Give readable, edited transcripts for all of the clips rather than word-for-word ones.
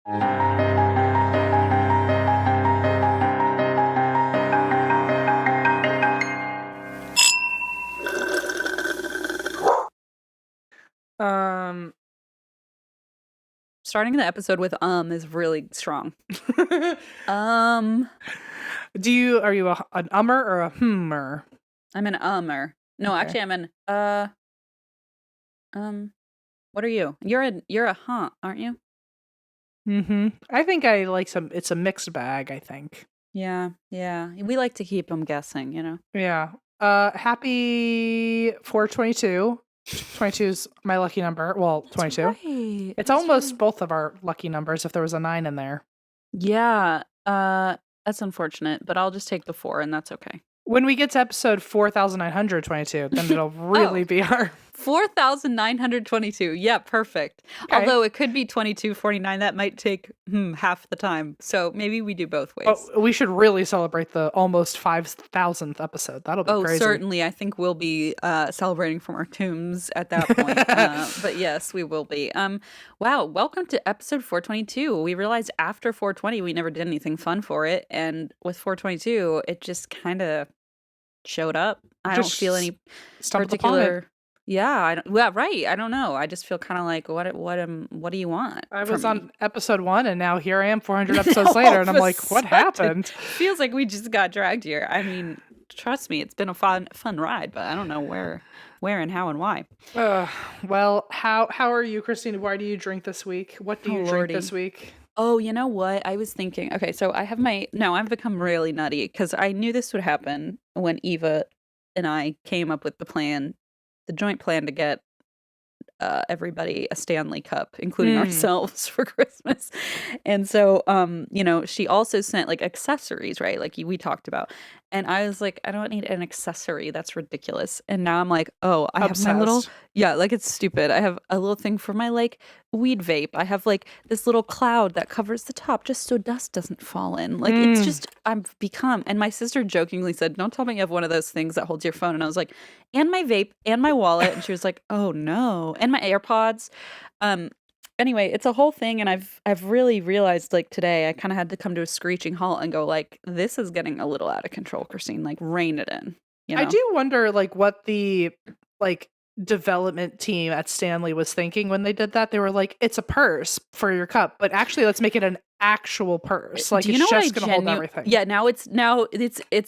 Starting the episode with is really strong. Are you an ummer or a hmmer? I'm an ummer. No, Okay. actually I'm an what are you? You're a aren't you? Mm-hmm. I think I like it's a mixed bag, I think. Yeah. We like to keep them guessing, you know. Yeah. Happy 422. 22 is my lucky number. Well, That's 22. Right. It's almost both of our lucky numbers if there was a 9 in there. Yeah. That's unfortunate, but I'll just take the 4 and that's okay. When we get to episode 4,922, then it'll really be our 4,922. Yeah, perfect. Okay. Although it could be 2249. That might take half the time. So maybe we do both ways. Oh, we should really celebrate the almost 5,000th episode. That'll be crazy. Oh, certainly. I think we'll be celebrating from our tombs at that point. But yes, we will be. Wow. Welcome to episode 422. We realized after 420, we never did anything fun for it. And with 422, it just kind of showed up. I don't feel any particular. Yeah, right. I don't know. I just feel kind of like, what do you want? I was on episode 1, and now here I am 400 episodes later, and I'm like, what happened? Feels like we just got dragged here. I mean, trust me, it's been a fun ride, but I don't know where and how and why. Well, how are you, Christine? Why do you drink this week? What do you drink this week? Oh, you know what? I was thinking, okay, so I've become really nutty because I knew this would happen when Eva and I came up with the joint plan to get everybody a Stanley cup, including ourselves, for Christmas. And so, she also sent like accessories, right? Like we talked about. And I was like, I don't need an accessory. That's ridiculous. And now I'm like, oh, I have my little, like it's stupid. I have a little thing for my like weed vape. I have like this little cloud that covers the top just so dust doesn't fall in. Like it's just, I've become, and my sister jokingly said, don't tell me you have one of those things that holds your phone. And I was like, and my vape and my wallet. And she was like, oh no. And my AirPods. Anyway, it's a whole thing, and I've really realized, like, today I kind of had to come to a screeching halt and go, like, this is getting a little out of control, Christine. Like, rein it in. You know? I do wonder, like, what the development team at Stanley was thinking when they did that. They were like, it's a purse for your cup, but actually let's make it an actual purse. Like, it's just gonna hold everything. Yeah, now it's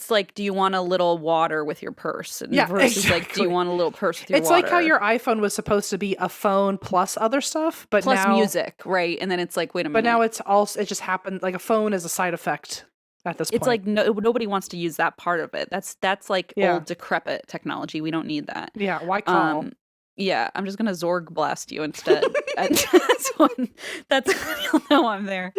like, do you want a little water with your purse? Versus exactly. Like, do you want a little purse with your water? It's like how your iPhone was supposed to be a phone plus other stuff, but plus now music, right? And then it's like, wait a minute. But now it just happened, like a phone is a side effect at this point. It's like nobody wants to use that part of it. That's like old decrepit technology. We don't need that. Yeah, why call? Yeah, I'm just gonna Zorg blast you instead. That's when you'll know I'm there.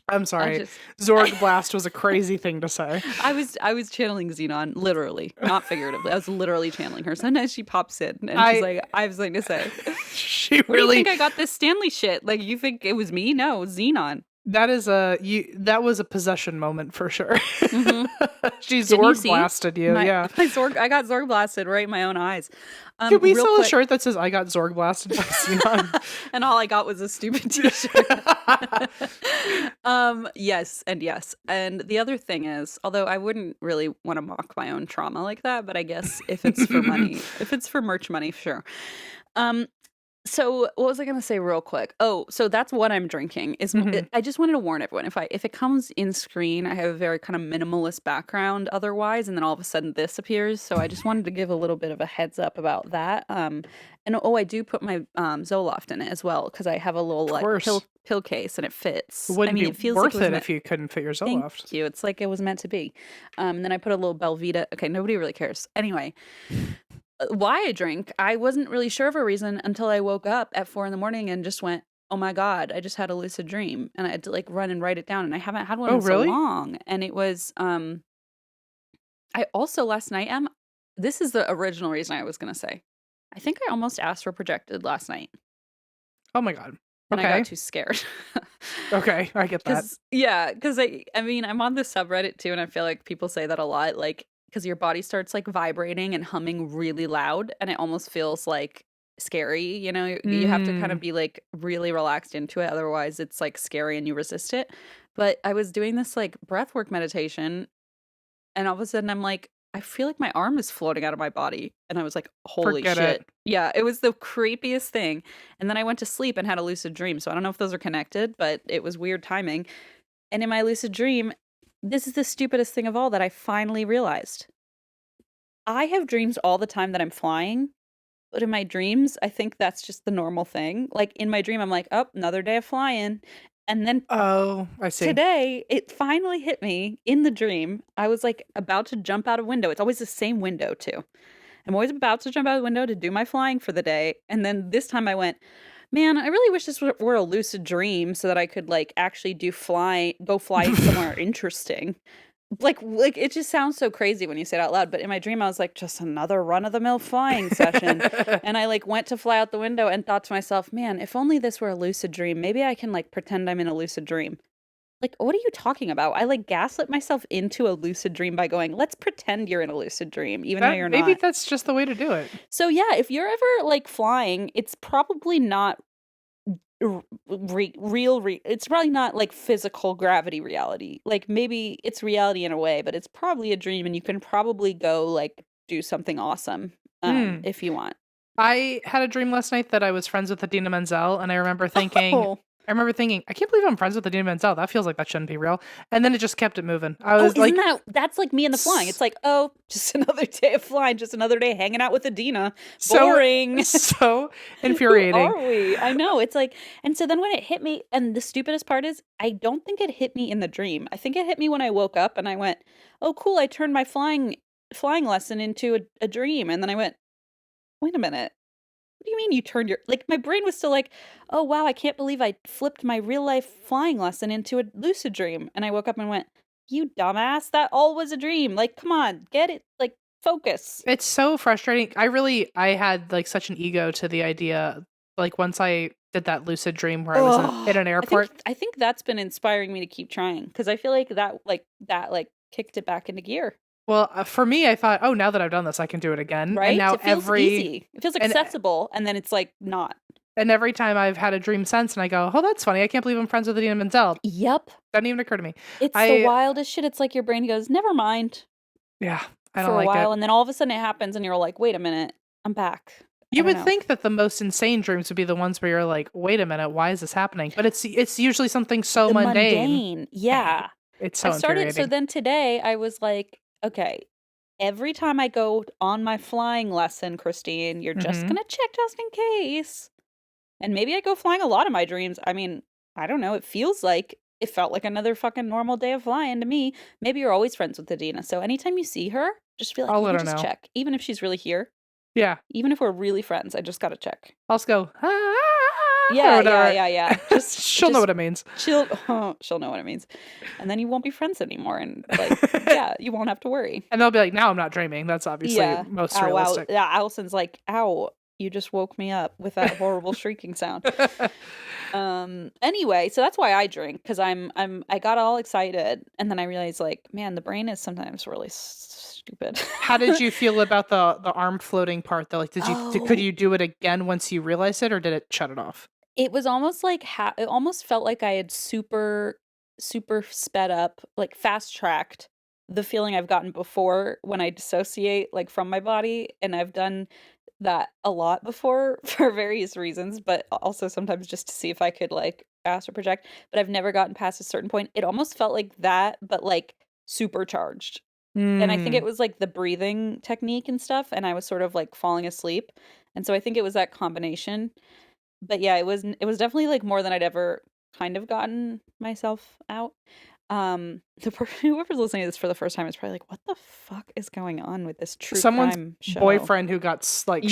I'm sorry. Zorg blast was a crazy thing to say. I was channeling Zenon, literally, not figuratively. I was literally channeling her. Sometimes she pops in and she's like, I have something to say. She Where do you think I got this Stanley shit? Like, you think it was me? No, Zenon. That was a possession moment for sure. Mm-hmm. She Zorg blasted you. I got Zorg blasted right in my own eyes. Can we sell a shirt that says "I got Zorg blasted" by Zenon? And all I got was a stupid T-shirt. Yes, and yes. And the other thing is, although I wouldn't really want to mock my own trauma like that, but I guess if it's for money, if it's for merch money, sure. So what was I going to say real quick? Oh, so that's what I'm drinking. I just wanted to warn everyone, if it comes in screen, I have a very kind of minimalist background otherwise, and then all of a sudden this appears. So I just wanted to give a little bit of a heads up about that. And I do put my Zoloft in it as well, because I have a little like pill case and it fits. It feels worth like it if you couldn't fit your Zoloft. Thank you. It's like it was meant to be. And then I put a little Belvita. Okay, nobody really cares. Anyway. Why I drink, I wasn't really sure of a reason until I woke up at 4 a.m. and just went, oh my God, I just had a lucid dream. And I had to like run and write it down. And I haven't had one in so long. And it was, I also last night, this is the original reason I was going to say. I think I almost astral projected last night. Oh my God. And I got too scared. Okay, I get that. Yeah, because I mean, I'm on the subreddit too. And I feel like people say that a lot. Like, because your body starts like vibrating and humming really loud, and it almost feels like scary, you know? You have to kind of be like really relaxed into it, otherwise it's like scary and you resist it. But I was doing this like breathwork meditation, and all of a sudden I'm like, I feel like my arm is floating out of my body. And I was like, holy Forget shit. it. Yeah, it was the creepiest thing. And then I went to sleep and had a lucid dream. So I don't know if those are connected, but it was weird timing. And in my lucid dream, this is the stupidest thing of all that I finally realized. I have dreams all the time that I'm flying, but in my dreams, I think that's just the normal thing. Like in my dream, I'm like, oh, another day of flying. And then Oh, I see. today, it finally hit me in the dream. I was like about to jump out a window. It's always the same window, too. I'm always about to jump out the window to do my flying for the day. And then this time I went, man, I really wish this were a lucid dream so that I could like actually go fly somewhere interesting. Like it just sounds so crazy when you say it out loud, but in my dream I was like, just another run-of-the-mill flying session. And I like went to fly out the window and thought to myself, man, if only this were a lucid dream, maybe I can like pretend I'm in a lucid dream. Like, what are you talking about? I like gaslit myself into a lucid dream by going, let's pretend you're in a lucid dream, even though you're Maybe not. that's just the way to do it. So yeah, if you're ever like flying, it's probably not it's probably not like physical gravity reality. Like maybe it's reality in a way, but it's probably a dream, and you can probably go like do something awesome if you want. I had a dream last night that I was friends with Adina Menzel, and I remember thinking, I can't believe I'm friends with Adina Menzel. That feels like that shouldn't be real. And then it just kept it moving. I was like, that's like me in the flying. It's like, oh, just another day of flying, just another day hanging out with Adina. Boring. So infuriating. Who are we? I know. It's like, and so then when it hit me, and the stupidest part is, I don't think it hit me in the dream. I think it hit me when I woke up and I went, oh, cool. I turned my flying lesson into a dream. And then I went, wait a minute. What do you mean you turned your, like, my brain was still like, oh, wow, I can't believe I flipped my real life flying lesson into a lucid dream. And I woke up and went, you dumbass, that all was a dream. Like, come on, get it, like, focus. It's so frustrating. I had like such an ego to the idea. Like once I did that lucid dream where I was in an airport. I think that's been inspiring me to keep trying, because I feel like that kicked it back into gear. Well, for me, I thought, oh, now that I've done this, I can do it again. Right? And now it feels easy. It feels accessible, and then it's like not. And every time I've had a dream since, and I go, oh, that's funny. I can't believe I'm friends with Adina Menzel. Yep. Doesn't even occur to me. It's the wildest shit. It's like your brain goes, never mind. Yeah, I don't for like a while, it. And then all of a sudden it happens, and you're like, wait a minute, I'm back. You would think that the most insane dreams would be the ones where you're like, wait a minute, why is this happening? But it's usually something so mundane. Yeah. It's so infuriating. So then today I was like, okay, every time I go on my flying lesson, Christine, you're just going to check just in case. And maybe I go flying a lot in my dreams. I mean, I don't know. It felt like another fucking normal day of flying to me. Maybe you're always friends with Adina. So anytime you see her, just feel like I'll you let can her just know. check. Even if she's really here. Yeah. Even if we're really friends, I just got to check. I'll just go, Yeah. She'll know what it means. She'll know what it means. And then you won't be friends anymore. And like, yeah, you won't have to worry. And they'll be like, now I'm not dreaming. That's obviously most realistic. Yeah, Allison's like, ow, you just woke me up with that horrible shrieking sound. Anyway, so that's why I drink, because I got all excited, and then I realized, like, man, the brain is sometimes really stupid. How did you feel about the arm floating part though? Like, could you do it again once you realized it, or did it shut it off? It was almost like it almost felt like I had super sped up, like fast tracked the feeling I've gotten before when I dissociate like from my body, and I've done that a lot before for various reasons, but also sometimes just to see if I could like astral project, but I've never gotten past a certain point. It almost felt like that, but like supercharged. And I think it was like the breathing technique and stuff, and I was sort of like falling asleep. And so I think it was that combination. But yeah, it was definitely like more than I'd ever kind of gotten myself out. Whoever's listening to this for the first time is probably like, what the fuck is going on with this true crime show? Boyfriend who got like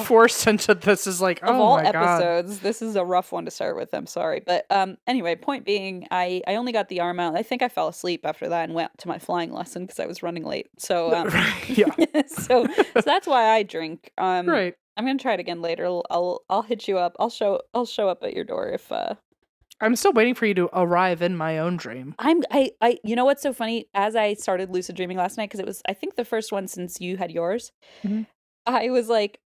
forced into this is like, of all episodes, this is a rough one to start with. I'm sorry, but anyway, point being, I only got the arm out. I think I fell asleep after that and went to my flying lesson because I was running late. So so that's why I drink. Right. I'm gonna try it again later. I'll hit you up. I'll show up at your door if I'm still waiting for you to arrive in my own dream. I you know what's so funny? As I started lucid dreaming last night, because it was, I think, the first one since you had yours, I was like,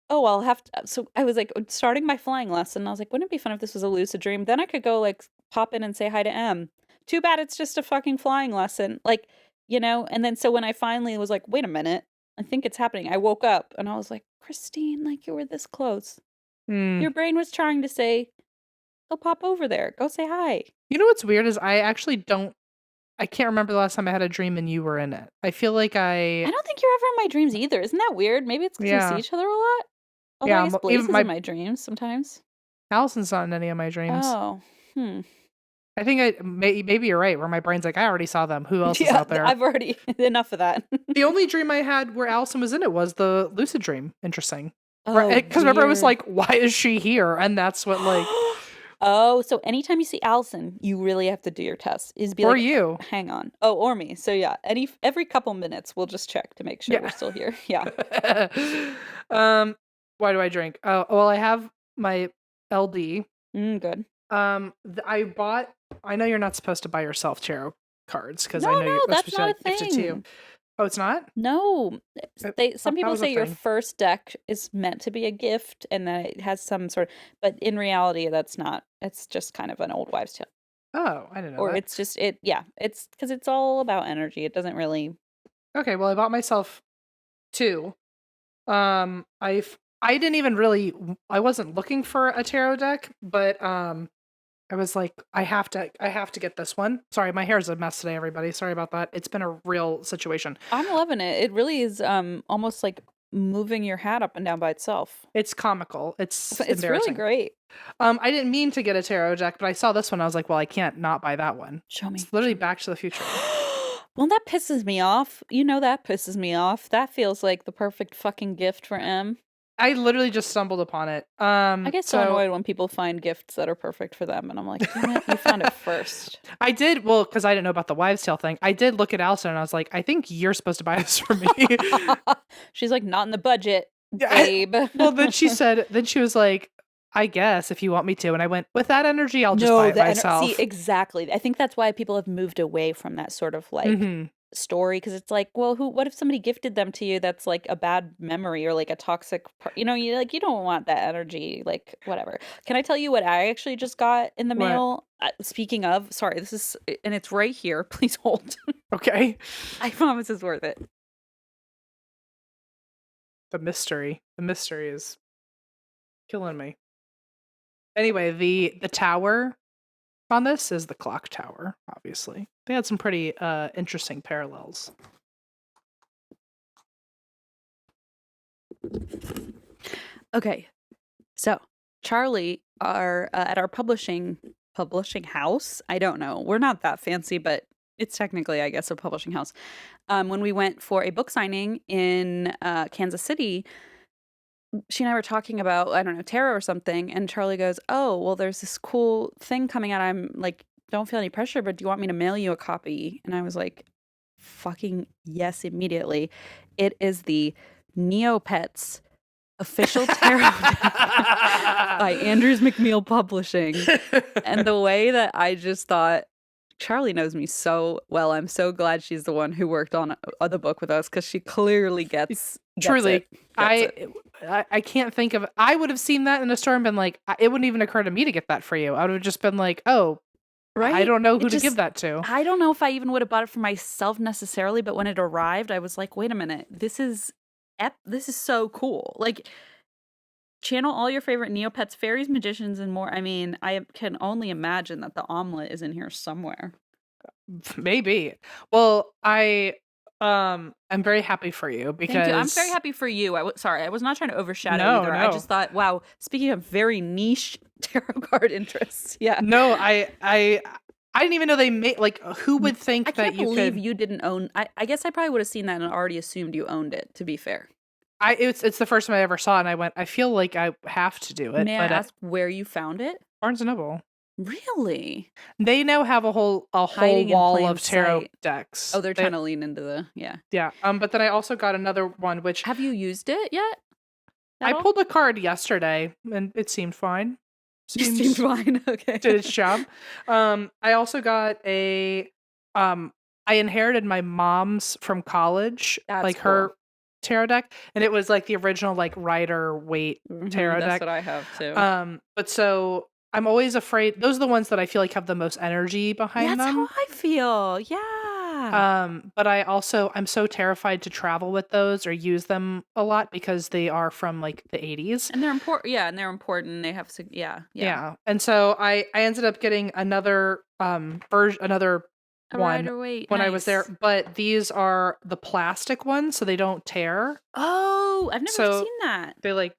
oh, I'll have to. So I was like starting my flying lesson. I was like, wouldn't it be fun if this was a lucid dream? Then I could go like pop in and say hi to M. Too bad it's just a fucking flying lesson. Like, and then so when I finally was like, wait a minute, I think it's happening. I woke up and I was like, Christine, like you were this close. Your brain was trying to say, go pop over there. Go say hi. You know what's weird is I actually I can't remember the last time I had a dream and you were in it. I feel like I don't think you're ever in my dreams either. Isn't that weird? Maybe it's because we see each other a lot. Although I guess Blaze is in my dreams sometimes. Allison's not in any of my dreams. Oh, I think maybe you're right, where my brain's like, I already saw them. Who else is out there? I've already, enough of that. The only dream I had where Allison was in it was the lucid dream. Interesting. Oh, because remember I was like, why is she here? And that's what like... Oh, so anytime you see Allison, you really have to do your test. Or you. Hang on. Oh, or me. So yeah, every couple minutes, we'll just check to make sure we're still here. Yeah. Why do I drink? Oh, well, I have my LD. Good. I know you're not supposed to buy yourself tarot cards because no, I know you're that's supposed not to a gift it to thing. you. Oh, it's not? No. Some people say your first deck is meant to be a gift and that it has some sort of, but in reality, that's not. It's just kind of an old wives' tale. Oh, I didn't know. Or that. It's just it's because it's all about energy. It doesn't really. Okay, well, I bought myself 2. I didn't even really. I wasn't looking for a tarot deck, but I was like, I have to get this one. Sorry, my hair's a mess today, everybody. Sorry about that. It's been a real situation. I'm loving it. It really is almost like moving your hat up and down by itself. It's comical. It's really great. I didn't mean to get a tarot deck, but I saw this one. I was like, well, I can't not buy that one. Show me. It's literally Back to the Future. Well, that pisses me off. That pisses me off. That feels like the perfect fucking gift for M. I literally just stumbled upon it. I get so annoyed when people find gifts that are perfect for them, and I'm like, damn it, you found it first. I did, well, because I didn't know about the wives' tale thing. I did look at Allison, and I was like, I think you're supposed to buy this for me. She's like, not in the budget, babe. Well, then she was like, I guess if you want me to, and I went, with that energy, I'll just buy it myself. See, exactly. I think that's why people have moved away from that sort of like story, because it's like, well, what if somebody gifted them to you that's like a bad memory or like a toxic you don't want that energy, like whatever. Can I tell you what I actually just got in the mail? Speaking of, sorry, this is, and it's right here, please hold. Okay. I promise it's worth it. The mystery is killing me. Anyway, the tower on this is the clock tower, obviously. They had some pretty interesting parallels. Okay, so Charlie are at our publishing house. I don't know. We're not that fancy, but it's technically, I guess, a publishing house. When we went for a book signing in Kansas City, she and I were talking about, I don't know, tarot or something, and Charlie goes, oh, well, there's this cool thing coming out. I'm like, don't feel any pressure, but do you want me to mail you a copy? And I was like, fucking yes, immediately. It is the Neopets official tarot deck by Andrews McMeel Publishing. And the way that I just thought, Charlie knows me so well. I'm so glad she's the one who worked on the book with us, because she clearly gets truly it. I can't think of, I would have seen that in a store and been like, it wouldn't even occur to me to get that for you. I would have just been like, oh, right? I don't know who to give that to. I don't know if I even would have bought it for myself necessarily, but when it arrived, I was like, wait a minute, this is so cool. Like, channel all your favorite Neopets, fairies, magicians, and more. I mean, I can only imagine that the omelet is in here somewhere. Maybe. Well, I'm very happy for you, because I'm very happy for you. I was not trying to overshadow either. No. I just thought, wow, speaking of very niche tarot card interests. Yeah. No, I didn't even know they made, like, who would think that you could. I can't believe you didn't own. I guess I probably would have seen that and already assumed you owned it, to be fair. It's the first time I ever saw it, and I went, I feel like I have to do it. May I ask where you found it? Barnes & Noble. Really? They now have a whole wall of tarot decks. Oh, they're trying to lean into the yeah. But then I also got another one. Which, have you used it yet? I pulled a card yesterday, and it seemed fine. Seemed fine. Okay, did its job. I also got I inherited my mom's from college, That's like cool. her tarot deck, and it was like the original like Rider Waite tarot deck. That's what I have too. But so I'm always afraid. Those are the ones that I feel like have the most energy behind them. That's how I feel. Yeah. But I'm so terrified to travel with those or use them a lot because they are from like the 80s. And they're important. Yeah, and they're important. They have yeah. And so I ended up getting another version, another one when I was there, but these are the plastic ones, so they don't tear. Oh, I've never seen that. They like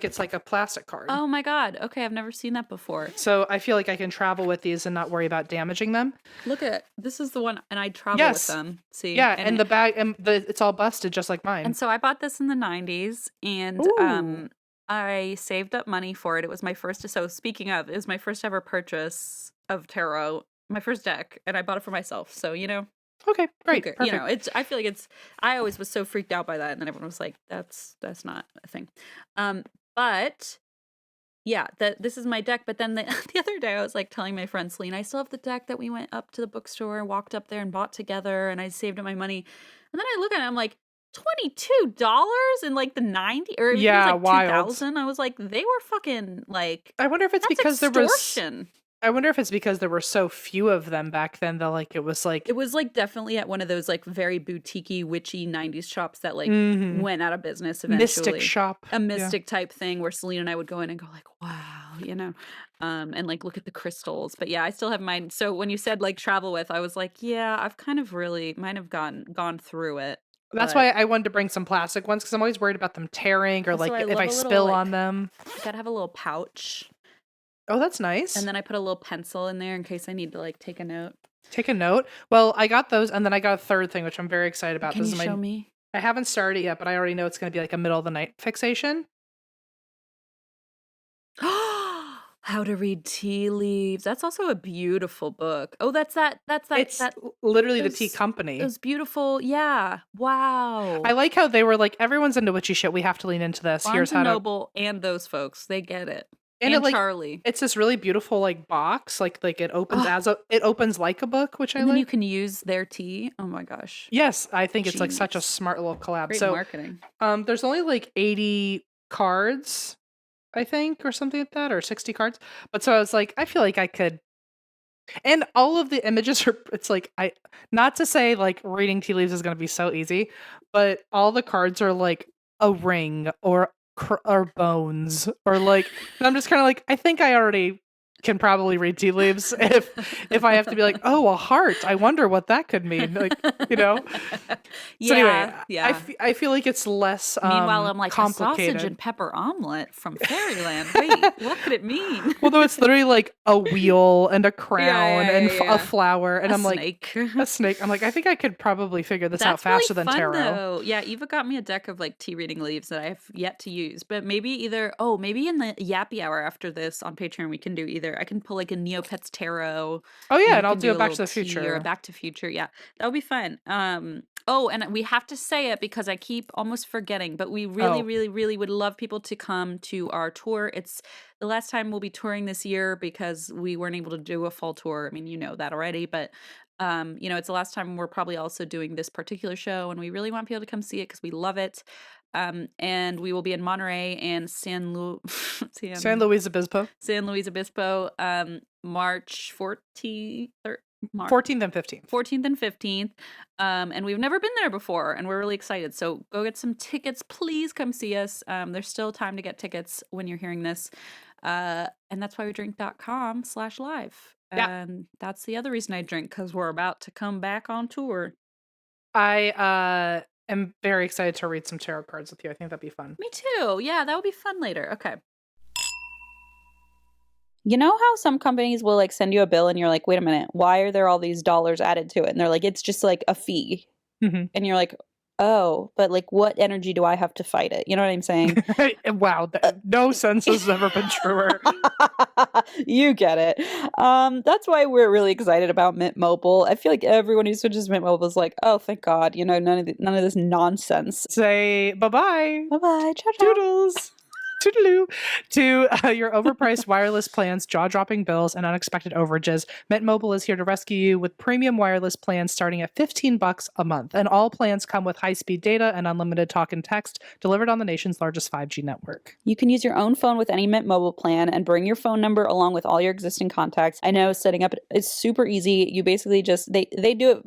it's like a plastic card. Oh my god. Okay, I've never seen that before. So I feel like I can travel with these and not worry about damaging them. Look at this is the one, and I travel with them. See, yeah, and the bag and it's all busted just like mine. And so I bought this in the 90s, and I saved up money for it. It was my first. So speaking of, it was my first ever purchase of tarot. My first deck, and I bought it for myself. So, okay, great. Okay, I feel like I always was so freaked out by that. And then everyone was like, that's not a thing. But yeah, this is my deck. But then the other day I was like telling my friend Celine, I still have the deck that we went up to the bookstore, walked up there and bought together, and I saved up my money. And then I look at it, I'm like, $22 in like the 90s or it was like 2000. I was like, they were fucking like, I wonder if it's because extortion. I went if it's because there were so few of them back then that like it was like definitely at one of those like very boutiquey witchy 90s shops that like went out of business eventually. Mystic shop. A mystic type thing where Celine and I would go in and go like, wow, and like look at the crystals. But yeah, I still have mine. So when you said like travel with, I was like, yeah, I've kind of mine have gone through it. That's why I wanted to bring some plastic ones because I'm always worried about them tearing or also, like if I spill on them. You gotta have a little pouch. Oh, that's nice. And then I put a little pencil in there in case I need to like take a note. Take a note? Well, I got those, and then I got a third thing, which I'm very excited about. Can you show me? I haven't started yet, but I already know it's going to be like a middle of the night fixation. How to Read Tea Leaves. That's also a beautiful book. Oh, that's that. It's literally the tea company. It was beautiful. Yeah. Wow. I like how they were like, everyone's into witchy shit. We have to lean into this. Barnes Here's how Noble and those folks. They get it. And Charlie. It's this really beautiful like box. Like it opens it opens like a book, which I like. And you can use their tea. Oh my gosh. Yes, I think it's like such a smart little collab. Great marketing. There's only like 80 cards, I think, or something like that, or 60 cards. But so I was like, I feel like I could. And all of the images are. It's like not to say like reading tea leaves is going to be so easy, but all the cards are like a ring or bones or like, and I'm just kind of like, I think I already can probably read tea leaves if I have to be like, oh, a heart, I wonder what that could mean, like, So anyway, I feel like it's less meanwhile I'm like complicated. A sausage and pepper omelet from Fairyland. Wait, what could it mean? Well, no, it's literally like a wheel and a crown and a flower, and I'm snake. Like a snake. I'm like, I think I could probably figure this out faster than tarot. Though. Yeah, Eva got me a deck of like tea reading leaves that I have yet to use, but maybe in the Yappy Hour after this on Patreon we can do either. I can pull like a Neopets tarot. Oh yeah, and I'll do a Back to the Future. Or a Back to Future. Yeah, that would be fun. Oh, and we have to say it because I keep almost forgetting, but we really, really, really would love people to come to our tour. It's the last time we'll be touring this year because we weren't able to do a fall tour. I mean, you know that already, but it's the last time we're probably also doing this particular show, and we really want people to come see it because we love it. And we will be in Monterey and San Luis Obispo, March 14th. 14th and 15th. 14th and 15th. And we've never been there before, and we're really excited. So go get some tickets. Please come see us. There's still time to get tickets when you're hearing this. And that's why we drink.com/live. And that's the other reason I drink, because we're about to come back on tour. I am very excited to read some tarot cards with you. I think that'd be fun. Me too. Yeah, that would be fun later. Okay. You know how some companies will like send you a bill and you're like, wait a minute, why are there all these dollars added to it? And they're like, it's just like a fee. Mm-hmm. And you're like, oh, but like what energy do I have to fight it? You know what I'm saying? Wow. No sense has ever been truer. You get it. That's why we're really excited about Mint Mobile. I feel like everyone who switches to Mint Mobile is like, oh, thank God. None of this nonsense. Say bye-bye. Bye-bye. Ciao, ciao. Doodles. toodaloo, to your overpriced wireless plans, jaw-dropping bills, and unexpected overages. Mint Mobile is here to rescue you with premium wireless plans starting at $15 a month. And all plans come with high-speed data and unlimited talk and text delivered on the nation's largest 5G network. You can use your own phone with any Mint Mobile plan and bring your phone number along with all your existing contacts. I know setting up is super easy. You basically just, they do it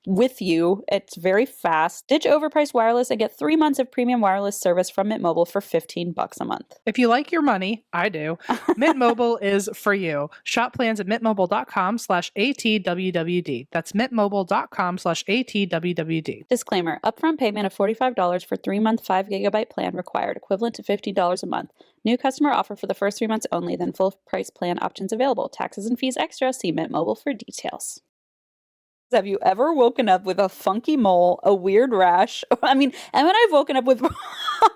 with you. It's very fast. Ditch overpriced wireless and get 3 months of premium wireless service from Mint Mobile for $15 a month. If you like your money, I do. Mint Mobile is for you. Shop plans at mintmobile.com/ATWWD. That's mintmobile.com/ATWWD. Disclaimer, upfront payment of $45 for 3-month 5 GB plan required, equivalent to $50 a month. New customer offer for the first 3 months only, then full price plan options available. Taxes and fees extra. See Mint Mobile for details. Have you ever woken up with a funky mole, a weird rash? I mean, and when I've woken up with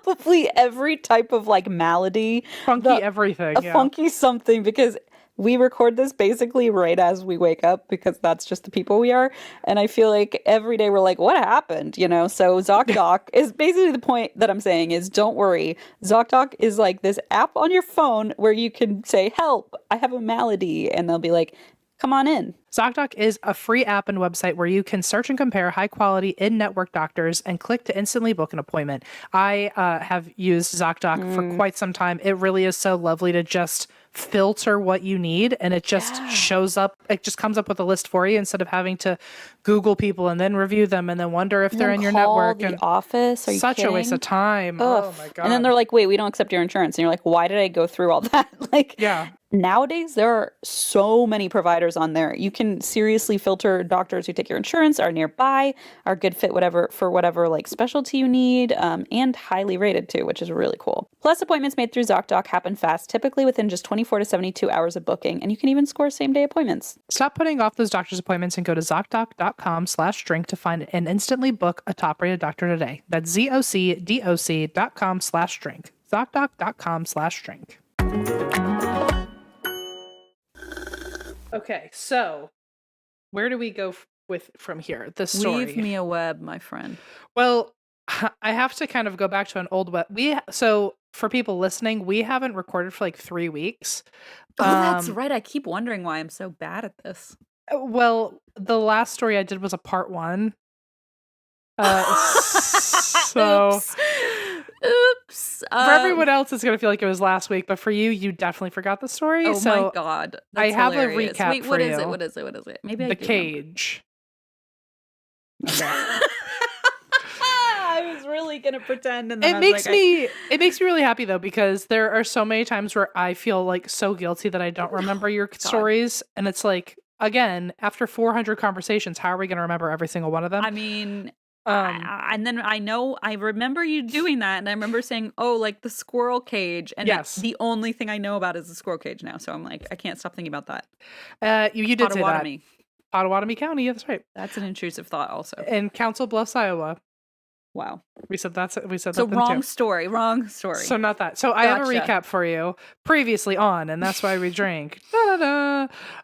probably every type of like malady. Funky everything. A funky something, because we record this basically right as we wake up because that's just the people we are. And I feel like every day we're like, what happened? You know, so Zocdoc is basically the point that I'm saying is don't worry. Zocdoc is like this app on your phone where you can say, help, I have a malady. And they'll be like, come on in. Zocdoc is a free app and website where you can search and compare high-quality in-network doctors and click to instantly book an appointment. I have used Zocdoc for quite some time. It really is so lovely to just filter what you need, and it just shows up. It just comes up with a list for you instead of having to Google people and then review them and then wonder if they're in your network. The office. Are you such kidding? a waste of time. Ugh. Oh my God. And then they're like, wait, we don't accept your insurance. And you're like, why did I go through all that? Like, yeah. Nowadays, there are so many providers on there. You can seriously filter doctors who take your insurance, are nearby, are good fit for whatever like specialty you need, and highly rated too, which is really cool. Plus, appointments made through Zocdoc happen fast, typically within just 24 to 72 hours of booking, and you can even score same-day appointments. Stop putting off those doctor's appointments and go to Zocdoc.com/drink to find and instantly book a top-rated doctor today. That's ZocDoc.com/drink. Zocdoc.com/drink. Okay, so where do we go from here? This story. Leave me a web, my friend. Well, I have to kind of go back to an old web. So for people listening, we haven't recorded for like 3 weeks. Oh, that's right. I keep wondering why I'm so bad at this. Well, the last story I did was a part 1. So Oops. For everyone else, it's going to feel like it was last week, but for you, you definitely forgot the story. Oh so my God. That's I have hilarious. a recap Wait, for what you. is it? What is it? Maybe The Cage. Okay. I was really going to pretend. And then it makes me really happy though, because there are so many times where I feel like so guilty that I don't remember your stories. And it's like, again, after 400 conversations, how are we going to remember every single one of them? I mean, and then I remember you doing that, and I remember saying, "Oh, like the squirrel cage," and yes, the only thing I know about is the squirrel cage now. So I'm like, I can't stop thinking about that. You did say that. Potawatomi County, that's right. That's an intrusive thought, also. In Council Bluffs, Iowa. Wow. We said that. So wrong story. So not that. So I have a recap for you. Previously on, and that's why we drank.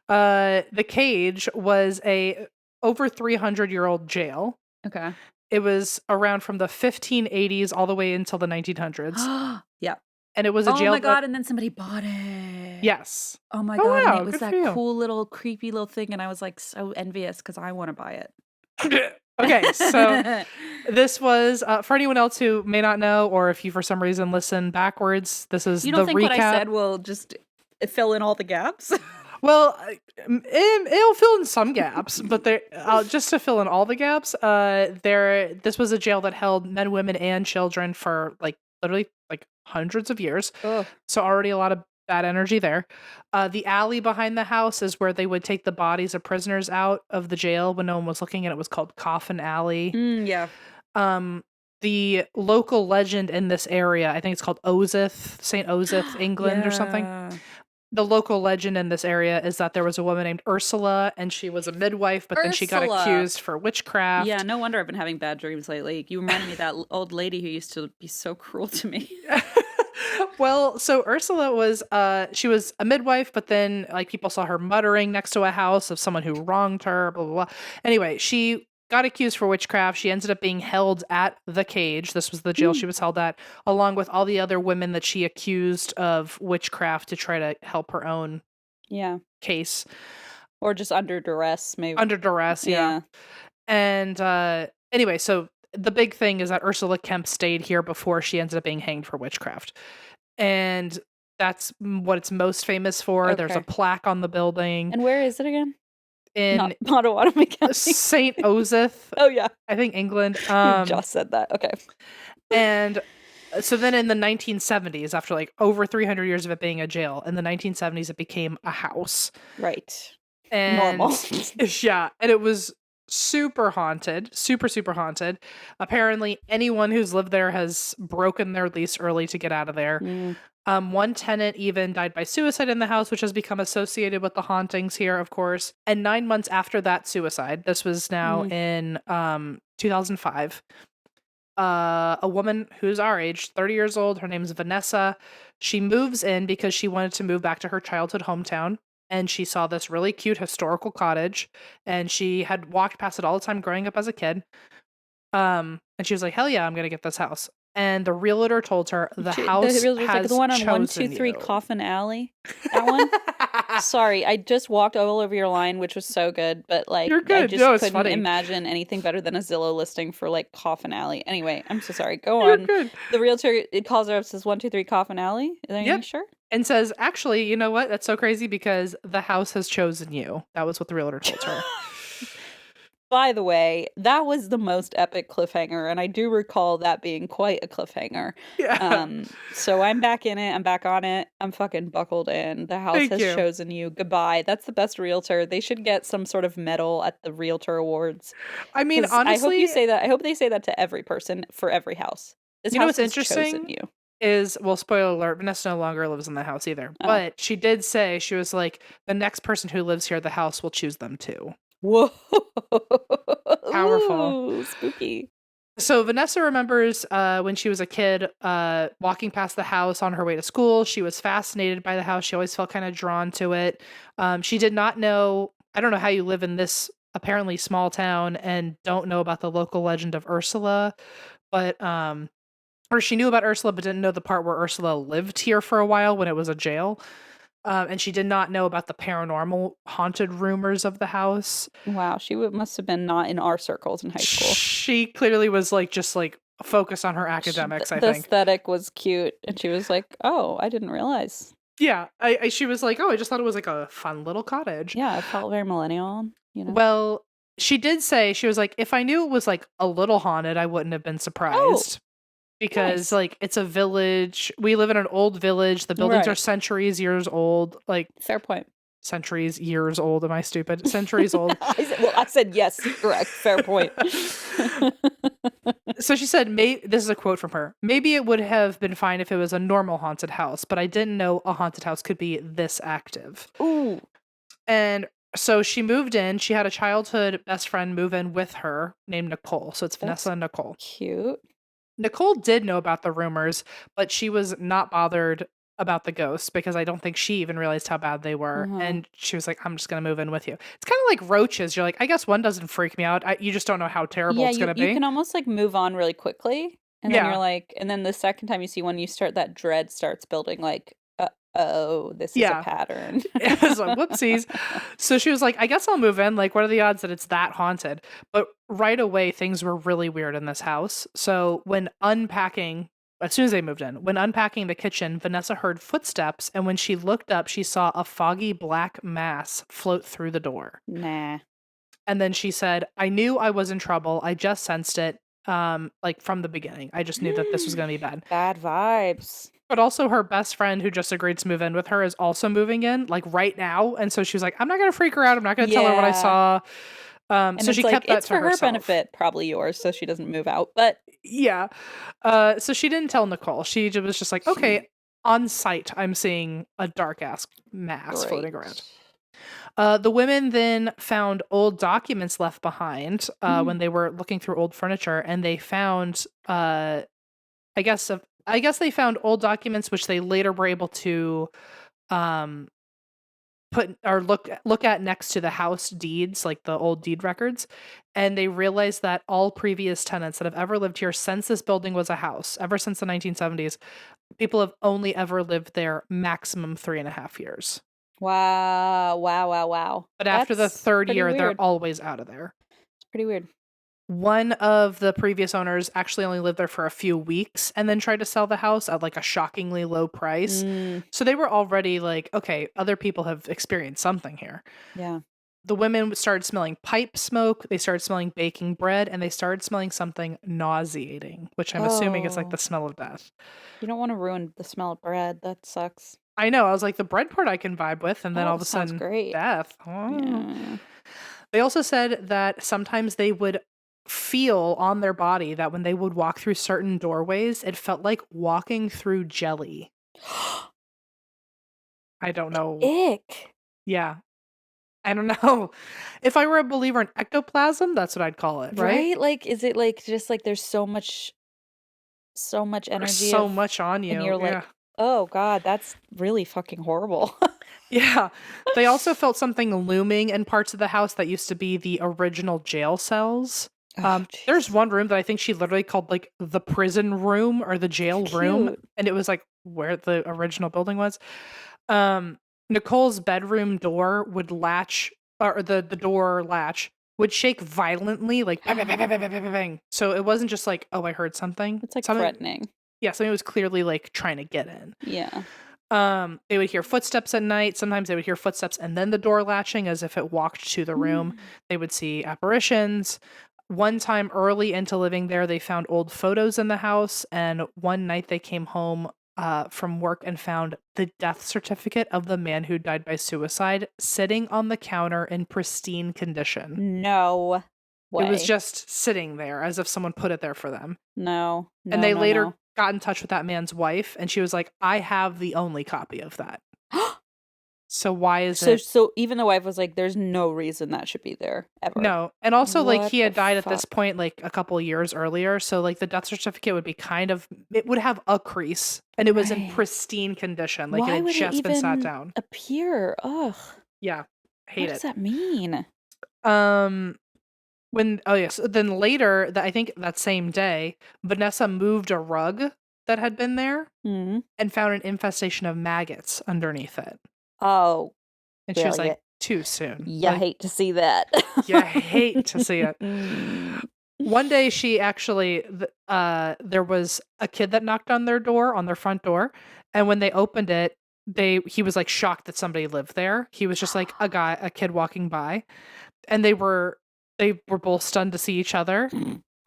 The Cage was a over 300-year-old jail. Okay. It was around from the 1580s all the way until the 1900s. Yeah. And it was a jail. Oh my God, and then somebody bought it. Yes. Oh my God. Wow, and it was that cool little creepy little thing, and I was like so envious because I want to buy it. Okay, so this was for anyone else who may not know, or if you for some reason listen backwards, this is you don't the think recap. What I said will just fill in all the gaps? Well, it'll fill in some gaps, but just to fill in all the gaps, this was a jail that held men, women, and children for like literally like hundreds of years. Ugh. So already a lot of bad energy there. The alley behind the house is where they would take the bodies of prisoners out of the jail when no one was looking, and it was called Coffin Alley. Yeah. The local legend in this area, I think it's called Osyth, St. Osyth, England, or something. The local legend in this area is that there was a woman named Ursula, and she was a midwife, but then she got accused for witchcraft. Yeah, no wonder I've been having bad dreams lately. You reminded me of that old lady who used to be so cruel to me. Well, so Ursula was, she was a midwife, but then like people saw her muttering next to a house of someone who wronged her, blah, blah, blah. Anyway, she got accused for witchcraft. She ended up being held at the Cage. This was the jail she was held at, along with all the other women that she accused of witchcraft to try to help her own case. Or just under duress, maybe. Under duress, yeah. And anyway, so the big thing is that Ursula Kemp stayed here before she ended up being hanged for witchcraft. And that's what it's most famous for. Okay. There's a plaque on the building. And where is it again? In Potawatomi County. St. Osyth. Oh, yeah. I think England. You just said that. Okay. And so then in the 1970s, after like over 300 years of it being a jail, in the 1970s, it became a house. Right. And normal. Yeah. And it was super haunted. Super, super haunted. Apparently, anyone who's lived there has broken their lease early to get out of there. One tenant even died by suicide in the house, which has become associated with the hauntings here, of course. And 9 months after that suicide, this was now in 2005, a woman who's our age, 30 years old, her name's Vanessa. She moves in because she wanted to move back to her childhood hometown. And she saw this really cute historical cottage. And she had walked past it all the time growing up as a kid. And she was like, hell yeah, I'm going to get this house. And the realtor told her the house has like the one on 123 Coffin Alley. That one. Sorry, I just walked all over your line, which was so good, but like you're good. I just couldn't imagine anything better than a Zillow listing for like Coffin Alley. Anyway, I'm so sorry. Go on. Good. The realtor it calls her up, says 123 Coffin Alley. Are you sure? And says, actually, you know what? That's so crazy because the house has chosen you. That was what the realtor told her. By the way, that was the most epic cliffhanger, and I do recall that being quite a cliffhanger. Yeah. So I'm back in it. I'm back on it. I'm fucking buckled in. The house has chosen you. Goodbye. That's the best realtor. They should get some sort of medal at the Realtor Awards. I mean, honestly, I hope you say that. I hope they say that to every person for every house. This house what's has interesting chosen you. Is, well, spoiler alert, Vanessa no longer lives in the house either. Oh. But she did say, she was like, the next person who lives here, the house will choose them too. Whoa. Powerful. Ooh, spooky. So Vanessa remembers when she was a kid walking past the house on her way to school. She was fascinated by the house. She always felt kind of drawn to it. She did not know, I don't know how you live in this apparently small town and don't know about the local legend of Ursula, but or she knew about Ursula but didn't know the part where Ursula lived here for a while when it was a jail. And she did not know about the paranormal haunted rumors of the house. Wow, she must have been not in our circles in high school. She clearly was like just like focused on her academics, I think. The aesthetic was cute, and she was like, oh, I didn't realize. Yeah, she was like, oh, I just thought it was like a fun little cottage. Yeah, it felt very millennial, you know? Well, she did say, she was like, if I knew it was like a little haunted, I wouldn't have been surprised. Oh. Because, like, it's a village. We live in an old village. The buildings are centuries years old. Like, fair point. Centuries years old. Am I stupid? Centuries old. I said yes. Correct. Fair point. So she said, this is a quote from her. Maybe it would have been fine if it was a normal haunted house, but I didn't know a haunted house could be this active. Ooh. And so she moved in. She had a childhood best friend move in with her named Nicole. So it's Vanessa and Nicole. Cute. Nicole did know about the rumors, but she was not bothered about the ghosts because I don't think she even realized how bad they were. Mm-hmm. And she was like, I'm just going to move in with you. It's kind of like roaches. You're like, I guess one doesn't freak me out. You just don't know how terrible it's going to be. You can almost like move on really quickly. And then you're like, and then the second time you see one, that dread starts building like, oh, this is a pattern. It was like, whoopsies. So she was like, I guess I'll move in. Like, what are the odds that it's that haunted? But right away, things were really weird in this house. So when unpacking, as soon as they moved in, when unpacking the kitchen, Vanessa heard footsteps. And when she looked up, she saw a foggy black mass float through the door. Nah. And then she said, I knew I was in trouble. I just sensed it. Like from the beginning. I just knew that this was going to be bad. Bad vibes. But also her best friend who just agreed to move in with her is also moving in, like right now. And so she was like, I'm not going to freak her out. I'm not going to tell her what I saw. So she kept that it's to for herself. Her benefit, probably yours, so she doesn't move out. But yeah. So she didn't tell Nicole. She was just like, okay, on site, I'm seeing a dark ass mass floating around. The women then found old documents left behind when they were looking through old furniture, and they found, I guess they found old documents which they later were able to look at next to the house deeds, like the old deed records, and they realize that all previous tenants that have ever lived here since this building was a house, ever since the 1970s, people have only ever lived there maximum 3.5 years. Wow. But after the third year, they're always out of there. It's pretty weird. One of the previous owners actually only lived there for a few weeks and then tried to sell the house at like a shockingly low price. So they were already like, okay, other people have experienced something here. Yeah. The women started smelling pipe smoke, they started smelling baking bread, and they started smelling something nauseating, which I'm assuming is like the smell of death. You don't want to ruin the smell of bread. That sucks. I know. I was like, the bread part I can vibe with, and then all of a sudden, death. Oh. Yeah. They also said that sometimes they would feel on their body that when they would walk through certain doorways, it felt like walking through jelly. I don't know. Ick. Yeah. I don't know. If I were a believer in ectoplasm, that's what I'd call it, right? Like, is it like just like there's so much energy, there's so much on you, and you're like, oh god, that's really fucking horrible. Yeah. They also felt something looming in parts of the house that used to be the original jail cells. There's one room that I think she literally called like the prison room or the jail room, and it was like where the original building was. Nicole's bedroom door would latch, or the door latch would shake violently, like bang, bang, bang, bang, bang, bang, bang. So it wasn't just like, oh, I heard something. It's like threatening. Yeah, something was clearly like trying to get in. Yeah. They would hear footsteps at night. Sometimes they would hear footsteps and then the door latching as if it walked to the room. They would see apparitions. One time early into living there, they found old photos in the house. And one night they came home from work and found the death certificate of the man who died by suicide sitting on the counter in pristine condition. No way. It was just sitting there as if someone put it there for them. No. And they later got in touch with that man's wife, and she was like, I have the only copy of that. So why is it? So even the wife was like, there's no reason that should be there ever. No. And also, like, he had died at this point, like, a couple of years earlier. So, like, the death certificate would be it would have a crease, and it was in pristine condition. Like, it had just been sat down. Appear? Ugh. Yeah. Hate it. What does that mean? Then later, I think that same day, Vanessa moved a rug that had been there and found an infestation of maggots underneath it. Oh. And she was like, too soon. Yeah, I hate to see that. Yeah, I hate to see it. One day she actually, there was a kid that knocked on their front door. And when they opened it, he was like shocked that somebody lived there. He was just like a kid walking by. And they were both stunned to see each other.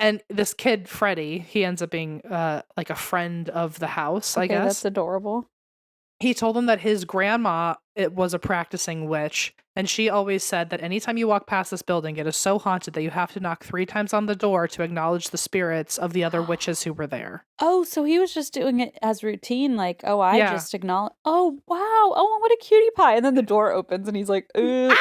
And this kid, Freddy, he ends up being like a friend of the house, I guess. That's adorable. He told them that his grandma was a practicing witch, and she always said that anytime you walk past this building, it is so haunted that you have to knock 3 times on the door to acknowledge the spirits of the other witches who were there. Oh, so he was just doing it as routine, like, just acknowledge. Oh, wow. Oh, what a cutie pie. And then the door opens and he's like, yeah.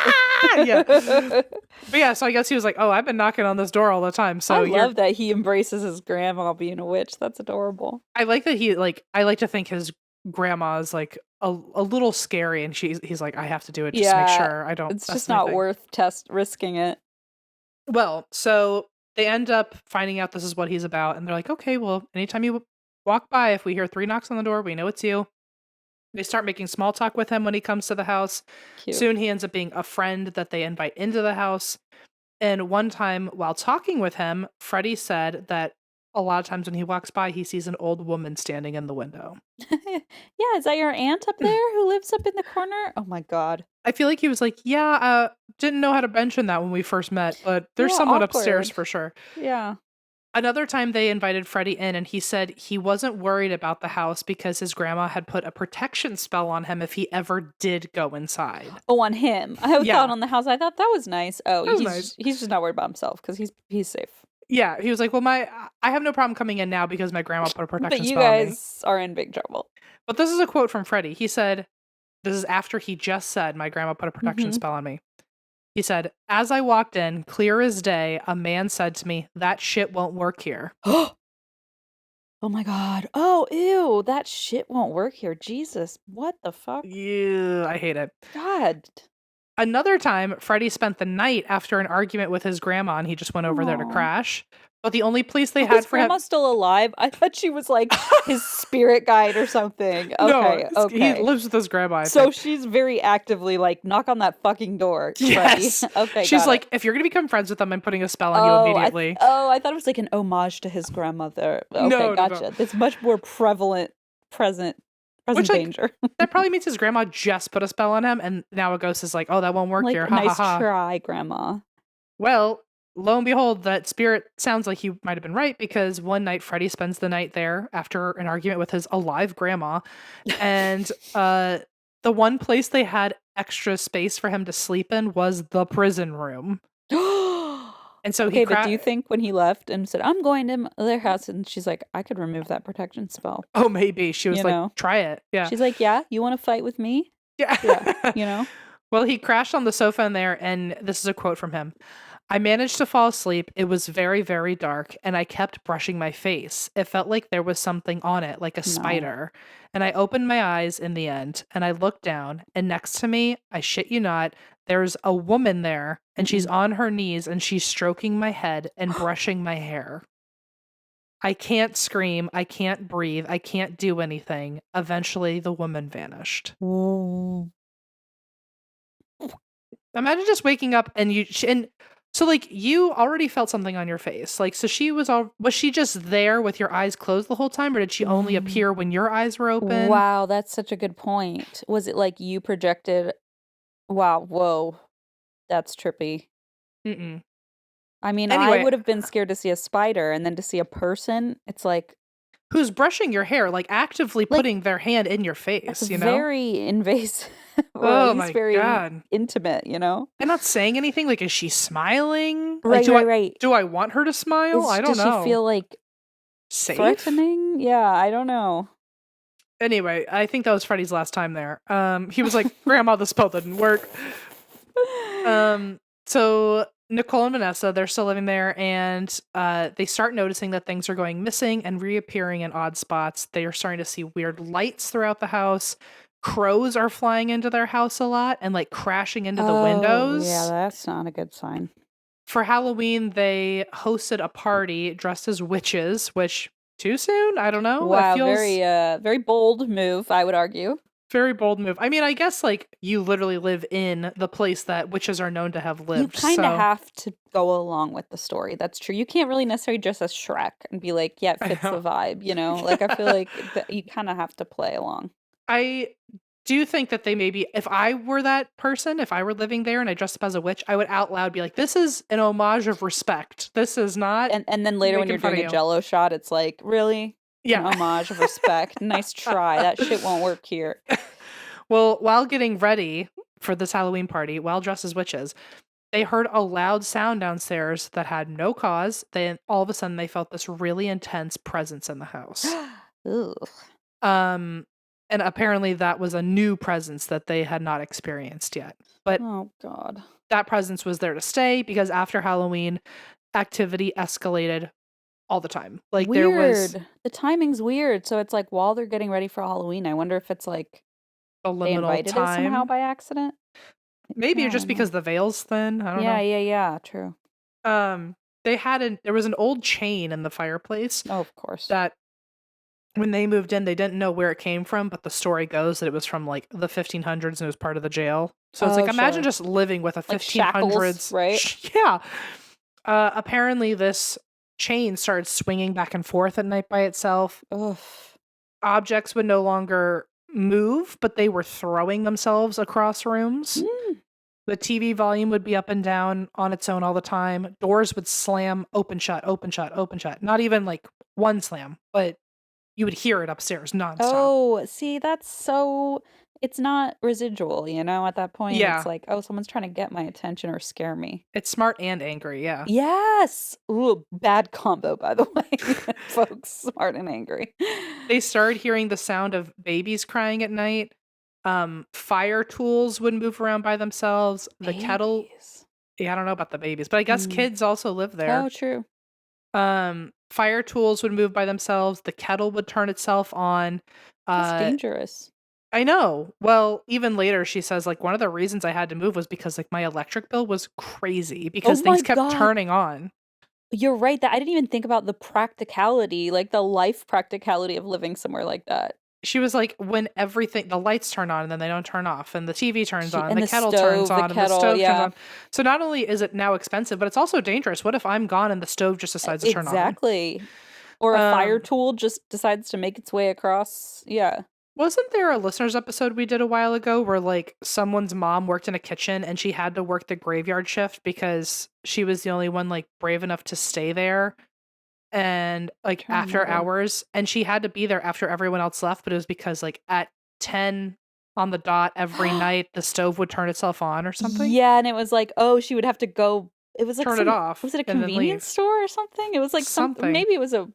But yeah, so I guess he was like, oh, I've been knocking on this door all the time. So I love that he embraces his grandma being a witch. That's adorable. I like that I like to think his grandma is like a little scary, and he's like, I have to do it just to make sure I don't. It's just not worth risking it. Well, so they end up finding out this is what he's about, and they're like, okay, well, anytime you walk by, if we hear 3 knocks on the door, we know it's you. They start making small talk with him when he comes to the house. Cute. Soon he ends up being a friend that they invite into the house. And one time while talking with him, Freddy said that a lot of times when he walks by, he sees an old woman standing in the window. Yeah, is that your aunt up there who lives up in the corner? Oh my god. I feel like he was like, yeah, didn't know how to mention that when we first met, but there's someone upstairs for sure. Yeah. Another time they invited Freddy in, and he said he wasn't worried about the house because his grandma had put a protection spell on him if he ever did go inside. Oh, on him. I thought on the house. I thought that was nice. Oh, he's just not worried about himself because he's safe. Yeah, he was like, well, I have no problem coming in now because my grandma put a protection spell on me. But you guys are in big trouble. But this is a quote from Freddy. He said, this is after he just said, my grandma put a protection spell on me. He said, as I walked in, clear as day, a man said to me, that shit won't work here. Oh my God. Oh, ew. That shit won't work here. Jesus. What the fuck? Yeah, I hate it. God. Another time, Freddy spent the night after an argument with his grandma, and he just went over there to Aw. crash. But the only place they Oh, had his for him. grandma's still alive? I thought she was like his spirit guide or something. No, Okay, he okay. lives with his grandma, I So think. she's very actively like, knock on that fucking door, Yes. Freddy. Okay, She's got like, it. if you're going to become friends with them, I'm putting a spell on you immediately. I thought it was like an homage to his grandmother. Okay, No. gotcha. It's much more present Which, like, danger. that probably means his grandma just put a spell on him, and now a ghost is like, oh, that won't work Like, here. Ha nice ha ha. try, Grandma. Well, lo and behold, that spirit sounds like he might have been right, because one night Freddy spends the night there after an argument with his alive grandma. And the one place they had extra space for him to sleep in was the prison room. And so Okay, but do you think when he left and said, I'm going to their house, and she's like, I could remove that protection spell? Oh, maybe. She was like, try it. Yeah. She's like, yeah, you want to fight with me? Yeah. Yeah, you know? Well, he crashed on the sofa in there, and this is a quote from him. I managed to fall asleep. It was very, very dark, and I kept brushing my face. It felt like there was something on it, like a spider. And I opened my eyes in the end, and I looked down, and next to me, I shit you not, there's a woman there, and she's on her knees, and she's stroking my head and brushing my hair. I can't scream. I can't breathe. I can't do anything. Eventually, the woman vanished. Ooh. Imagine just waking up and so like you already felt something on your face. Like, so was she just there with your eyes closed the whole time, or did she only appear when your eyes were open? Wow, that's such a good point. Was it like you projected? Wow, whoa. That's trippy. Mm-mm. I mean, Anyway, I would have been scared to see a spider, and then to see a person, it's like, who's brushing your hair, like actively putting their hand in your face, it's very invasive, or oh at least my very God. intimate, you know? And not saying anything. Like, is she smiling? Right, Like, right. do I want her to smile? I don't know. Does she feel like safe? Threatening? Yeah, I don't know. Anyway, I think that was Freddy's last time there. He was like, Grandma, the spell didn't work. So Nicole and Vanessa, they're still living there, and they start noticing that things are going missing and reappearing in odd spots. They are starting to see weird lights throughout the house. Crows are flying into their house a lot and like crashing into the windows. Yeah, that's not a good sign. For Halloween, they hosted a party dressed as witches, which too soon? I don't know. Wow, very bold move, I would argue. Very bold move. I mean, I guess like you literally live in the place that witches are known to have lived. You kind of have to go along with the story. That's true. You can't really necessarily dress as Shrek and be like, yeah, it fits the vibe, you know? Like, I feel like you kind of have to play along. I do think that they maybe, if I were that person, if I were living there and I dressed up as a witch, I would out loud be like, this is an homage of respect. This is not. And then later when you're doing a Jello shot, it's like, really? Yeah. An homage of respect. Nice try. That shit won't work here. Well, while getting ready for this Halloween party, while dressed as witches, they heard a loud sound downstairs that had no cause. Then all of a sudden they felt this really intense presence in the house. Ooh. And apparently that was a new presence that they had not experienced yet. But oh God, that presence was there to stay, because after Halloween, activity escalated all the time. Like weird. There was the timing's weird. So it's like while they're getting ready for Halloween, I wonder if it's like a they invited it somehow by accident. Maybe, or just because the veil's thin. I don't know. Yeah. True. There was an old chain in the fireplace. Oh, of course. That when they moved in, they didn't know where it came from, but the story goes that it was from like the 1500s and it was part of the jail. So it's like, imagine just living with a 1500s, shackles, right? Yeah. Apparently this chain started swinging back and forth at night by itself. Ugh. Objects would no longer move, but they were throwing themselves across rooms. The TV volume would be up and down on its own all the time. Doors would slam, open, shut, open, shut, open, shut. Not even like one slam, but you would hear it upstairs nonstop. Oh, see, it's not residual, you know, at that point. Yeah. It's like, oh, someone's trying to get my attention or scare me. It's smart and angry, yeah. Yes! Ooh, bad combo, by the way, folks. Smart and angry. They started hearing the sound of babies crying at night. Fire tools would move around by themselves. The kettle. Yeah, I don't know about the babies, but I guess kids also live there. Oh, true. Fire tools would move by themselves. The kettle would turn itself on. That's dangerous. I know. Well, even later she says, like, one of the reasons I had to move was because, like, my electric bill was crazy because things kept turning on. You're right, that I didn't even think about the practicality, like, the life practicality of living somewhere like that. She was like, when the lights turn on and then they don't turn off, and the TV turns on, and the kettle turns on, and the stove turns on. So not only is it now expensive, but it's also dangerous. What if I'm gone and the stove just decides to turn on? Exactly. Or a fire tool just decides to make its way across. Yeah. Wasn't there a listeners episode we did a while ago where, like, someone's mom worked in a kitchen and she had to work the graveyard shift because she was the only one, like, brave enough to stay there? And, like, after hours, and she had to be there after everyone else left, but it was because, like, at 10 on the dot every night, the stove would turn itself on or something. Yeah, and it was like, oh, she would have to go. It was like turn it off. Was it a convenience store or something? It was like something. Maybe it was a.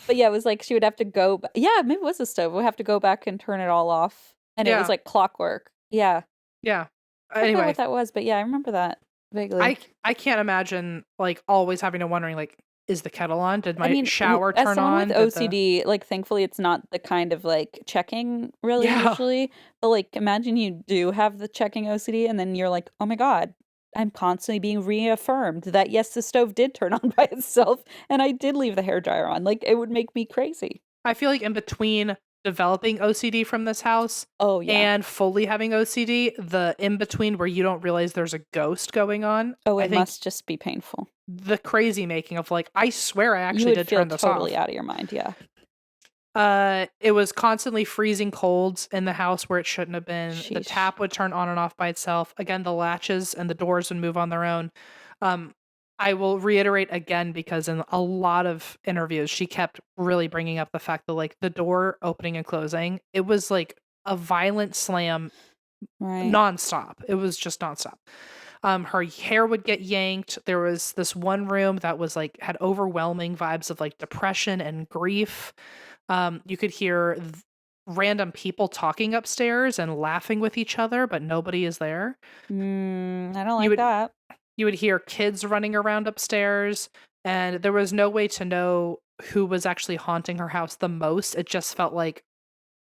But yeah, it was like she would have to go. Yeah, maybe it was a stove. We'd have to go back and turn it all off, and it was like clockwork. Yeah. Yeah. I don't know what that was, but yeah, I remember that vaguely. I can't imagine, like, always having to wondering, like, is the kettle on? Did my shower turn on? As someone with OCD, like, thankfully it's not the kind of, like, checking really usually. But, like, imagine you do have the checking OCD and then you're like, oh my God, I'm constantly being reaffirmed that yes, the stove did turn on by itself and I did leave the hairdryer on. Like, it would make me crazy. I feel like in between developing OCD from this house and fully having OCD, the in-between where you don't realize there's a ghost going on. Oh, it must just be painful. The crazy making of, like, I swear I actually did turn this off. You would feel totally out of your mind, yeah. It was constantly freezing colds in the house where it shouldn't have been. Sheesh. The tap would turn on and off by itself. Again, the latches and the doors would move on their own. I will reiterate again, because in a lot of interviews, she kept really bringing up the fact that, like, the door opening and closing, it was like a violent slam nonstop. It was just nonstop. Her hair would get yanked. There was this one room that was like, had overwhelming vibes of, like, depression and grief. You could hear random people talking upstairs and laughing with each other, but nobody is there. I don't like that. You would hear kids running around upstairs, and there was no way to know who was actually haunting her house the most. It just felt like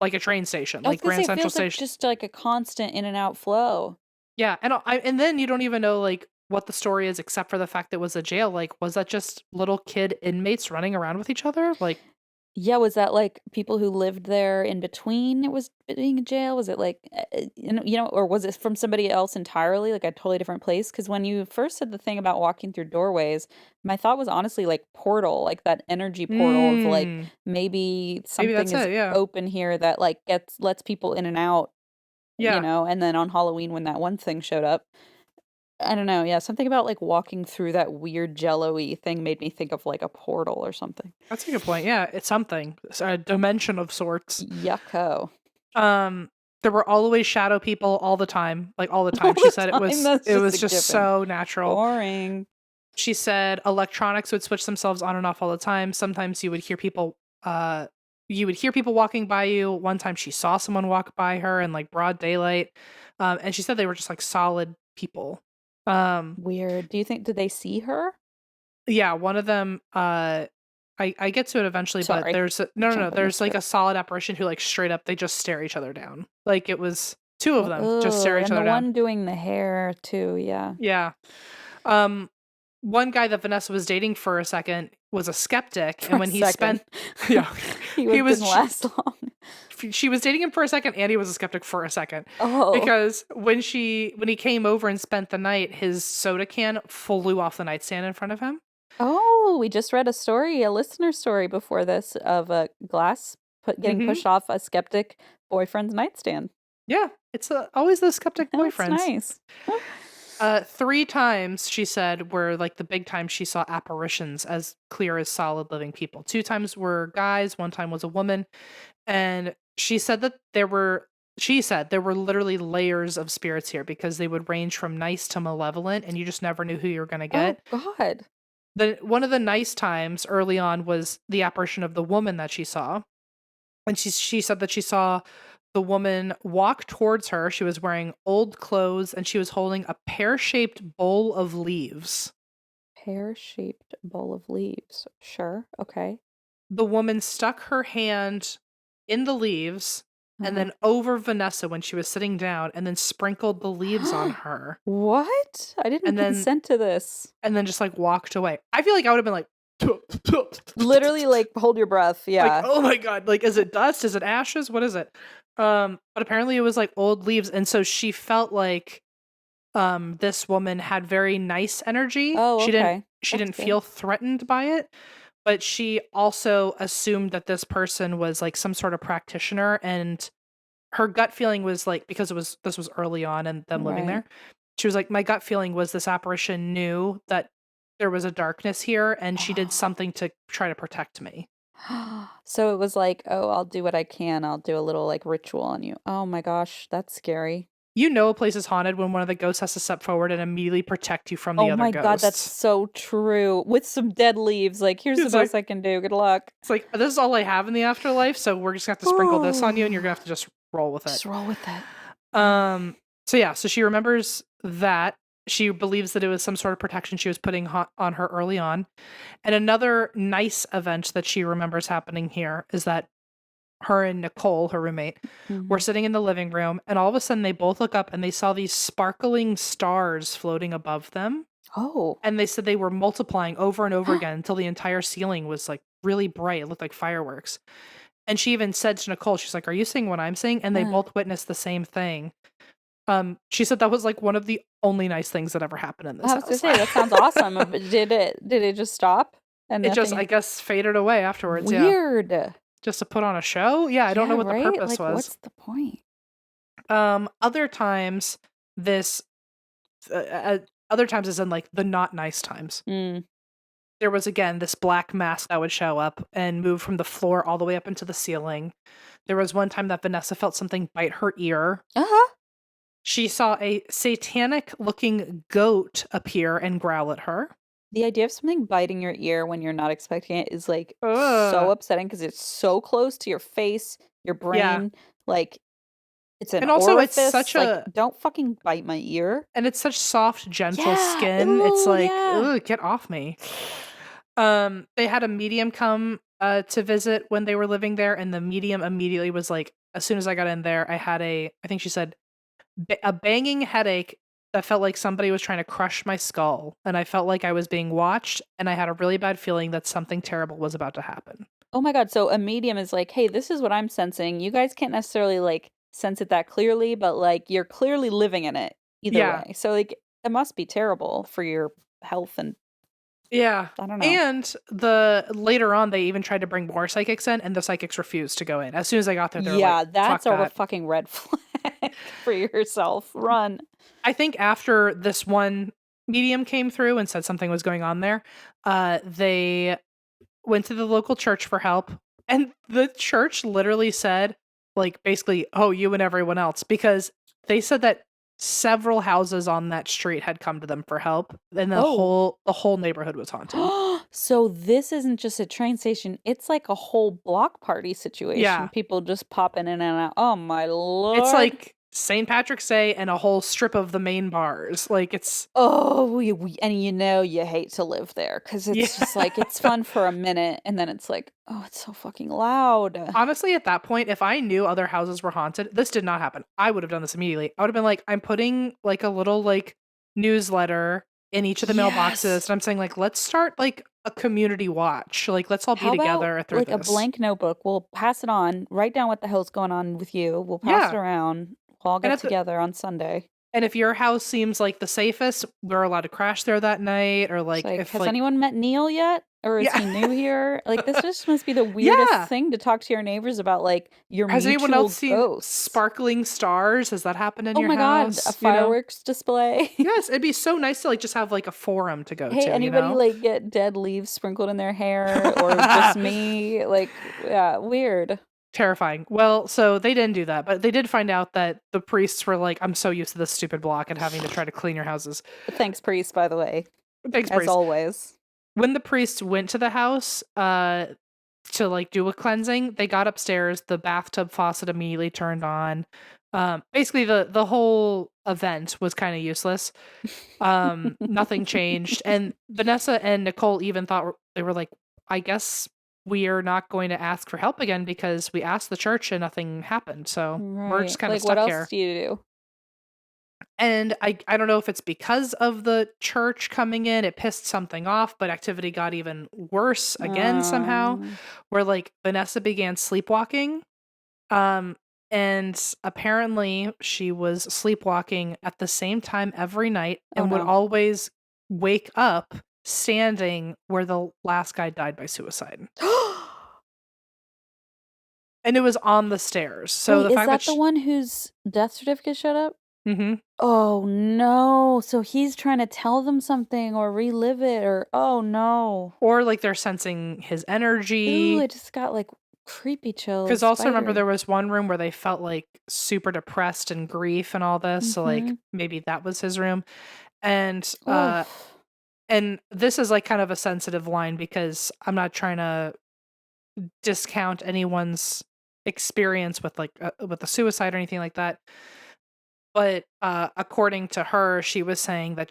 a train station, like Grand Central Station. Like just like a constant in and out flow. Yeah, and then you don't even know, like, what the story is except for the fact that it was a jail. Like, was that just little kid inmates running around with each other? Like, yeah, was that like people who lived there in between it was being a jail? Was it like, or was it from somebody else entirely, like a totally different place? Because when you first said the thing about walking through doorways, my thought was honestly like portal, like that energy portal of like maybe something is open here that like lets people in and out, and then on Halloween when that one thing showed up. I don't know. Yeah, something about like walking through that weird jello-y thing made me think of like a portal or something. That's a good point. Yeah, it's something. It's a dimension of sorts. Yucko. There were always shadow people all the time. Like, all the time. She said it was just so natural. Boring. She said electronics would switch themselves on and off all the time. Sometimes you would hear people walking by you. One time she saw someone walk by her in like broad daylight. And she said they were just like solid people. Weird. Did they see her? Yeah, one of them, I get to it eventually, but there's there's like a solid apparition who, like, straight up, they just stare each other down. Like, it was two of them just stare each other down. And the one doing the hair too, yeah. Yeah. One guy that Vanessa was dating for a second was a skeptic, and when he didn't last long. She was dating him for a second, and he was a skeptic for a second. Oh. Because when he came over and spent the night, his soda can flew off the nightstand in front of him. Oh, we just read a listener story before this of a glass getting pushed off a skeptic boyfriend's nightstand. Yeah, it's always the skeptic boyfriends. That's nice. 3 times, she said, were like the big times she saw apparitions as clear as solid living people. 2 times were guys, 1 time was a woman. And she said that there were literally layers of spirits here, because they would range from nice to malevolent, and you just never knew who you were going to get. Oh, God. One of the nice times early on was the apparition of the woman that she saw. And she said that she saw the woman walk towards her. She was wearing old clothes, and she was holding a pear-shaped bowl of leaves. Pear-shaped bowl of leaves. Sure. Okay. The woman stuck her hand in the leaves and then over Vanessa when she was sitting down and then sprinkled the leaves on her. What? I didn't And then consent to this. and then just like walked away. I feel like I would have been like Literally, like, hold your breath. like, Yeah. oh my god, like, is it dust? Is it ashes? What is it? But apparently it was like old leaves, and so she felt like this woman had very nice energy. Oh, She okay. didn't feel threatened by it, but she also assumed that this person was like some sort of practitioner, and her gut feeling was like, because this was early on and them living there, she was like, my gut feeling was this apparition knew that there was a darkness here and she did something to try to protect me. So it was like, oh, I'll do what I can. I'll do a little like ritual on you. Oh my gosh, that's scary. You know a place is haunted when one of the ghosts has to step forward and immediately protect you from the Oh other my ghosts. god, that's so true. With some dead leaves, like, here's the best I can do. Good luck. It's like, this is all I have in the afterlife, so we're just gonna have to sprinkle this on you, and you're gonna have to just roll with it. Just roll with it. So she remembers that. She believes that it was some sort of protection she was putting on her early on. And another nice event that she remembers happening here is that her and Nicole, her roommate, were sitting in the living room, and all of a sudden they both look up and they saw these sparkling stars floating above them. Oh. And they said they were multiplying over and over again until the entire ceiling was like really bright. It looked like fireworks. And she even said to Nicole, she's like, are you seeing what I'm seeing? And they both witnessed the same thing. She said that was like one of the only nice things that ever happened in this house. I was gonna say, that sounds awesome. Did it just stop? And it just, I guess, faded away afterwards. Weird. Yeah. Just to put on a show? Yeah, I don't know what the purpose was. What's the point? Other times other times is in like the not nice times. There was, again, this black mask that would show up and move from the floor all the way up into the ceiling. There was one time that Vanessa felt something bite her ear. She saw a satanic-looking goat appear and growl at her. The idea of something biting your ear when you're not expecting it is like so upsetting because it's so close to your face, your brain. Yeah. Like, it's an orifice. Also, it's such like, don't fucking bite my ear. And it's such soft, gentle skin. Ooh, it's like, ugh, get off me. They had a medium come to visit when they were living there, and the medium immediately was like, as soon as I got in there, I had I think she said, a banging headache that felt like somebody was trying to crush my skull, and I felt like I was being watched, and I had a really bad feeling that something terrible was about to happen. Oh my god, so a medium is like, hey, this is what I'm sensing. You guys can't necessarily like sense it that clearly, but like you're clearly living in it either way. So like it must be terrible for your health and yeah. I don't know. And later on they even tried to bring more psychics in, and the psychics refused to go in. As soon as I got there, they were like, that's a fucking red flag for yourself. Run. I think after this one medium came through and said something was going on there, they went to the local church for help, and the church literally said, like, basically, oh, you and everyone else, because they said that several houses on that street had come to them for help, and the whole neighborhood was haunted. So this isn't just a train station, it's like a whole block party situation. Yeah. People just popping in and out. Oh my lord. It's like St. Patrick's Day and a whole strip of the main bars. Like, it's and you know you hate to live there because it's just like, it's fun for a minute and then it's like, oh, it's so fucking loud. Honestly, at that point, if I knew other houses were haunted, this did not happen. I would have done this immediately. I would have been like, I'm putting like a little like newsletter in each of the mailboxes, and I'm saying like, let's start like a community watch. Like, let's all be together through like this. A blank notebook. We'll pass it on. Write down what the hell's going on with you. We'll pass it around. We'll all get together on Sunday. And if your house seems like the safest, we're allowed to crash there that night. Or like, has anyone met Neil yet? Or is he new here? Like, this just must be the weirdest thing to talk to your neighbors about. Like, your has anyone else ghosts. Seen sparkling stars? Has that happened in your house? Oh my god, a fireworks display. Yes, it'd be so nice to like just have like a forum to go to. Hey, anybody like get dead leaves sprinkled in their hair, or just me? Like, yeah, weird. Terrifying. Well, so they didn't do that, but they did find out that the priests were like, I'm so used to this stupid block and having to try to clean your houses. Thanks, priest, by the way. Thanks, as priest. Always. When the priests went to the house to like do a cleansing, they got upstairs, the bathtub faucet immediately turned on. Basically the whole event was kind of useless. Nothing changed. And Vanessa and Nicole even thought, they were like, I guess we are not going to ask for help again because we asked the church and nothing happened. So we're just kind of Like, what stuck else here. do you do? And I don't know if it's because of the church coming in, it pissed something off, but activity got even worse again somehow, where like Vanessa began sleepwalking. And apparently she was sleepwalking at the same time every night and would always wake up standing where the last guy died by suicide. And it was on the stairs. So wait, the is fact that the one whose death certificate showed up? Mm-hmm. Oh no. So he's trying to tell them something or relive it, or oh no. Or like they're sensing his energy. Ooh, I just got like creepy chills. Because also remember there was one room where they felt like super depressed and grief and all this. So like maybe that was his room. And this is like kind of a sensitive line because I'm not trying to discount anyone's experience with like with a suicide or anything like that. But according to her, she was saying that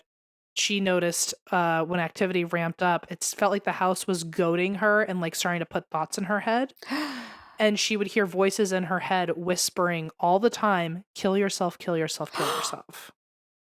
she noticed when activity ramped up, it felt like the house was goading her and like starting to put thoughts in her head. And she would hear voices in her head whispering all the time, kill yourself, kill yourself, kill yourself.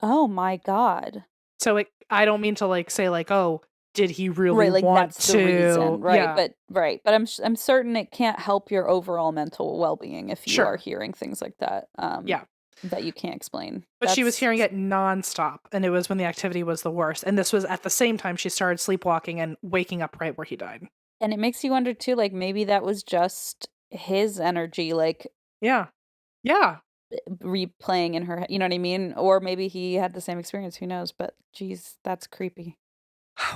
Oh my God. So I don't mean to like say like, oh, did he really like want that's to? the reason, right? Yeah. But I'm certain it can't help your overall mental well-being if you are hearing things like that. Yeah. That you can't explain. But she was hearing it nonstop, and it was when the activity was the worst. And this was at the same time she started sleepwalking and waking up right where he died. And it makes you wonder too, like maybe that was just his energy, like yeah, replaying in her. You know what I mean? Or maybe he had the same experience. Who knows? But geez, that's creepy.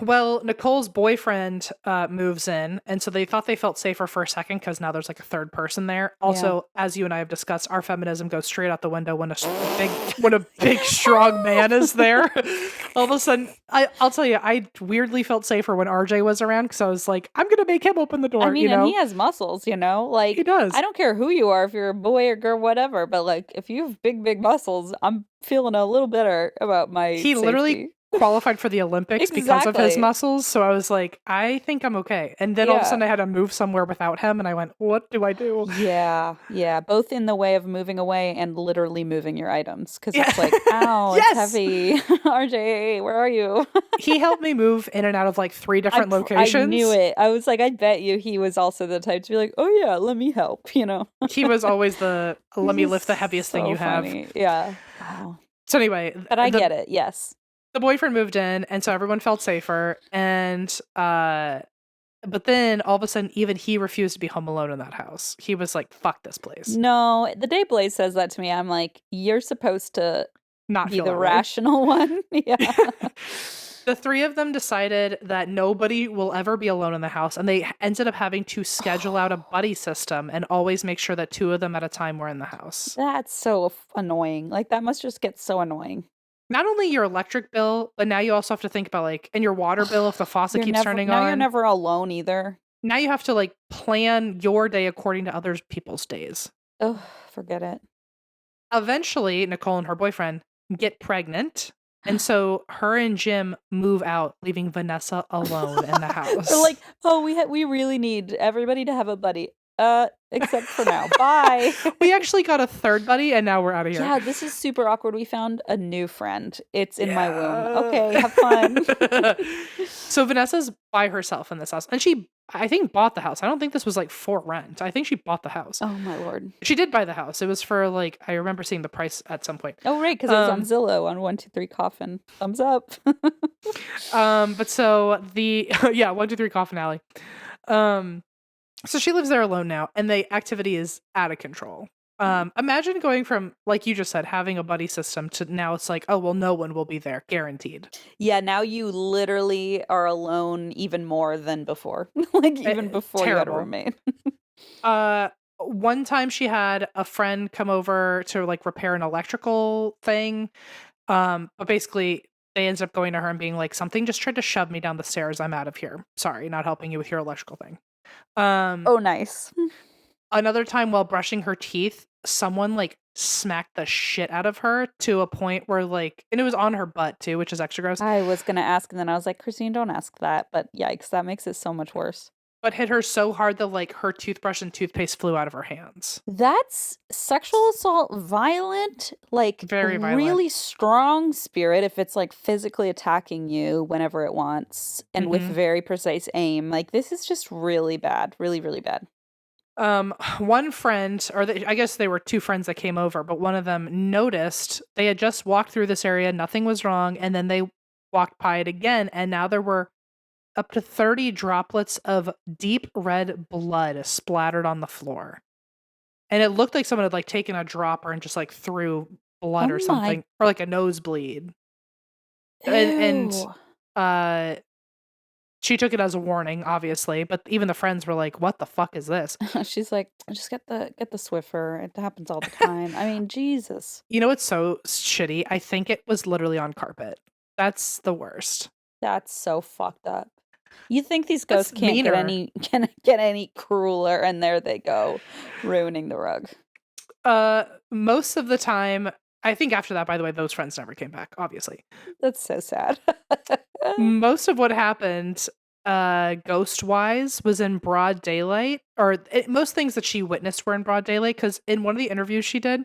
Well, Nicole's boyfriend moves in, and so they thought they felt safer for a second because now there's like a third person there. Also, as you and I have discussed, our feminism goes straight out the window when a big strong man is there. All of a sudden, I'll tell you, I weirdly felt safer when RJ was around because I was like, I'm gonna make him open the door. I mean, and he has muscles, like he does. I don't care who you are, if you're a boy or girl, whatever. But like, if you have big muscles, I'm feeling a little better about my. He literally qualified for the Olympics because of his muscles, so I was like, I think I'm okay. And then all of a sudden I had to move somewhere without him, and I went, what do I do? Yeah, both in the way of moving away and literally moving your items, because it's like, ow, it's heavy. RJ, where are you? He helped me move in and out of like 3 different locations. I knew it. I was like, I bet you he was also the type to be like, oh yeah, let me help, He was always the let me lift the heaviest thing you have. Yeah. Wow. So anyway, but I get it. Yes. The boyfriend moved in, and so everyone felt safer. And but then all of a sudden, even he refused to be home alone in that house. He was like, "Fuck this place." No, the day Blaze says that to me, I'm like, "You're supposed to not be the rational one." Yeah. The 3 of them decided that nobody will ever be alone in the house, and they ended up having to schedule out a buddy system and always make sure that 2 of them at a time were in the house. That's so annoying. Like that must just get so annoying. Not only your electric bill, but now you also have to think about like, and your water bill if the faucet keeps turning on. Now you're never alone either. Now you have to like plan your day according to other people's days. Oh, forget it. Eventually, Nicole and her boyfriend get pregnant. And so her and Jim move out, leaving Vanessa alone in the house. They're like, oh, we really need everybody to have a buddy. Except for now. Bye. We actually got a 3rd buddy, and now we're out of here. Yeah, this is super awkward. We found a new friend. It's in my womb. Okay, have fun. So Vanessa's by herself in this house, and she, I think, bought the house. I don't think this was like for rent. I think she bought the house. Oh my Lord. She did buy the house. It was for like, I remember seeing the price at some point. Oh right, because it was on Zillow on 123 Coffin. Thumbs up. But so the 123 Coffin Alley. So she lives there alone now, and the activity is out of control. Imagine going from, like you just said, having a buddy system to now it's like, oh, well, no one will be there, guaranteed. Yeah, now you literally are alone even more than before. Like even before you had a roommate. One time she had a friend come over to like repair an electrical thing. But basically they ended up going to her and being like, something just tried to shove me down the stairs. I'm out of here. Sorry, not helping you with your electrical thing. Oh, nice. Another time while brushing her teeth, someone like smacked the shit out of her to a point where like, and it was on her butt too, which is extra gross. I was gonna ask, and then I was like, Christine, don't ask that. But yikes, that makes it so much worse. But hit her so hard that like her toothbrush and toothpaste flew out of her hands. That's sexual assault, violent, like Very violent. Really strong spirit if it's like physically attacking you whenever it wants and with very precise aim. Like this is just really bad, really, really bad. One friend, or I guess they were two friends that came over, but one of them noticed they had just walked through this area, nothing was wrong, and then they walked by it again, and now there were up to 30 droplets of deep red blood splattered on the floor. And it looked like someone had like taken a dropper and just like threw blood or something, or like a nosebleed. And she took it as a warning, obviously, but even the friends were like, "What the fuck is this?" She's like, "Just get the Swiffer. It happens all the time." I mean, Jesus. You know what's so shitty? I think it was literally on carpet. That's the worst. That's so fucked up. You think these ghosts can't get any crueler, and there they go, ruining the rug. Most of the time, I think after that, by the way, those friends never came back, obviously. That's so sad. Most of what happened, ghost-wise, was in broad daylight, or most things that she witnessed were in broad daylight, because in one of the interviews she did,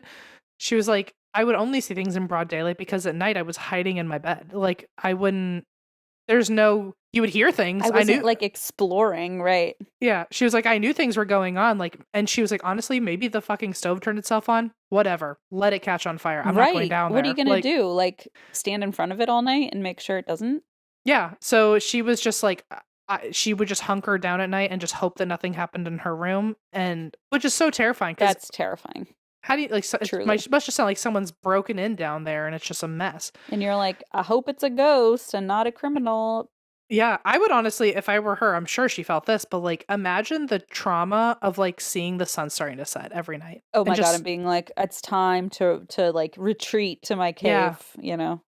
she was like, I would only see things in broad daylight because at night I was hiding in my bed. Like, I wouldn't, you would hear things. I wasn't like exploring, right? Yeah. She was like, I knew things were going on. Like, and she was like, honestly, maybe the fucking stove turned itself on. Whatever. Let it catch on fire. I'm not going down there. What are you going to do? Like, stand in front of it all night and make sure it doesn't? Yeah. So she was just like, she would just hunker down at night and just hope that nothing happened in her room. And which is so terrifying. That's terrifying. How do you like? It must just sound like someone's broken in down there, and it's just a mess. And you're like, I hope it's a ghost and not a criminal. Yeah, I would honestly, if I were her, I'm sure she felt this, but like, imagine the trauma of like seeing the sun starting to set every night. Oh my god, and being like, it's time to like retreat to my cave. You know.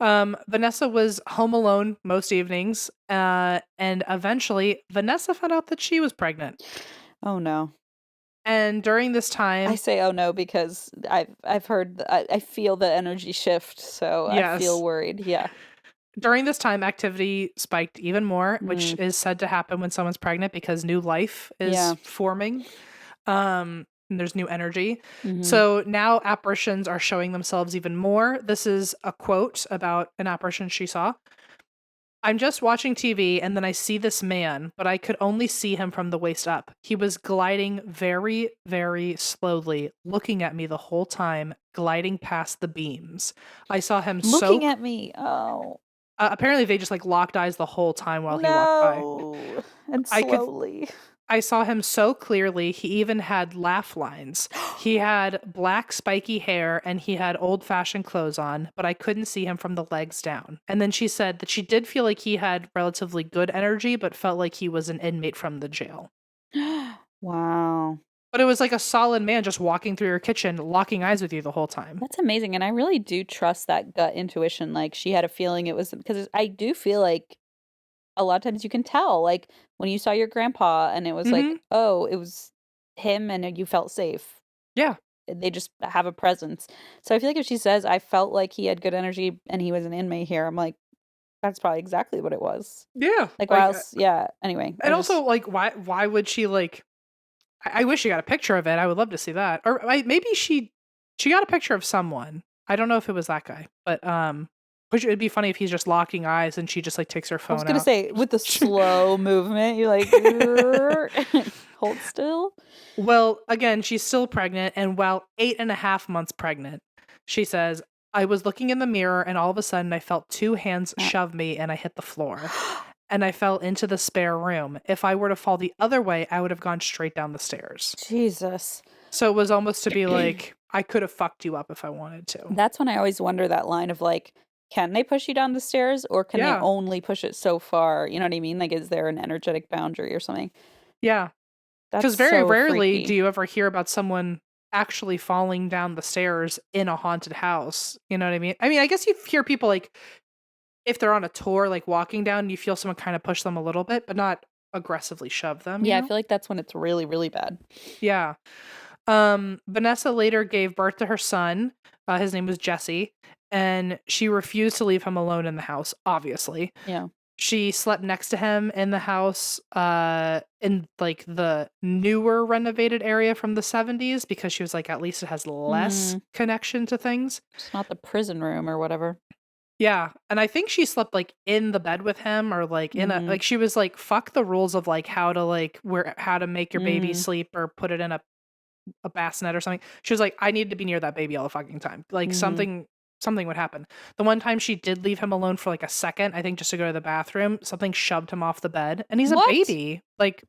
Vanessa was home alone most evenings, and eventually Vanessa found out that she was pregnant. Oh no. And during this time, I say oh no because I've heard I feel the energy shift, so yes. I feel worried. Yeah. During this time, activity spiked even more, which is said to happen when someone's pregnant because new life is forming. And there's new energy. So now apparitions are showing themselves even more. This is a quote about an apparition she saw. I'm just watching TV and then I see this man, but I could only see him from the waist up. He was gliding very, very slowly, looking at me the whole time, gliding past the beams. I saw him looking at me. Oh. Apparently they just like locked eyes the whole time while he walked by. And slowly. I saw him so clearly. He even had laugh lines. He had black spiky hair and he had old-fashioned clothes on, but I couldn't see him from the legs down. And then she said that she did feel like he had relatively good energy, but felt like he was an inmate from the jail. Wow. But it was like a solid man just walking through your kitchen, locking eyes with you the whole time. That's amazing. And I really do trust that gut intuition. Like she had a feeling it was, because I do feel like a lot of times you can tell, like when you saw your grandpa and it was like, oh, it was him and you felt safe. Yeah. They just have a presence. So I feel like if she says, I felt like he had good energy and he was an inmate here, I'm like, that's probably exactly what it was. Yeah. Like, why else? Yeah. Anyway. And also, like, why would she, like, I wish she got a picture of it. I would love to see that. Or maybe she got a picture of someone. I don't know if it was that guy, but, which it'd be funny if he's just locking eyes and she just like takes her phone out. I was going to say, with the slow movement, you're like, hold still. Well, again, she's still pregnant. And while 8.5 months pregnant, she says, I was looking in the mirror and all of a sudden I felt 2 hands shove me and I hit the floor. And I fell into the spare room. If I were to fall the other way, I would have gone straight down the stairs. Jesus. So it was almost to be like, I could have fucked you up if I wanted to. That's when I always wonder that line of like, can they push you down the stairs or can they only push it so far? You know what I mean? Like, is there an energetic boundary or something? Yeah. Because very rarely do you ever hear about someone actually falling down the stairs in a haunted house. You know what I mean? I mean, I guess you hear people like, if they're on a tour, like walking down, you feel someone kind of push them a little bit, but not aggressively shove them. Yeah, you know? I feel like that's when it's really, really bad. Yeah. Vanessa later gave birth to her son. His name was Jesse, and she refused to leave him alone in the house, obviously. Yeah. She slept next to him in the house, in like the newer renovated area from the 70s, because she was like, at least it has less connection to things. It's not the prison room or whatever. Yeah, and I think she slept like in the bed with him, or like in a like she was like, fuck the rules of like how to make your baby sleep or put it in a bassinet or something. She was like, I need to be near that baby all the fucking time. Like something would happen. The one time she did leave him alone for like a second, I think just to go to the bathroom, something shoved him off the bed, and he's a baby. Like,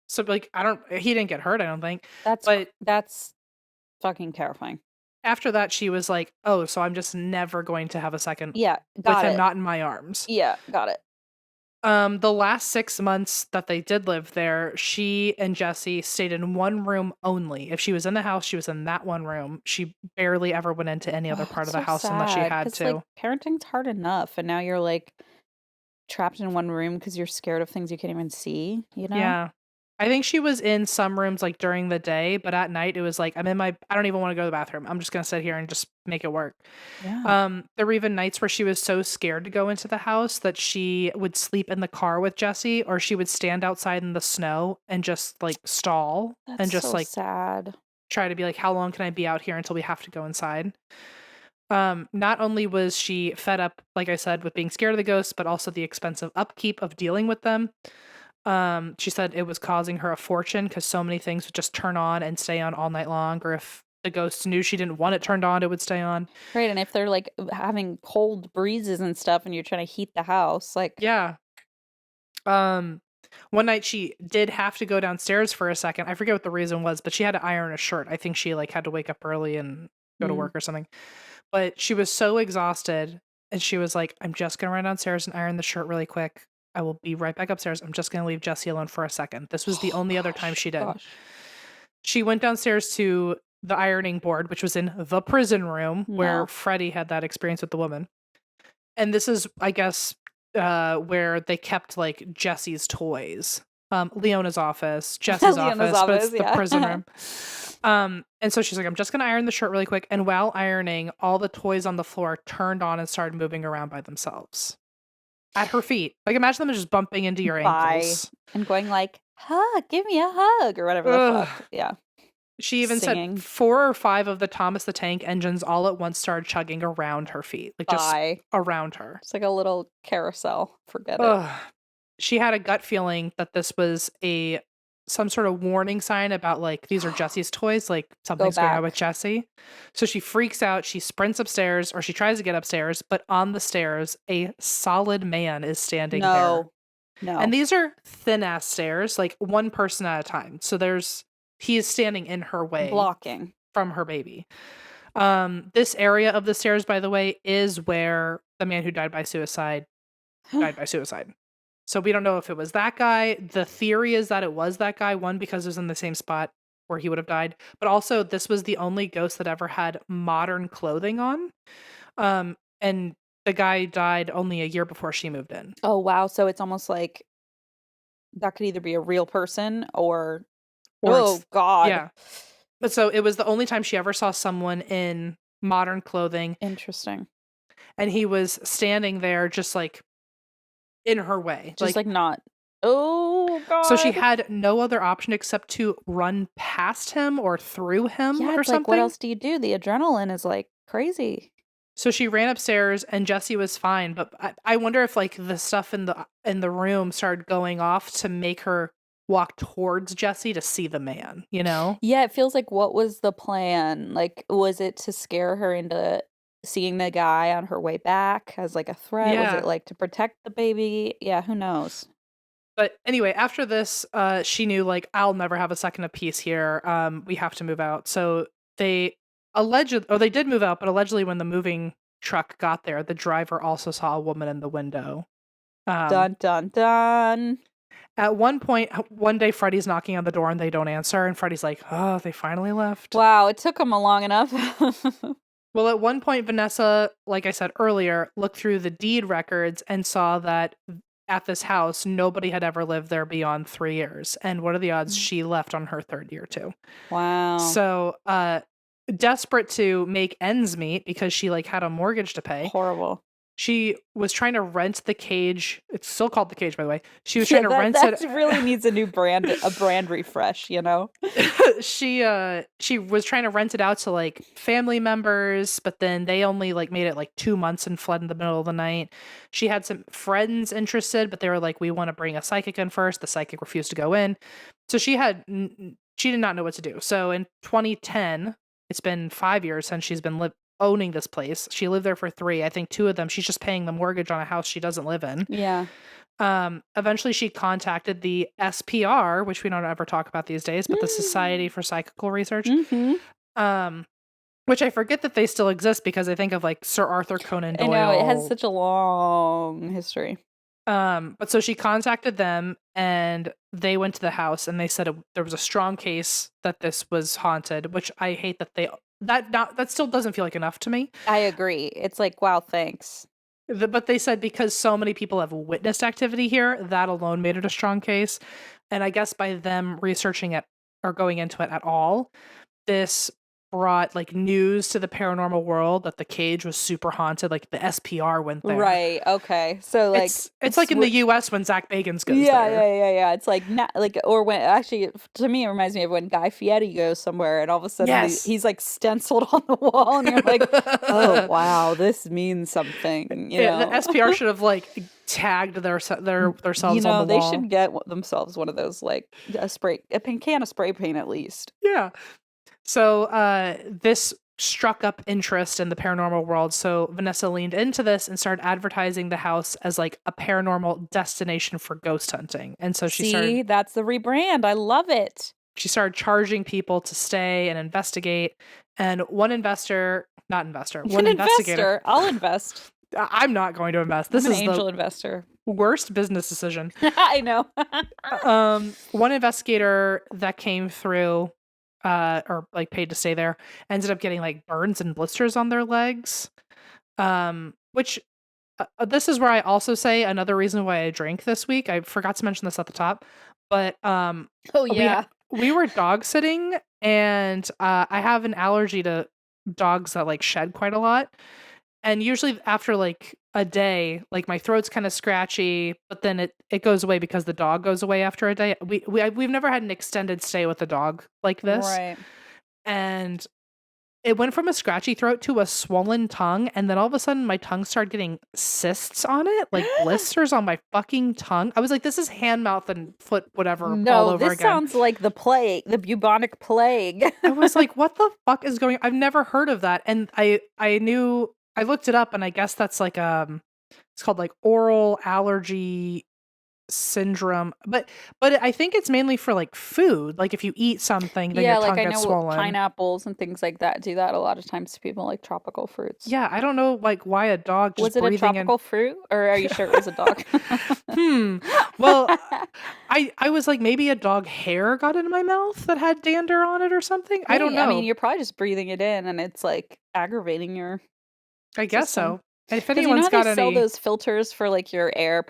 so like he didn't get hurt, I don't think. That's fucking terrifying. After that, she was like, oh, so I'm just never going to have a second with him not in my arms. Yeah, got it. The last 6 months that they did live there, she and Jesse stayed in one room only. If she was in the house, she was in that one room. She barely ever went into any other part of the house unless she had to. Like, parenting's hard enough, and now you're like trapped in one room because you're scared of things you can't even see, you know? Yeah. I think she was in some rooms like during the day, but at night it was like, I don't even want to go to the bathroom. I'm just going to sit here and just make it work. Yeah. There were even nights where she was so scared to go into the house that she would sleep in the car with Jesse, or she would stand outside in the snow and just like stall. That's and just so like sad. Try to be like, how long can I be out here until we have to go inside? Not only was she fed up, like I said, with being scared of the ghosts, but also the expensive upkeep of dealing with them. She said it was causing her a fortune because so many things would just turn on and stay on all night long, or if the ghosts knew she didn't want it turned on, it would stay on. Right, and if they're like having cold breezes and stuff and you're trying to heat the house, like... Yeah. One night she did have to go downstairs for a second. I forget what the reason was, but she had to iron a shirt. I think she like had to wake up early and go to work or something. But she was so exhausted, and she was like, I'm just going to run downstairs and iron the shirt really quick. I will be right back upstairs. I'm just going to leave Jesse alone for a second. This was the only other time she did. She went downstairs to the ironing board, which was in the prison room where Freddy had that experience with the woman. And this is, I guess, where they kept like Jesse's toys. Leona's office, Jesse's office, but it's the prison room. And so she's like, I'm just going to iron the shirt really quick. And while ironing, all the toys on the floor turned on and started moving around by themselves. At her feet. Like, imagine them just bumping into your ankles. And going like, give me a hug, or whatever the fuck. Yeah. She even said 4 or 5 of the Thomas the Tank engines all at once started chugging around her feet. Like, just around her. It's like a little carousel. Forget it. She had a gut feeling that this was some sort of warning sign about, like, these are Jesse's toys, like something's going on with Jesse. So she freaks out, she sprints upstairs, or she tries to get upstairs, but on the stairs, a solid man is standing there. No. And these are thin ass stairs, like one person at a time. So he is standing in her way. Blocking. From her baby. This area of the stairs, by the way, is where the man who died by suicide died by suicide. So we don't know if it was that guy. The theory is that it was that guy, one, because it was in the same spot where he would have died, but also this was the only ghost that ever had modern clothing on. And the guy died only a year before she moved in. Oh, wow. So it's almost like that could either be a real person or oh, God. Yeah. But so it was the only time she ever saw someone in modern clothing. Interesting. And he was standing there just like in her way. Just like not. Oh, God. So she had no other option except to run past him or through him or something. Like, what else do you do? The adrenaline is like crazy. So she ran upstairs and Jesse was fine. But I wonder if like the stuff in the room started going off to make her walk towards Jesse to see the man, you know? Yeah, it feels like, what was the plan? Like, was it to scare her into seeing the guy on her way back as like a threat? Yeah. Was it like to protect the baby? Yeah, who knows? But anyway, after this, she knew like, I'll never have a second of peace here. We have to move out. So they did move out, but allegedly when the moving truck got there, the driver also saw a woman in the window. Dun, dun, dun. At one point, one day, Freddy's knocking on the door and they don't answer. And Freddy's like, oh, they finally left. Wow, it took them long enough. Well, at one point, Vanessa, like I said earlier, looked through the deed records and saw that at this house, nobody had ever lived there beyond 3 years. And what are the odds she left on her 3rd year too? Wow. So, desperate to make ends meet because she like had a mortgage to pay. Horrible. She was trying to rent the Cage. It's still called the Cage, by the way. She was trying to rent it. That really needs a new brand, a brand refresh, you know? She was trying to rent it out to like family members, but then they only like made it like 2 months and fled in the middle of the night. She had some friends interested, but they were like, we want to bring a psychic in first. The psychic refused to go in. So she did not know what to do. So in 2010, it's been 5 years since she's been owning this place. She lived there for 3. I think 2 of them, she's just paying the mortgage on a house she doesn't live in. Yeah. Eventually she contacted the SPR, which we don't ever talk about these days, but the Society for Psychical Research. Which I forget that they still exist because I think of like Sir Arthur Conan Doyle. I know, it has such a long history. But so she contacted them and they went to the house and they said there was a strong case that this was haunted, which I hate that still doesn't feel like enough to me. I agree. It's like, wow, thanks. But they said because so many people have witnessed activity here, that alone made it a strong case. And I guess by them researching it or going into it at all, this brought like news to the paranormal world that the Cage was super haunted. Like the SPR went there. Right. Okay. So like it's like in the US when Zach Bagans goes there. Yeah. It's like not like, or when actually to me it reminds me of when Guy Fieri goes somewhere and all of a sudden he's like stenciled on the wall and you're like, oh wow, this means something. You know? The SPR should have like tagged themselves on the wall. They should get themselves one of those like a can of spray paint at least. Yeah. So this struck up interest in the paranormal world. So Vanessa leaned into this and started advertising the house as like a paranormal destination for ghost hunting. And so that's the rebrand. I love it. She started charging people to stay and investigate. And one investigator. I'll invest. I'm not going to invest. This is an angel investor. Worst business decision. I know. One investigator that came through or like paid to stay there ended up getting like burns and blisters on their legs, which this is where I also say another reason why I drank this week. I forgot to mention this at the top, but we were dog sitting and I have an allergy to dogs that like shed quite a lot, and usually after like a day, like my throat's kind of scratchy, but then it goes away because the dog goes away after a day. We've never had an extended stay with a dog like this. Right. And it went from a scratchy throat to a swollen tongue, and then all of a sudden my tongue started getting cysts on it, like blisters on my fucking tongue. I was like, this is hand, mouth, and foot, whatever, all over again. This sounds like the plague, the bubonic plague. I was like, what the fuck is going on? I've never heard of that. And I looked it up, and I guess that's like it's called like oral allergy syndrome, but I think it's mainly for like food. Like if you eat something, then your tongue gets swollen. Pineapples and things like that do that a lot of times to people, like tropical fruits. Yeah, I don't know like why a dog just was it a tropical fruit, or are you sure it was a dog? Well, I was like, maybe a dog hair got into my mouth that had dander on it or something. I don't know. I mean, you're probably just breathing it in, and it's like aggravating your. I guess so. If anyone's got sell those filters for like your air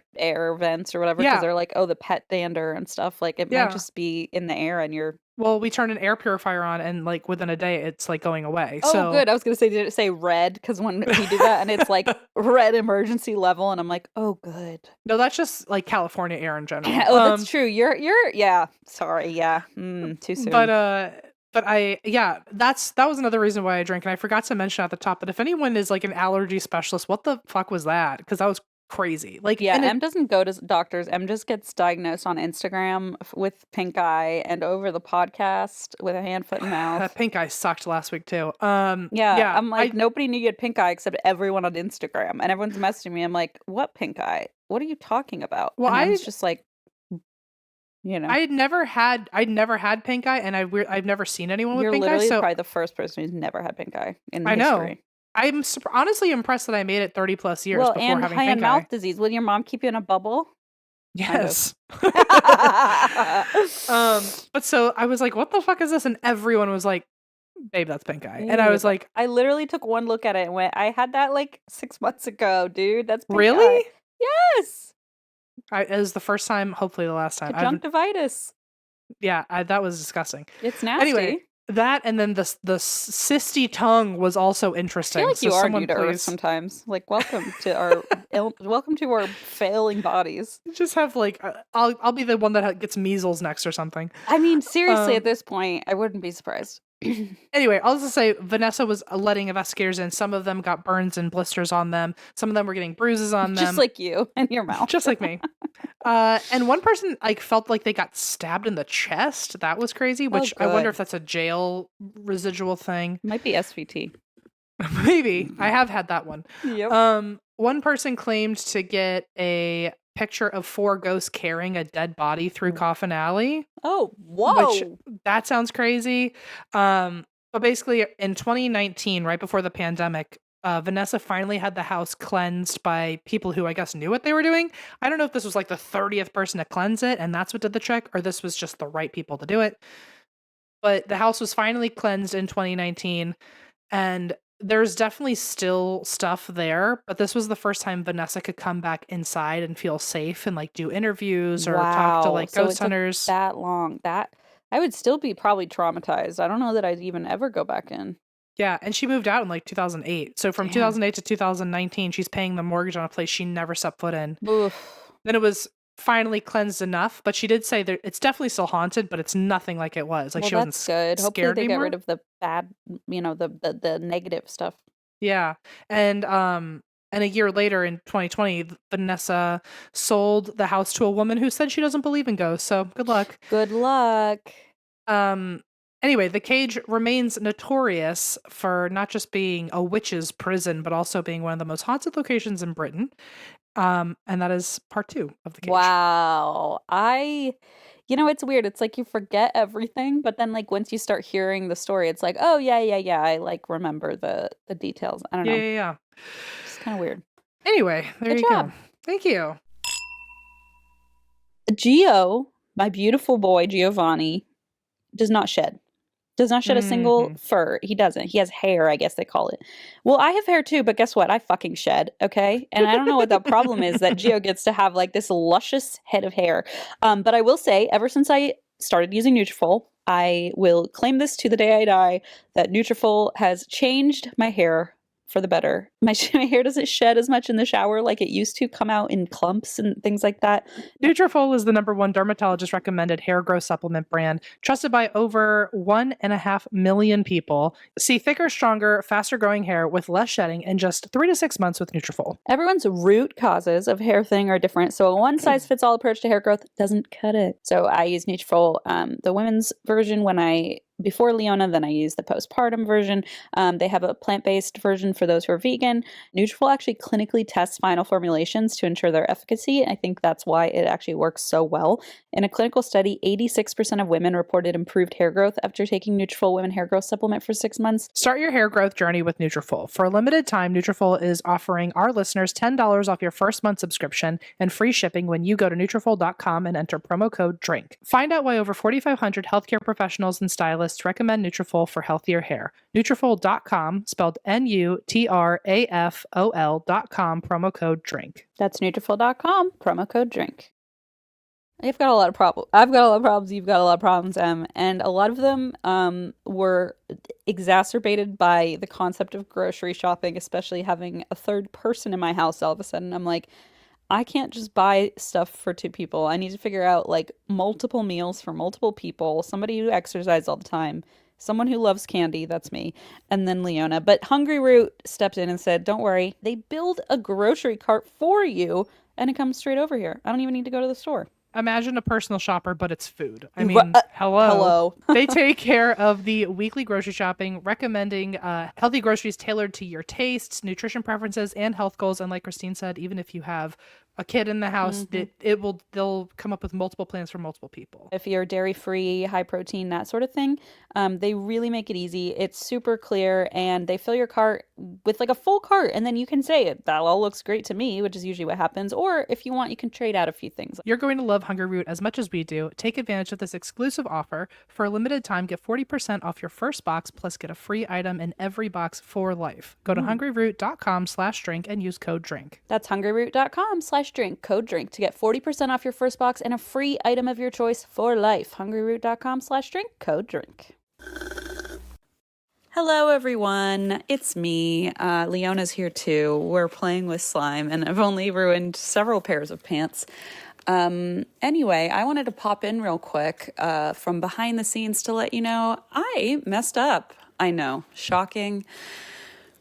vents or whatever, because they're like, oh, the pet dander and stuff. Like it might just be in the air, and you're. Well, we turned an air purifier on, and like within a day, it's like going away. Oh, so good. I was gonna say, did it say red? Because when we do that, and it's like red emergency level, and I'm like, oh, good. No, that's just like California air in general. That's true. You're sorry, too soon. But that was another reason why I drank, and I forgot to mention at the top that if anyone is like an allergy specialist, what the fuck was that? Because that was crazy. Like, Em doesn't go to doctors. Em just gets diagnosed on Instagram with pink eye, and over the podcast with a hand, foot, and mouth. That pink eye sucked last week too. I'm like, nobody knew you had pink eye except everyone on Instagram, and everyone's messaging me. I'm like, what pink eye? What are you talking about? Well, I was just like. You know, I'd never had pink eye, and I've never seen anyone with pink eye. You're literally so probably the first person who's never had pink eye in history. know. I'm honestly impressed that I made it 30 plus years before having pink eye. And mouth disease. Will your mom keep you in a bubble? Yes. But so I was like, what the fuck is this? And everyone was like, babe, that's pink eye. And I was like, I literally took one look at it and went, I had that like 6 months ago, dude. That's pink really? eye. Yes. It was the first time, hopefully the last time. Conjunctivitis. That was disgusting. It's nasty. Anyway, that and then the cysty tongue was also interesting. I feel like you are new to Earth sometimes. Like, welcome to our failing bodies. Just have like I'll be the one that gets measles next or something. I mean, seriously, at this point, I wouldn't be surprised. Anyway, I'll just say Vanessa was letting investigators in. Some of them got burns and blisters on them. Some of them were getting bruises on them. Just like you and your mouth. Just like me. And one person like felt like they got stabbed in the chest. That was crazy, which I wonder if that's a jail residual thing. Might be SVT. Maybe. I have had that one. Yep. One person claimed to get a picture of 4 ghosts carrying a dead body through Coffin Alley. Oh, whoa. Which, that sounds crazy. But basically, in 2019, right before the pandemic, Vanessa finally had the house cleansed by people who I guess knew what they were doing. I don't know if this was like the 30th person to cleanse it, and that's what did the trick, or this was just the right people to do it. But the house was finally cleansed in 2019, and there's definitely still stuff there, but this was the first time Vanessa could come back inside and feel safe and like do interviews or talk to like ghost hunters. That long. That I would still be probably traumatized. I don't know that I'd even ever go back in. Yeah, and she moved out in like 2008. So from 2008 to 2019, she's paying the mortgage on a place she never stepped foot in. Oof. Then it was finally cleansed enough, but she did say that it's definitely still haunted, but it's nothing like it was. Like, she wasn't scared Hopefully they anymore. get rid of the bad, the negative stuff. Yeah. And a year later in 2020, Vanessa sold the house to a woman who said she doesn't believe in ghosts. So good luck. Good luck. Anyway, the Cage remains notorious for not just being a witch's prison, but also being one of the most haunted locations in Britain. And that is part 2 of the Cage. Wow. It's weird. It's like you forget everything, but then like once you start hearing the story, it's like, oh yeah. I like remember the details. I don't know. Yeah. It's kind of weird. Anyway, there you go. Thank you. Gio, my beautiful boy Giovanni, does not shed a single fur. He doesn't. He has hair, I guess they call it. Well, I have hair too, but guess what? I fucking shed, okay? And I don't know what the problem is that Gio gets to have like this luscious head of hair. But I will say, ever since I started using Nutrafol, I will claim this to the day I die, that Nutrafol has changed my hair for the better. My hair doesn't shed as much in the shower like it used to, come out in clumps and things like that. Nutrafol is the #1 dermatologist recommended hair growth supplement brand, trusted by over 1.5 million people. See thicker, stronger, faster growing hair with less shedding in just 3 to 6 months with Nutrafol. Everyone's root causes of hair thinning are different, so a one-size-fits-all approach to hair growth doesn't cut it. So I use Nutrafol, the women's version before Leona, then I use the postpartum version. They have a plant-based version for those who are vegan. Nutrafol actually clinically tests final formulations to ensure their efficacy. I think that's why it actually works so well. In a clinical study, 86% of women reported improved hair growth after taking Nutrafol Women Hair Growth Supplement for 6 months. Start your hair growth journey with Nutrafol. For a limited time, Nutrafol is offering our listeners $10 off your first month subscription and free shipping when you go to Nutrafol.com and enter promo code DRINK. Find out why over 4,500 healthcare professionals and stylists recommend Nutrafol for healthier hair. Nutrafol.com, spelled Nutrafol.com, promo code DRINK. That's Nutrafol.com, promo code DRINK. I've got a lot of problems. You've got a lot of problems, and a lot of them were exacerbated by the concept of grocery shopping, especially having a third person in my house. All of a sudden, I'm like, I can't just buy stuff for 2 people. I need to figure out like multiple meals for multiple people, somebody who exercises all the time, someone who loves candy, that's me, and then Leona. But Hungryroot stepped in and said, don't worry, they build a grocery cart for you and it comes straight over here. I don't even need to go to the store. Imagine a personal shopper, but it's food. I mean, hello. They take care of the weekly grocery shopping, recommending healthy groceries tailored to your tastes, nutrition preferences, and health goals. And like Christine said, even if you have a kid in the house, they'll come up with multiple plans for multiple people. If you're dairy-free, high protein, that sort of thing, they really make it easy. It's super clear, and they fill your cart with like a full cart, and then you can say, that all looks great to me, which is usually what happens. Or if you want, you can trade out a few things. You're going to love Hungryroot as much as we do. Take advantage of this exclusive offer. For a limited time, get 40% off your first box, plus get a free item in every box for life. Go to hungryroot.com/drink and use code DRINK. That's hungryroot.com/drink. hungryroot.com/drink, code drink, to get 40% off your first box and a free item of your choice for life. hungryroot.com/drink, code drink. Hello, everyone. It's me. Leona's here too. We're playing with slime, and I've only ruined several pairs of pants. Anyway, I wanted to pop in real quick from behind the scenes to let you know I messed up. I know, shocking.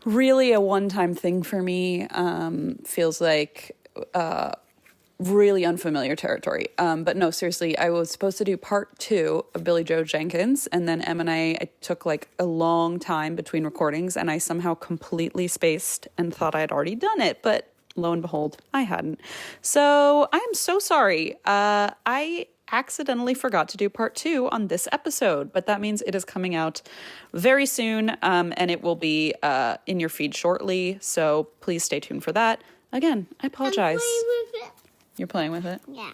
Really a one-time thing for me. Feels like really unfamiliar territory. But no, seriously, I was supposed to do part 2 of Billie-Jo Jenkins, and then Em and I took like a long time between recordings, and I somehow completely spaced and thought I had already done it, but lo and behold, I hadn't. So I'm so sorry. I accidentally forgot to do part 2 on this episode, but that means it is coming out very soon, and it will be in your feed shortly. So please stay tuned for that. Again, I apologize. You're playing with it? Yeah.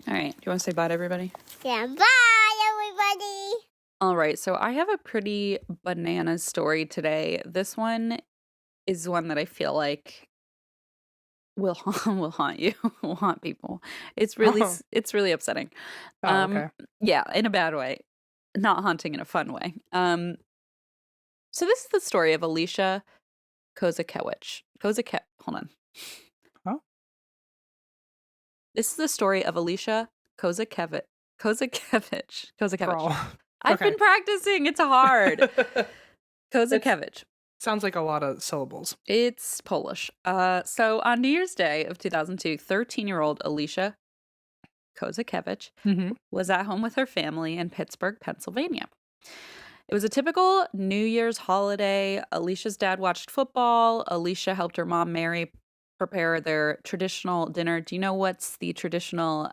All right. Do you want to say bye to everybody? Yeah. Bye, everybody. All right. So I have a pretty bananas story today. This one is one that I feel like will haunt you, will haunt people. It's really upsetting. Okay. Yeah, in a bad way, not haunting in a fun way. So this is the story of Alicia Kozakiewicz. Hold on. Oh. This is the story of Alicia Kozakiewicz. Girl. I've Okay. been practicing. It's hard. Kozakiewicz. Sounds like a lot of syllables. It's Polish. So on New Year's Day of 2002, 13-year-old Alicia Kozakiewicz was at home with her family in Pittsburgh, Pennsylvania. It was a typical New Year's holiday. Alicia's dad watched football. Alicia helped her mom, Mary, prepare their traditional dinner. Do you know what's the traditional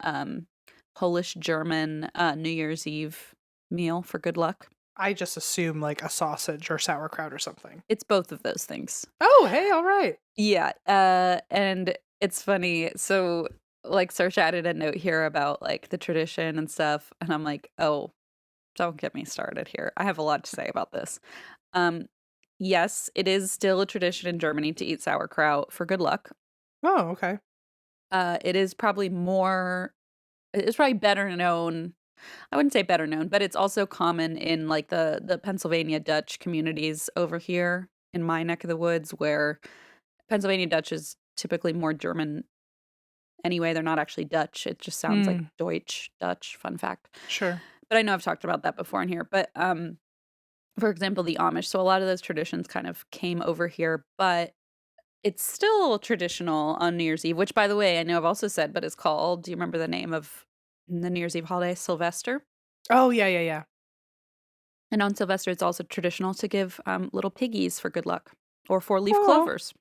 Polish-German New Year's Eve meal for good luck? I just assume like a sausage or sauerkraut or something. It's both of those things. Oh, hey, all right. Yeah. And it's funny. So, like, Search added a note here about like the tradition and stuff. And I'm like, oh, don't get me started here. I have a lot to say about this. Yes, it is still a tradition in Germany to eat sauerkraut for good luck. Oh, okay. It is probably it's probably better known. I wouldn't say better known, but it's also common in like the Pennsylvania Dutch communities over here in my neck of the woods, where Pennsylvania Dutch is typically more German anyway. They're not actually Dutch. It just sounds like Deutsch, Dutch, fun fact. Sure. But I know I've talked about that before in here. But for example, the Amish. So a lot of those traditions kind of came over here, but it's still traditional on New Year's Eve, which, by the way, I know I've also said, but it's called, do you remember the name of the New Year's Eve holiday? Sylvester. Oh, yeah. And on Sylvester, it's also traditional to give little piggies for good luck, or 4-leaf clovers.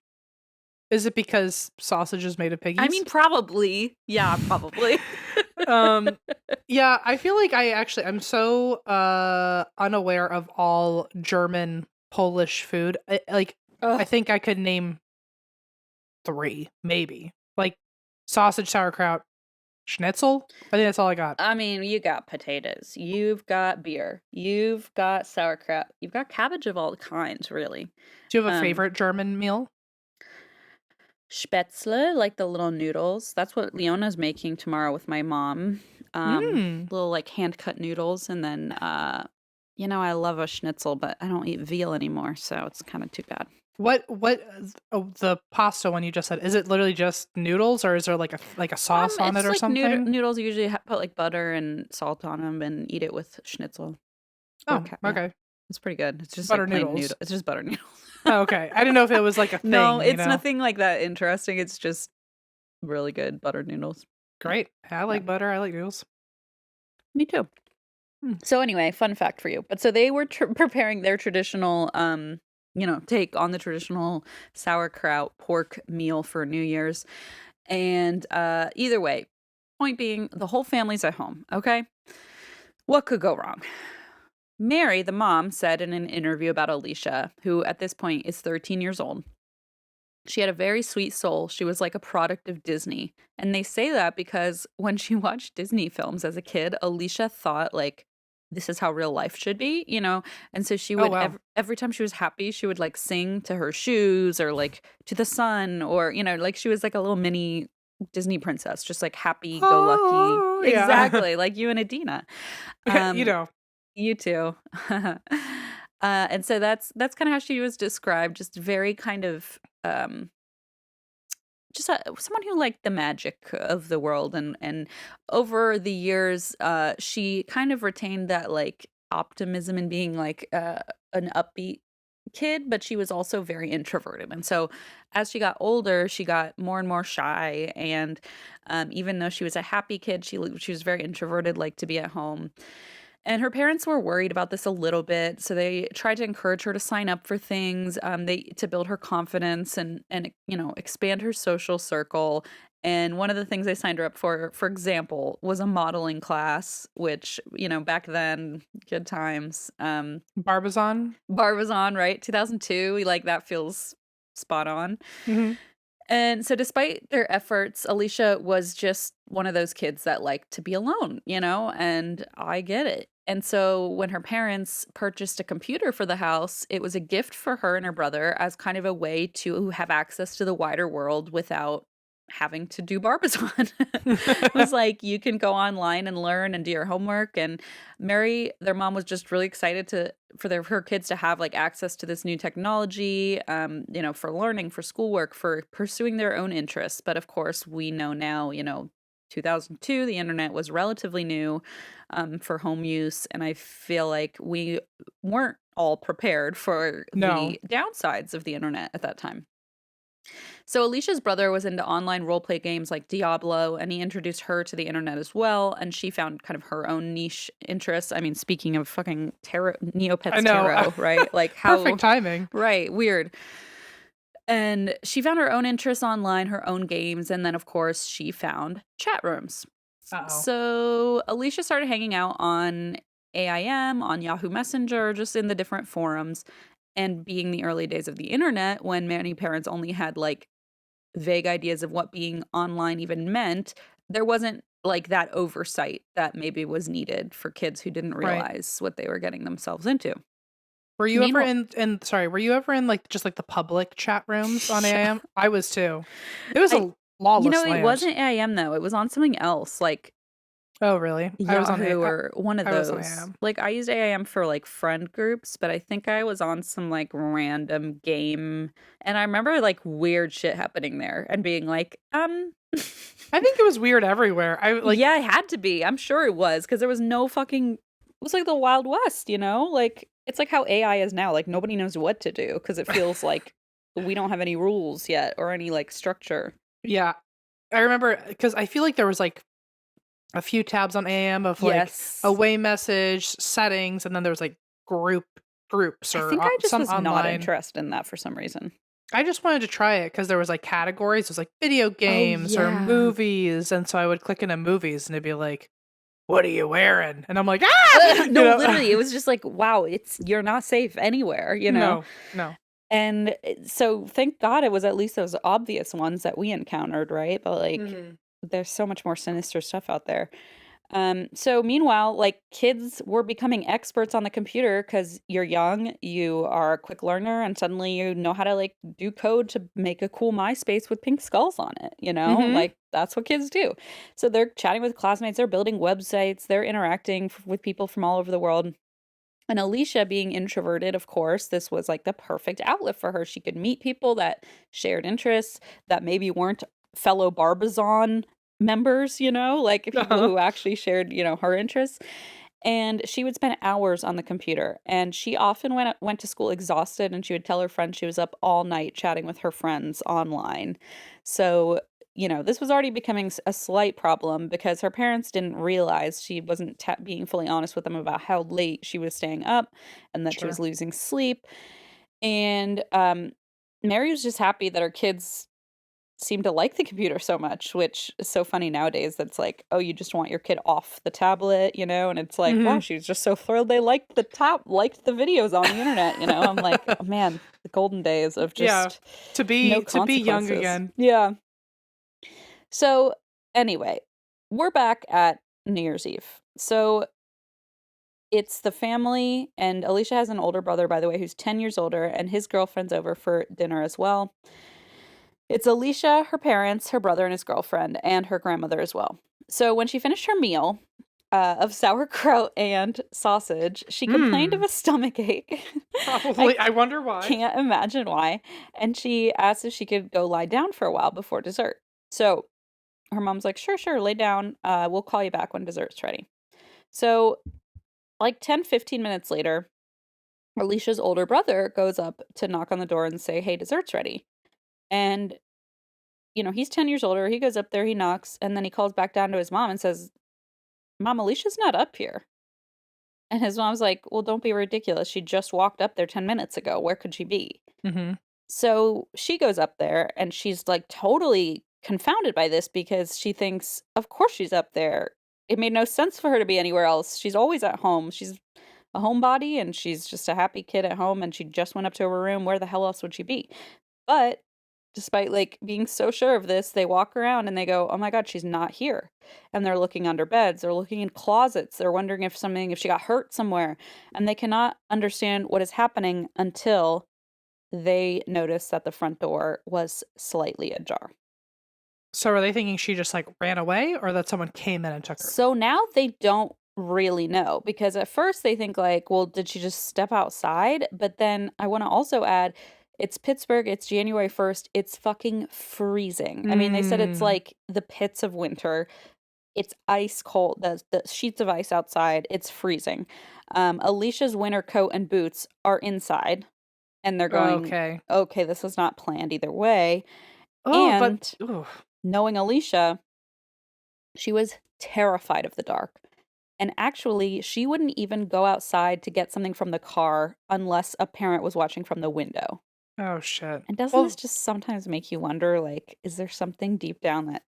Is it because sausage is made of piggies? I mean, probably. Yeah, probably. Yeah, I feel like I'm so unaware of all German Polish food. I think I could name 3, maybe. Like sausage, sauerkraut, schnitzel. I think that's all I got. I mean, you got potatoes, you've got beer, you've got sauerkraut, you've got cabbage of all kinds, really. Do you have a favorite German meal? Spätzle, like the little noodles. That's what Leona's making tomorrow with my mom. Little like hand-cut noodles. And then, I love a schnitzel, but I don't eat veal anymore, so it's kind of too bad. What the pasta one you just said, is it literally just noodles, or is there like a sauce on it or like something? Noodles usually put like butter and salt on them and eat it with schnitzel. Oh, okay. Yeah. It's pretty good. It's just butter like plain noodles. It's just butter noodles. Oh, okay. I didn't know if it was like a thing. No, it's nothing like that interesting. It's just really good buttered noodles. Great. I like butter. I like noodles. Me too. So anyway, fun fact for you. But so they were preparing their traditional, take on the traditional sauerkraut pork meal for New Year's. And either way, point being, the whole family's at home, okay? What could go wrong? Mary, the mom, said in an interview about Alicia, who at this point is 13 years old, she had a very sweet soul. She was like a product of Disney. And they say that because when she watched Disney films as a kid, Alicia thought like, this is how real life should be, And so she would, every time she was happy, she would like sing to her shoes or like to the sun or, like she was like a little mini Disney princess, just like happy-go-lucky. Oh, yeah. Exactly, like you and Adina. You too. And so that's kind of how she was described, just very kind of just someone who liked the magic of the world, and over the years she kind of retained that like optimism and being like an upbeat kid, but she was also very introverted. And so as she got older, she got more and more shy, and even though she was a happy kid, she was very introverted, liked to be at home. And her parents were worried about this a little bit, so they tried to encourage her to sign up for things, to build her confidence and expand her social circle. And one of the things they signed her up for example, was a modeling class, which back then, good times. Barbizon, right? 2002. Like that feels spot on. Mm-hmm. And so despite their efforts, Alicia was just one of those kids that liked to be alone, and I get it. And so when her parents purchased a computer for the house, it was a gift for her and her brother as kind of a way to have access to the wider world without having to do Barbizon. It was like, you can go online and learn and do your homework. And Mary, their mom, was just really excited for her kids to have like access to this new technology, for learning, for schoolwork, for pursuing their own interests. But of course, we know now, 2002, the internet was relatively new for home use. And I feel like we weren't all prepared for the downsides of the internet at that time. So Alicia's brother was into online role-play games like Diablo, and he introduced her to the internet as well, and she found kind of her own niche interests. I mean, speaking of fucking Neopets tarot, right? Like how perfect timing. Right, weird. And she found her own interests online, her own games, and then of course she found chat rooms. Uh-oh. So Alicia started hanging out on AIM, on Yahoo Messenger, just in the different forums. And being the early days of the internet, when many parents only had like vague ideas of what being online even meant, there wasn't like that oversight that maybe was needed for kids who didn't realize what they were getting themselves into. Were you ever were you ever in like just like the public chat rooms on AIM? I was too. It was a lawless land. It wasn't AIM though. It was on something else, like oh really? Yahoo or one of those. Like I used AIM for like friend groups, but I think I was on some like random game, and I remember like weird shit happening there and being like, I think it was weird everywhere. Yeah, it had to be. I'm sure it was, because there was no fucking. It was like the Wild West, Like it's like how AI is now. Like nobody knows what to do because it feels like we don't have any rules yet or any like structure. Yeah, I remember because I feel like there was like a few tabs on AM of like away message, settings, and then there was like groups or I think I just was online. Not interested in that for some reason. I just wanted to try it because there was like categories. It was like video games or movies, and so I would click into movies and it'd be like, "What are you wearing?" And I'm like, "Ah!" No, literally, it was just like, "Wow, you're not safe anywhere," No. And so, thank God, it was at least those obvious ones that we encountered, right? But like. There's so much more sinister stuff out there. So meanwhile, like kids were becoming experts on the computer because you're young, you are a quick learner, and suddenly you know how to like do code to make a cool MySpace with pink skulls on it, Like that's what kids do. So they're chatting with classmates, they're building websites, they're interacting with people from all over the world. And Alicia, being introverted, of course, this was like the perfect outlet for her. She could meet people that shared interests, that maybe weren't fellow Barbizon members, like people who actually shared, her interests. And she would spend hours on the computer. And she often went to school exhausted, and she would tell her friends she was up all night chatting with her friends online. So, this was already becoming a slight problem because her parents didn't realize she wasn't being fully honest with them about how late she was staying up and that she was losing sleep. And Mary was just happy that her kids seem to like the computer so much, which is so funny nowadays. That's like, oh, you just want your kid off the tablet, and it's like, wow, she's just so thrilled they liked the videos on the internet, I'm like, oh man, the golden days of just to be young again. Yeah. So anyway, we're back at New Year's Eve. So it's the family, and Alicia has an older brother, by the way, who's 10 years older, and his girlfriend's over for dinner as well. It's Alicia, her parents, her brother and his girlfriend, and her grandmother as well. So when she finished her meal of sauerkraut and sausage, she complained of a stomach ache. Probably. I wonder why. Can't imagine why. And she asked if she could go lie down for a while before dessert. So her mom's like, sure, lay down. We'll call you back when dessert's ready. So like 10, 15 minutes later, Alicia's older brother goes up to knock on the door and say, hey, dessert's ready. And, he's 10 years older. He goes up there, he knocks, and then he calls back down to his mom and says, Mom, Alicia's not up here. And his mom's like, well, don't be ridiculous. She just walked up there 10 minutes ago. Where could she be? Mm-hmm. So she goes up there and she's like totally confounded by this because she thinks, of course she's up there. It made no sense for her to be anywhere else. She's always at home. She's a homebody and she's just a happy kid at home and she just went up to her room. Where the hell else would she be? But despite like being so sure of this, they walk around and they go, oh my God, she's not here. And they're looking under beds. They're looking in closets. They're wondering if she got hurt somewhere. And they cannot understand what is happening until they notice that the front door was slightly ajar. So are they thinking she just like ran away or that someone came in and took her? So now they don't really know because at first they think like, well, did she just step outside? But then I want to also add, it's Pittsburgh. It's January 1st. It's fucking freezing. I mean, they said it's like the pits of winter. It's ice cold. The sheets of ice outside. It's freezing. Alicia's winter coat and boots are inside. And they're going, okay, this was not planned either way. Knowing Alicia, she was terrified of the dark. And actually, she wouldn't even go outside to get something from the car unless a parent was watching from the window. Oh, shit. And doesn't this just sometimes make you wonder, like, is there something deep down that...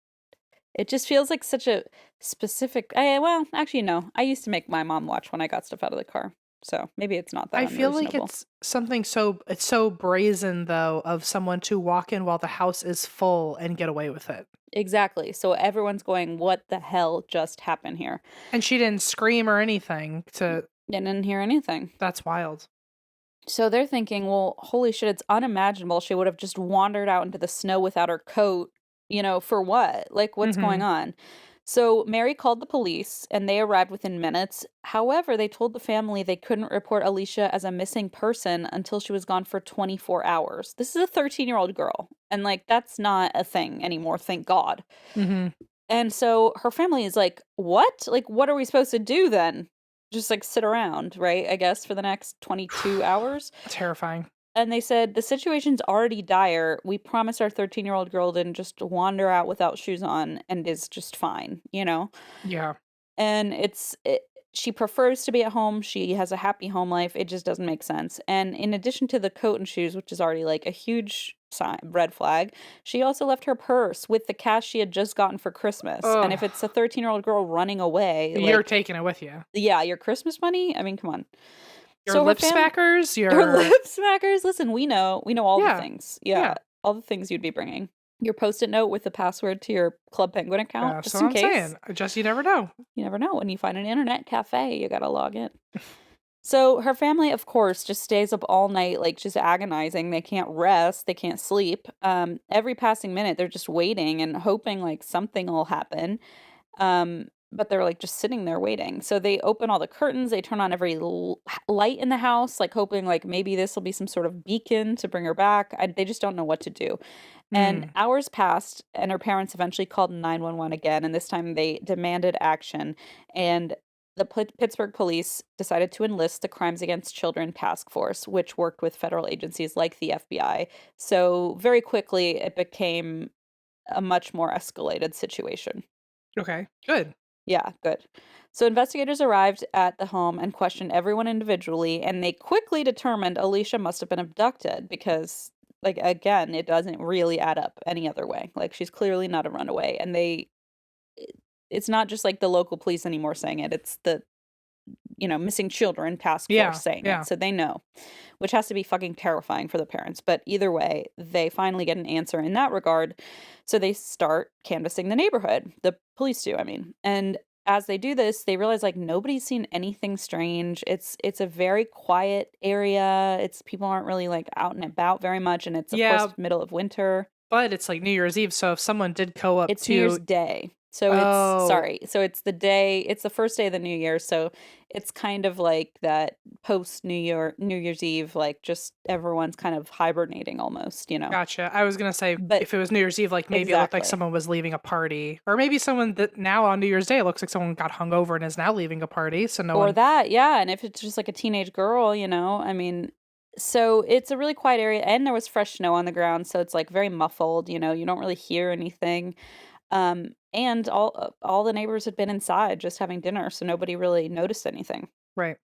It just feels like such a specific... actually, no. I used to make my mom watch when I got stuff out of the car. So maybe it's not that I feel like it's something it's so brazen, though, of someone to walk in while the house is full and get away with it. Exactly. So everyone's going, what the hell just happened here? And she didn't scream or anything Didn't hear anything. That's wild. So they're thinking, well, holy shit, it's unimaginable. She would have just wandered out into the snow without her coat, for what? Like, what's going on? So Mary called the police and they arrived within minutes. However, they told the family they couldn't report Alicia as a missing person until she was gone for 24 hours. This is a 13-year-old girl. And like, that's not a thing anymore. Thank God. Mm-hmm. And so her family is like, what? Like, what are we supposed to do then? Just like sit around, right? I guess for the next 22 hours. Terrifying. And they said, the situation's already dire. We promised our 13-year-old girl didn't just wander out without shoes on and is just fine, Yeah. And she prefers to be at home. She has a happy home life. It just doesn't make sense. And in addition to the coat and shoes, which is already like a huge red flag, she also left her purse with the cash she had just gotten for Christmas. Ugh. And if it's a 13-year-old girl running away... You're taking it with you. Yeah, your Christmas money? I mean, come on. Your lip smackers? Your lip smackers? Listen, we know all the things. Yeah, all the things you'd be bringing. Your Post-it note with the password to your Club Penguin account, just in case. That's what I'm saying. You never know. You never know. When you find an internet cafe, you gotta log in. So her family, of course, just stays up all night, like just agonizing. They can't rest. They can't sleep. Every passing minute, they're just waiting and hoping like something will happen. But they're like just sitting there waiting. So they open all the curtains. They turn on every light in the house, like hoping like maybe this will be some sort of beacon to bring her back. They just don't know what to do. And hours passed and her parents eventually called 911 again. And this time they demanded action. And the Pittsburgh police decided to enlist the Crimes Against Children Task Force, which worked with federal agencies like the FBI. So very quickly it became a much more escalated situation. Okay, good. Yeah, good. So investigators arrived at the home and questioned everyone individually, and they quickly determined Alicia must have been abducted because, like, again, it doesn't really add up any other way. Like, she's clearly not a runaway, and it's not just like the local police anymore saying it. It's the, missing children task force saying it. So they know, which has to be fucking terrifying for the parents. But either way, they finally get an answer in that regard. So they start canvassing the neighborhood. The police do, I mean. And as they do this, they realize like nobody's seen anything strange. It's a very quiet area. People aren't really like out and about very much. And it's of course middle of winter. But it's like New Year's Eve, so if someone did go up It's to... New Year's Day. So so it's the day, it's the first day of the new year, so it's kind of like that post New Year's Eve, like just everyone's kind of hibernating almost, you know. Gotcha. I was gonna say, But if it was New Year's Eve, like maybe it looked like exactly. someone was leaving a party, or maybe someone that now on New Year's Day looks like someone got hungover and is now leaving a party. So no Or one. that, yeah, and if it's just like a teenage girl, you know, I mean, so it's a really quiet area, and there was fresh snow on the ground, so it's like very muffled, you know, you don't really hear anything. And all the neighbors had been inside just having dinner, so nobody really noticed anything. Right.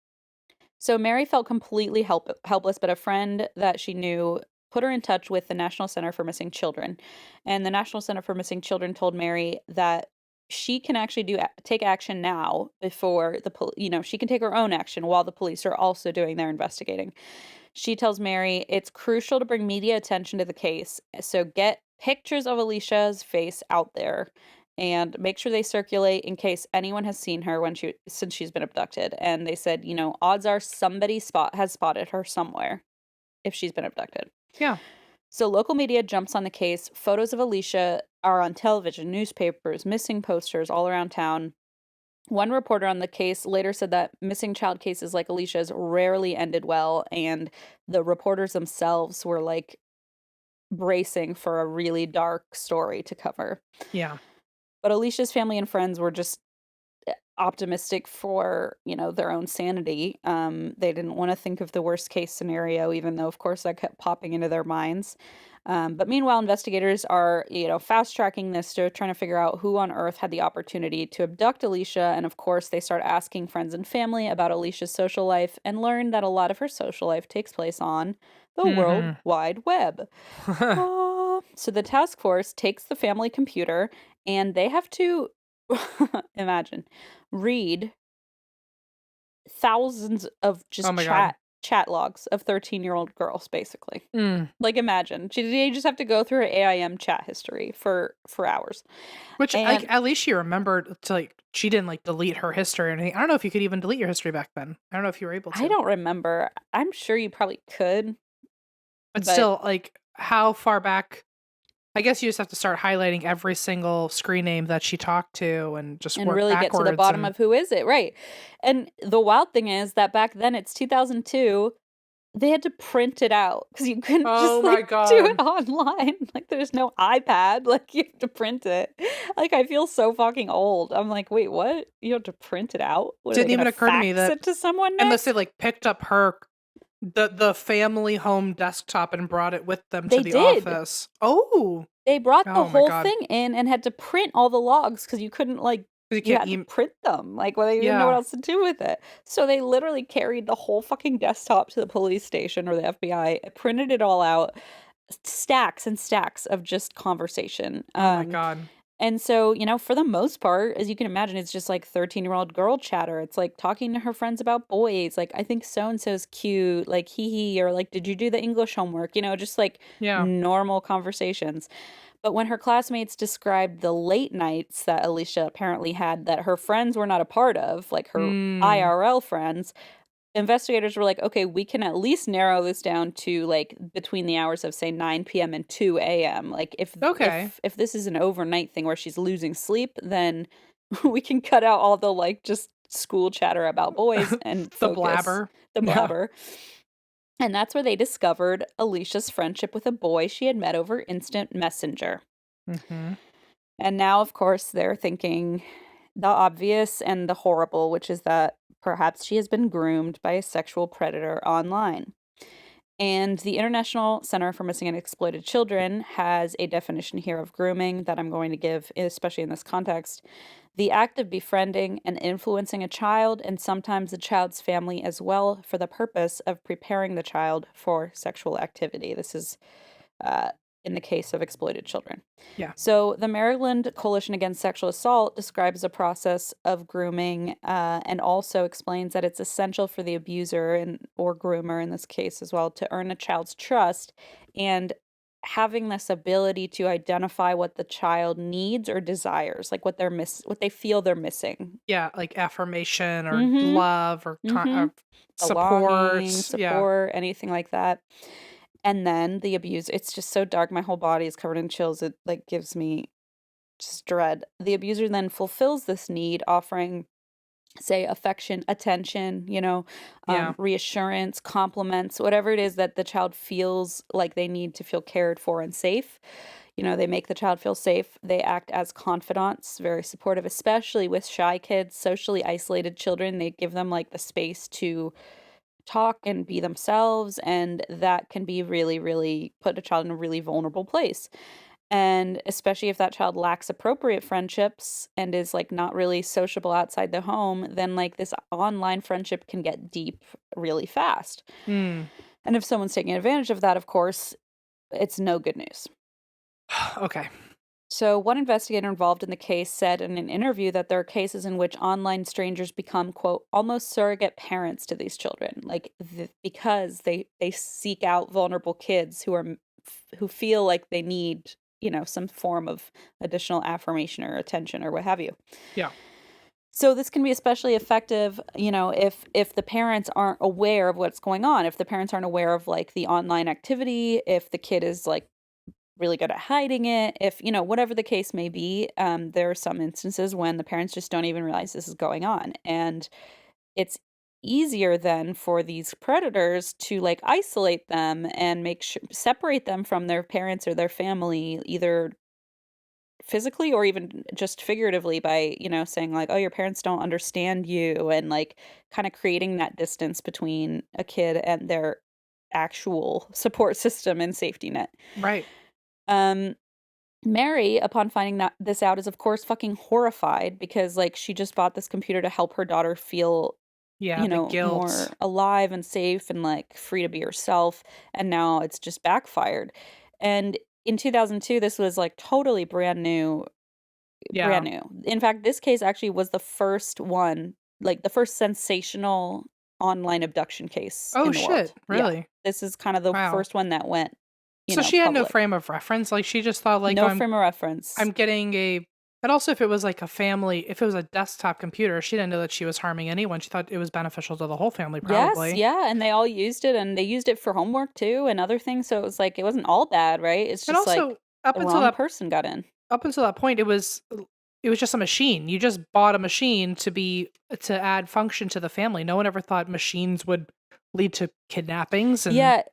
So Mary felt completely helpless, but a friend that she knew put her in touch with the National Center for Missing Children. And the National Center for Missing Children told Mary that she can actually take action now before she can take her own action while the police are also doing their investigating. She tells Mary it's crucial to bring media attention to the case, so get pictures of Alicia's face out there and make sure they circulate in case anyone has seen her since she's been abducted. And they said, you know, odds are somebody has spotted her somewhere if she's been abducted. Yeah. So local media jumps on the case. Photos of Alicia are on television, newspapers, missing posters all around town. One reporter on the case later said that missing child cases like Alicia's rarely ended well, and the reporters themselves were like bracing for a really dark story to cover. Yeah. But Alicia's family and friends were just optimistic for, you know, their own sanity. They didn't want to think of the worst case scenario, even though, of course, that kept popping into their minds. But meanwhile, investigators are, you know, fast tracking this to trying to figure out who on earth had the opportunity to abduct Alicia. And of course, they start asking friends and family about Alicia's social life and learn that a lot of her social life takes place on the World Wide Web. So the task force takes the family computer and they have to imagine read thousands of just chat logs of 13-year-old girls, basically. Like, imagine. They just have to go through her AIM chat history for hours. Which, like, at least she remembered to, like, she didn't, like, delete her history or anything. I don't know if you could even delete your history back then. I don't know if you were able to. I don't remember. I'm sure you probably could. But still, like, how far back... I guess you just have to start highlighting every single screen name that she talked to and just work really backwards get to the bottom of who is it, right? And the wild thing is that back then, it's 2002, they had to print it out because you couldn't just do it online. Like, there's no iPad. Like, you have to print it. Like, I feel so fucking old. I'm like, wait, what? You have to print it out? Didn't even occur to me that it to someone next? unless they like picked up her the family home desktop and brought it with them to the office. Oh, they brought the whole thing in and had to print all the logs because you couldn't you had to print them. Like, well, they didn't know what else to do with it. So they literally carried the whole fucking desktop to the police station or the FBI, printed it all out, stacks and stacks of just conversation. Oh my God. And so, you know, for the most part, as you can imagine, it's just like 13-year-old girl chatter. It's like talking to her friends about boys. Like, I think so-and-so's cute. Like, hee, or like, did you do the English homework? You know, just like normal conversations. But when her classmates described the late nights that Alicia apparently had that her friends were not a part of, like her IRL friends, investigators were like, okay, we can at least narrow this down to like between the hours of say 9 p.m. and 2 a.m. Like if this is an overnight thing where she's losing sleep, then we can cut out all the like just school chatter about boys and the blabber. And that's where they discovered Alicia's friendship with a boy she had met over instant messenger. And now, of course, they're thinking the obvious and the horrible, which is that perhaps she has been groomed by a sexual predator online. And the International Center for Missing and Exploited Children has a definition here of grooming that I'm going to give, especially in this context. The act of befriending and influencing a child, and sometimes the child's family as well, for the purpose of preparing the child for sexual activity. This is in the case of exploited children. Yeah. So the Maryland Coalition Against Sexual Assault describes a process of grooming and also explains that it's essential for the abuser or groomer in this case as well to earn a child's trust and having this ability to identify what the child needs or desires, like what they feel they're missing. Yeah, like affirmation or love or support, anything like that. And then the abuse, it's just so dark. My whole body is covered in chills. It like gives me just dread. The abuser then fulfills this need, offering, say, affection, attention, Yeah. reassurance, compliments, whatever it is that the child feels like they need to feel cared for and safe. They make the child feel safe. They act as confidants, very supportive, especially with shy kids, socially isolated children. They give them like the space to talk and be themselves, and that can be really, really put a child in a really vulnerable place. And especially if that child lacks appropriate friendships and is like not really sociable outside the home, then like this online friendship can get deep really fast. Hmm. And if someone's taking advantage of that, of course, it's no good news. Okay. So, one investigator involved in the case said in an interview that there are cases in which online strangers become, quote, almost surrogate parents to these children, like because they seek out vulnerable kids who feel like they need, some form of additional affirmation or attention or what have you. Yeah. So this can be especially effective, if the parents aren't aware of what's going on, if the parents aren't aware of like the online activity, if the kid is like really good at hiding it, if, whatever the case may be. There are some instances when the parents just don't even realize this is going on. And it's easier then for these predators to like isolate them and separate them from their parents or their family, either physically or even just figuratively by, saying like, oh, your parents don't understand you, and like kind of creating that distance between a kid and their actual support system and safety net. Right. Mary, upon finding this out, is of course fucking horrified because like she just bought this computer to help her daughter feel, the guilt. more alive and safe and like free to be herself, and now it's just backfired. And in 2002, this was like totally brand new. In fact, this case actually was the first one, like the first sensational online abduction case in the shit, world. really? Yeah. This is kind of the first one that went, so she had no public. frame of reference. Like she just thought like, no frame of reference. I'm getting and also if it was like if it was a desktop computer, she didn't know that she was harming anyone. She thought it was beneficial to the whole family, probably. Yes, yeah, and they all used it, and they used it for homework too and other things, so it was like, it wasn't all bad, right? It's just also, like the wrong person got in. Up until that point, it was just a machine. You just bought a machine to add function to the family. No one ever thought machines would lead to kidnappings. And there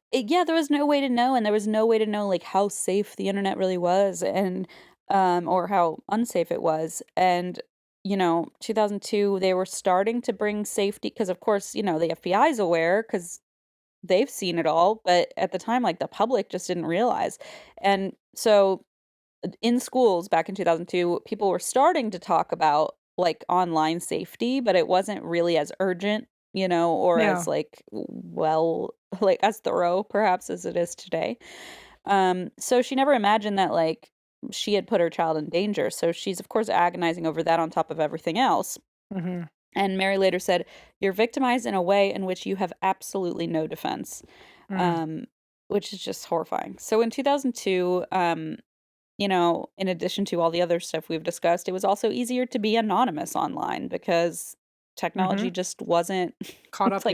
was no way to know, and there was no way to know like how safe the internet really was, and or how unsafe it was. And 2002, they were starting to bring safety because, of course, the FBI is aware because they've seen it all, but at the time, like, the public just didn't realize. And so in schools back in 2002, people were starting to talk about like online safety, but it wasn't really as urgent, or as like, well, like as thorough perhaps as it is today. So she never imagined that like she had put her child in danger. So she's of course agonizing over that on top of everything else. Mm-hmm. And Mary later said, "You're victimized in a way in which you have absolutely no defense," which is just horrifying. So in 2002, in addition to all the other stuff we've discussed, it was also easier to be anonymous online because technology just wasn't caught up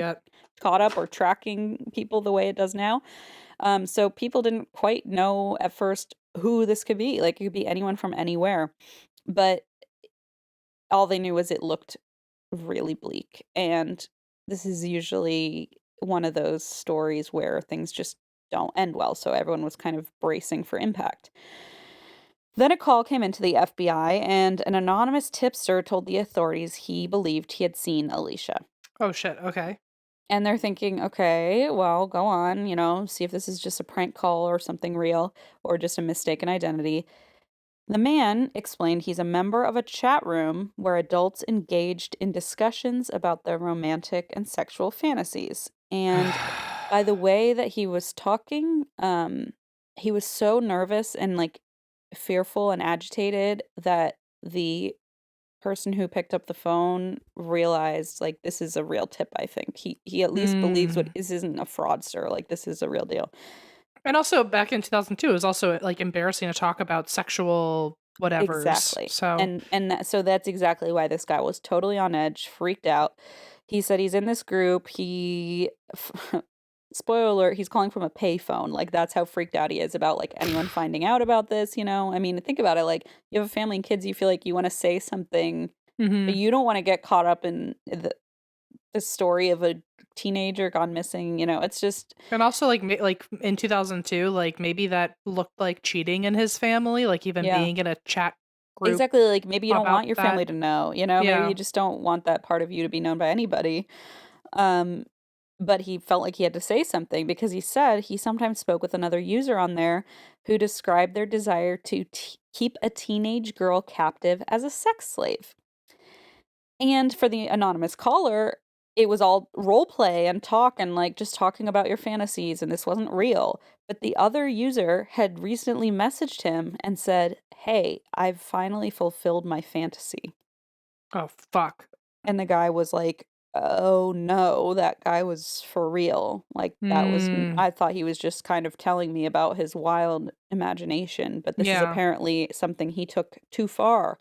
caught up or tracking people the way it does now. So people didn't quite know at first who this could be. Like, it could be anyone from anywhere. But all they knew was it looked really bleak. And this is usually one of those stories where things just don't end well. So everyone was kind of bracing for impact. Then a call came into the FBI, and an anonymous tipster told the authorities he believed he had seen Alicia. Oh, shit. Okay. And they're thinking, okay, well, go on, see if this is just a prank call or something real or just a mistaken identity. The man explained he's a member of a chat room where adults engaged in discussions about their romantic and sexual fantasies. And by the way that he was talking, he was so nervous and like fearful and agitated that the person who picked up the phone realized like this is a real tip. I think he at least believes this isn't a fraudster, like this is a real deal. And also back in 2002 it was also like embarrassing to talk about sexual whatever. Exactly. So so that's exactly why this guy was totally on edge, freaked out. He said he's in this group. spoiler alert, he's calling from a payphone. Like, that's how freaked out he is about, like, anyone finding out about this, you know? I mean, think about it. Like, you have a family and kids, you feel like you want to say something, but you don't want to get caught up in the story of a teenager gone missing, you know? It's just... And also, like, in 2002, like, maybe that looked like cheating in his family, like, even Yeah. being in a chat group. Exactly, like, maybe you don't about want your family that. to know, you know? Maybe Yeah. you just don't want that part of you to be known by anybody. But he felt like he had to say something because he said he sometimes spoke with another user on there who described their desire to keep a teenage girl captive as a sex slave. And for the anonymous caller, it was all role play and talk and like just talking about your fantasies, and this wasn't real. But the other user had recently messaged him and said, "Hey, I've finally fulfilled my fantasy." Oh, fuck. And the guy was like, "Oh no, that guy was for real. Like, that was, I thought he was just kind of telling me about his wild imagination, but this is apparently something he took too far."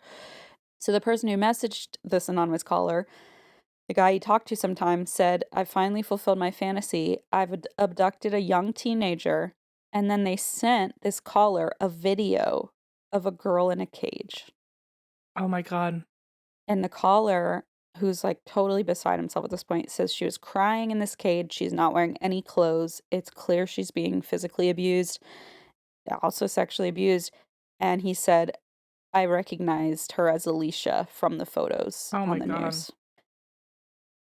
So the person who messaged this anonymous caller, the guy he talked to sometimes, said, "I finally fulfilled my fantasy. I've abducted a young teenager." And then they sent this caller a video of a girl in a cage. Oh my God. And the caller, who's like totally beside himself at this point, says she was crying in this cage. She's not wearing any clothes. It's clear she's being physically abused, also sexually abused. And he said, "I recognized her as Alicia from the photos on the news."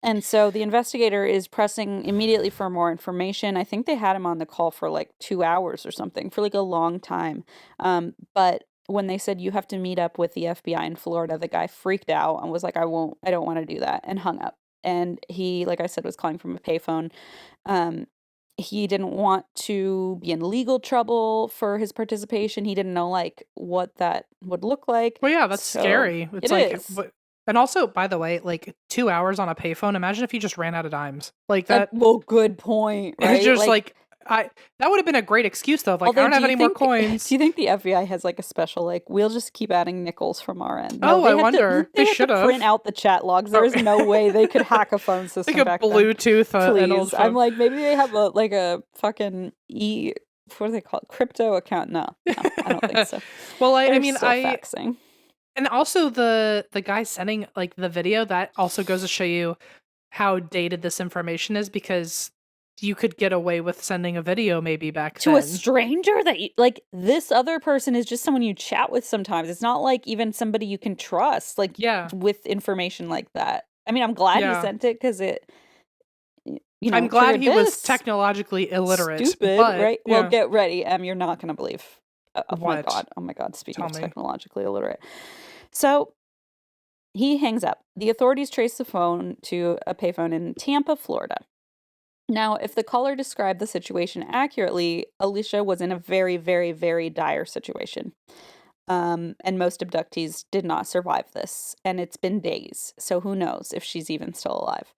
And so the investigator is pressing immediately for more information. I think they had him on the call for like 2 hours or something, for like a long time. But when they said you have to meet up with the FBI in Florida, the guy freaked out and was like, I don't want to do that," and hung up. And he, like I said, was calling from a payphone. He didn't want to be in legal trouble for his participation. He didn't know like what that would look like. Well, yeah, that's So scary. It's it like, is. and also, by the way, like 2 hours on a payphone. Imagine if you just ran out of dimes like that. Well, good point. Right? It's just like that would have been a great excuse though. Like, I don't have any more coins. Do you think the FBI has like a special, like, we'll just keep adding nickels from our end? No, I wonder. They should have print out the chat logs. There is no way they could hack a phone system. Like a back Bluetooth. then. An old Please, I'm like, maybe they have a fucking what do they call it? Crypto account? No, I don't think so. Well, I mean, faxing. And also the guy sending like the video, that also goes to show you how dated this information is, because you could get away with sending a video maybe back to then. A stranger that like this other person is just someone you chat with sometimes. It's not like even somebody you can trust, like, with information like that. I mean, I'm glad he sent it because it, you know, I'm glad he was technologically illiterate. Stupid, but, right? Well, get ready. You're not going to believe. Oh what? my God. Speaking of technologically illiterate. So he hangs up. The authorities trace the phone to a payphone in Tampa, Florida. Now, if the caller described the situation accurately, Alicia was in a very, very, very dire situation. And most abductees did not survive this. And it's been days. So who knows if she's even still alive.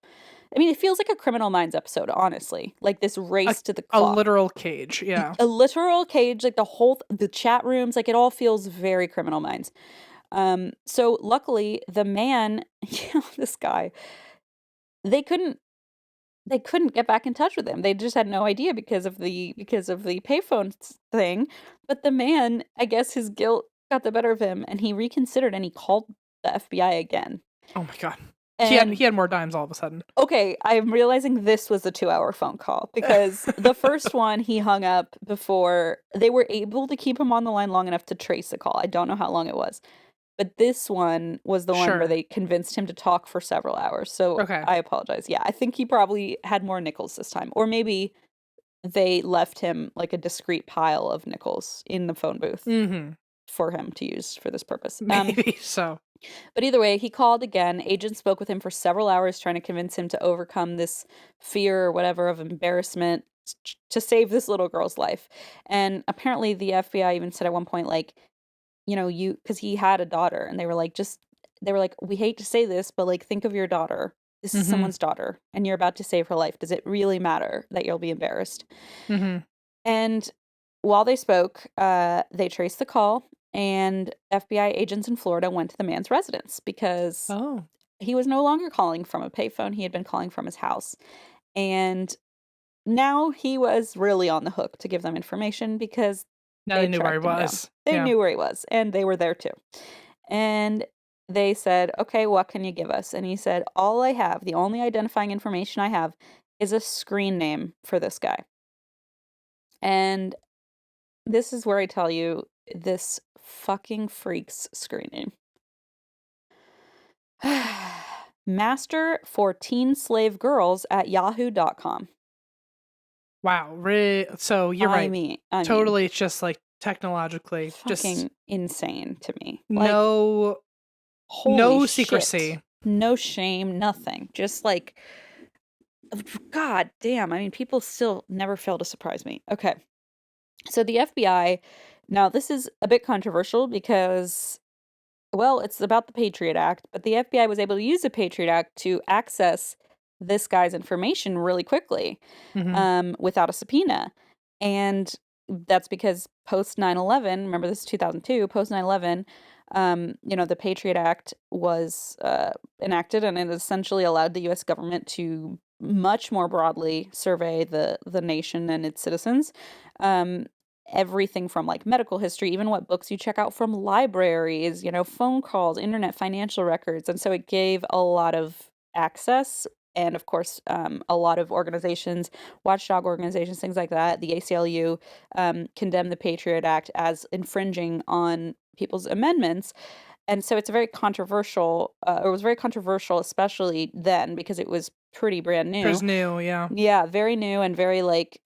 I mean, it feels like a Criminal Minds episode, honestly. Like this race to the clock. A literal cage, yeah. A literal cage, like the chat rooms, like it all feels very Criminal Minds. So luckily the man, this guy, they couldn't get back in touch with him. They just had no idea because of the payphone thing. But the man, I guess his guilt got the better of him, and he reconsidered and he called the FBI again. Oh my God. And he had more dimes all of a sudden. Okay, I'm realizing this was a 2-hour phone call, because the first one he hung up before they were able to keep him on the line long enough to trace the call. I don't know how long it was. But this one was the one where they convinced him to talk for several hours. So I apologize. Yeah, I think he probably had more nickels this time. Or maybe they left him like a discrete pile of nickels in the phone booth for him to use for this purpose. Maybe so. But either way, he called again. Agents spoke with him for several hours trying to convince him to overcome this fear or whatever of embarrassment to save this little girl's life. And apparently the FBI even said at one point, like, you know, because he had a daughter, and they were like, we hate to say this, but like, think of your daughter. This is someone's daughter, and you're about to save her life. Does it really matter that you'll be embarrassed? And while they spoke, they traced the call, and FBI agents in Florida went to the man's residence because he was no longer calling from a payphone. He had been calling from his house. And now he was really on the hook to give them information because Now they knew where he tracked him down. was. They Yeah. knew where he was, and they were there too. And they said, okay, what can you give us? And he said, all I have, the only identifying information I have is a screen name for this guy. And this is where I tell you this fucking freak's screen name. Master for teen slave girls at yahoo.com. Wow. So you're right. I mean, totally. It's just like technologically fucking just insane to me. Like, no secrecy. Shit. No shame, nothing. Just like, God damn. I mean, people still never fail to surprise me. Okay. So the FBI, now this is a bit controversial because, well, it's about the Patriot Act, but the FBI was able to use the Patriot Act to access this guy's information really quickly without a subpoena. And that's because post 9/11, remember this is 2002, post 9/11, the Patriot Act was enacted, and it essentially allowed the U.S. government to much more broadly survey the nation and its citizens. Everything from like medical history, even what books you check out from libraries, phone calls, internet, financial records. And so it gave a lot of access. And of course, a lot of organizations, watchdog organizations, things like that, the ACLU, condemned the Patriot Act as infringing on people's amendments. And so it's a very controversial, it was very controversial, especially then, because it was pretty brand new. It was new, yeah. Yeah, very new and very like,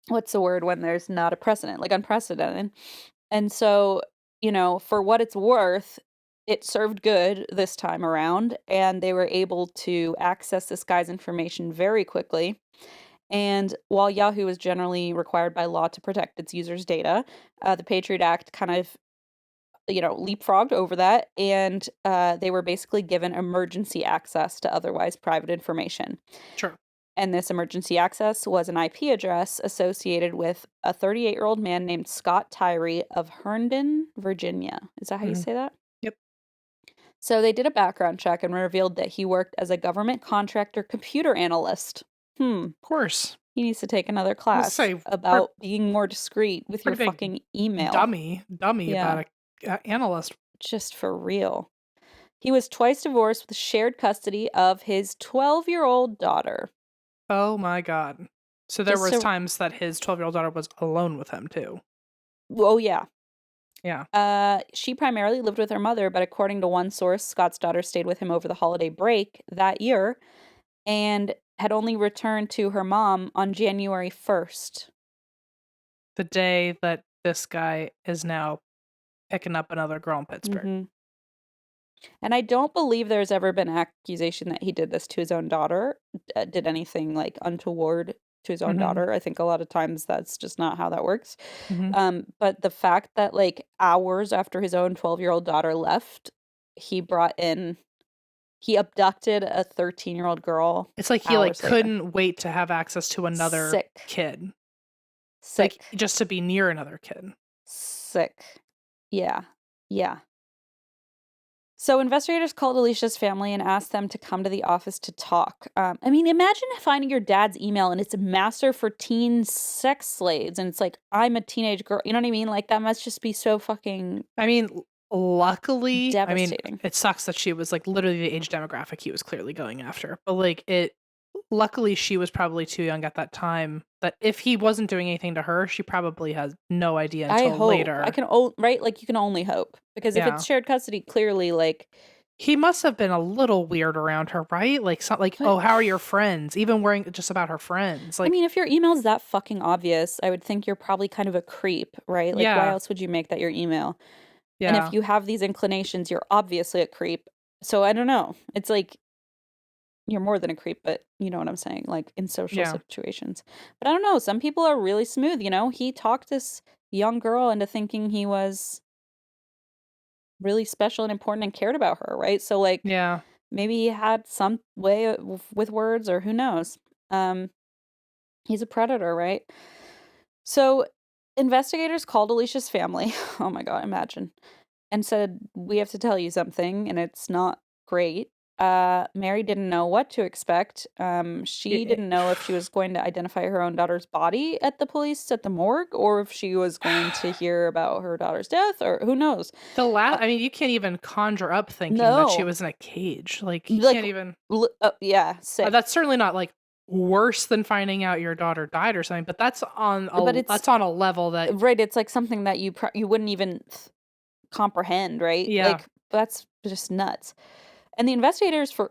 what's the word when there's not a precedent, like unprecedented. And so, for what it's worth, it served good this time around, and they were able to access this guy's information very quickly. And while Yahoo is generally required by law to protect its users' data, the Patriot Act kind of, leapfrogged over that, and they were basically given emergency access to otherwise private information. Sure. And this emergency access was an IP address associated with a 38-year-old man named Scott Tyree of Herndon, Virginia. Is that how you say that? Yep. So they did a background check and revealed that he worked as a government contractor computer analyst. Of course. He needs to take another class about being more discreet with your fucking email. Dummy about an analyst. Just for real. He was twice divorced with shared custody of his 12-year-old daughter. Oh my God. So there was times that his 12-year-old daughter was alone with him too. Oh, yeah. Yeah. She primarily lived with her mother, but according to one source, Scott's daughter stayed with him over the holiday break that year and had only returned to her mom on January 1st. The day that this guy is now picking up another girl in Pittsburgh. Mm-hmm. And I don't believe there's ever been accusation that he did this to his own daughter, did anything like untoward to his own daughter. I think a lot of times that's just not how that works. But the fact that like hours after his own 12-year-old daughter left, he abducted a 13-year-old girl. It's like he like couldn't wait to have access to another kid. Sick. Like just to be near another kid. Sick. Yeah. So investigators called Alicia's family and asked them to come to the office to talk. I mean, imagine finding your dad's email and it's master for teen sex slaves. And it's like, I'm a teenage girl. You know what I mean? Like, that must just be so fucking... I mean, luckily... devastating. I mean, it sucks that she was, like, literally the age demographic he was clearly going after. But, like, luckily she was probably too young at that time that if he wasn't doing anything to her, she probably has no idea until later. Right? Like, you can only hope. Because if it's shared custody, clearly, like... He must have been a little weird around her, right? Like, oh, how are your friends? Even worrying just about her friends. Like, I mean, if your email's that fucking obvious, I would think you're probably kind of a creep, right? Like, why else would you make that your email? Yeah. And if you have these inclinations, you're obviously a creep. So, I don't know. It's like... You're more than a creep, but you know what I'm saying, like in social situations. But I don't know, some people are really smooth, He talked this young girl into thinking he was really special and important and cared about her, right? So like maybe he had some way with words, or who knows. He's a predator, right? So investigators called Alicia's family. Oh my God, imagine. And said, we have to tell you something, and it's not great. Mary didn't know what to expect. She didn't know if she was going to identify her own daughter's body at the police at the morgue, or if she was going to hear about her daughter's death, or who knows. I mean, you can't even conjure up thinking that she No. was in a cage. Like, you Like, can't even. Yeah, sick. That's certainly not like worse than finding out your daughter died or something, but that's on a level that right. It's like something that you wouldn't even comprehend, right? Yeah. Like, that's just nuts. And the investigators, for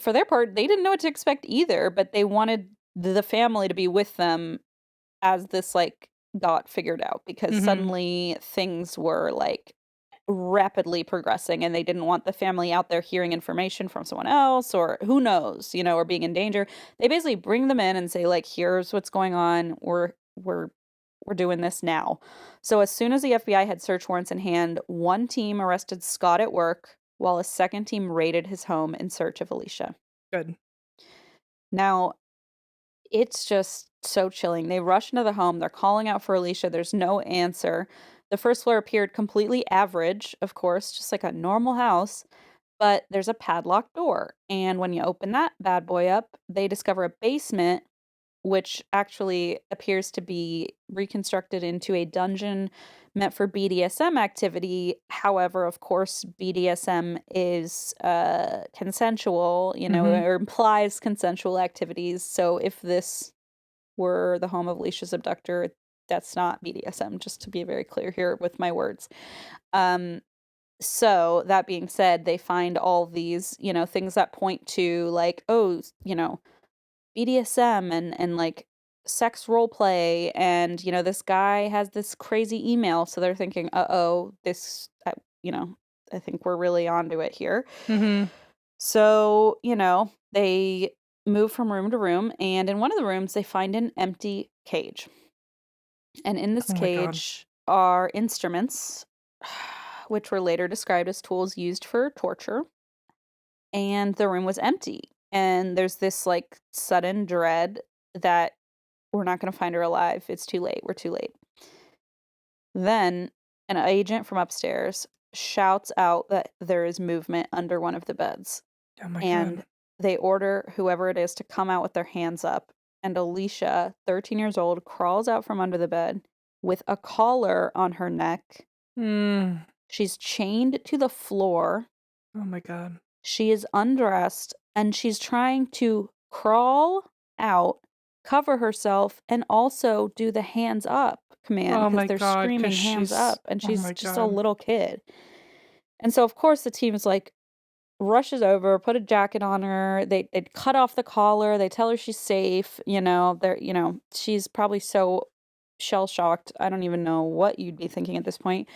their part, they didn't know what to expect either, but they wanted the family to be with them as this like got figured out, because suddenly things were like rapidly progressing, and they didn't want the family out there hearing information from someone else, or who knows, or being in danger. They basically bring them in and say, like, here's what's going on. We're doing this now. So as soon as the FBI had search warrants in hand, one team arrested Scott at work, while a second team raided his home in search of Alicia. Good. Now, it's just so chilling. They rush into the home. They're calling out for Alicia. There's no answer. The first floor appeared completely average, of course, just like a normal house, but there's a padlocked door. And when you open that bad boy up, they discover a basement, which actually appears to be reconstructed into a dungeon meant for BDSM activity. However, of course, BDSM is consensual, or implies consensual activities. So if this were the home of Alicia's abductor, that's not BDSM, just to be very clear here with my words. So that being said, they find all these, things that point to like, oh, BDSM and like sex role play, and this guy has this crazy email, so they're thinking, this I think we're really onto it here. So they move from room to room, and in one of the rooms they find an empty cage, and in this cage are instruments which were later described as tools used for torture, and the room was empty. And there's this like sudden dread that we're not going to find her alive. It's too late. We're too late. Then an agent from upstairs shouts out that there is movement under one of the beds. Oh my and God. They order whoever it is to come out with their hands up. And Alicia, 13 years old, crawls out from under the bed with a collar on her neck. She's chained to the floor. Oh my God. She is undressed, and she's trying to crawl out, cover herself, and also do the hands up command, because they're screaming hands up, and she's just a little kid. And so, of course, the team is like, rushes over, put a jacket on her. They cut off the collar. They tell her she's safe. She's probably so shell shocked. I don't even know what you'd be thinking at this point.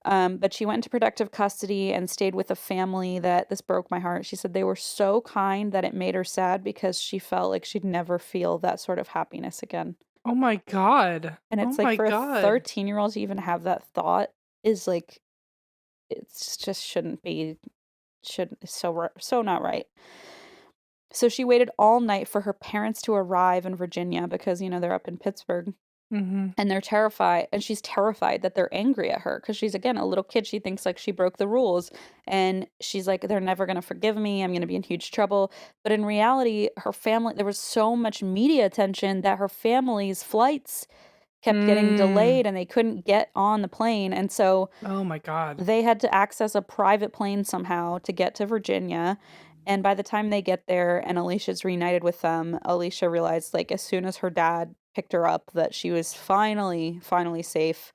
But she went into protective custody and stayed with a family that, this broke my heart. She said they were so kind that it made her sad, because she felt like she'd never feel that sort of happiness again. Oh my God. And it's like, for a 13-year-old to even have that thought is like, it's just so not right. So she waited all night for her parents to arrive in Virginia, because they're up in Pittsburgh. And they're terrified, and she's terrified that they're angry at her, because she's, again, a little kid. She thinks like she broke the rules, and she's like, they're never going to forgive me. I'm going to be in huge trouble. But in reality, her family, there was so much media attention that her family's flights kept getting delayed, and they couldn't get on the plane. And so, oh my God, they had to access a private plane somehow to get to Virginia. And by the time they get there and Alicia's reunited with them, Alicia realized, like, as soon as her dad picked her up, that she was finally safe.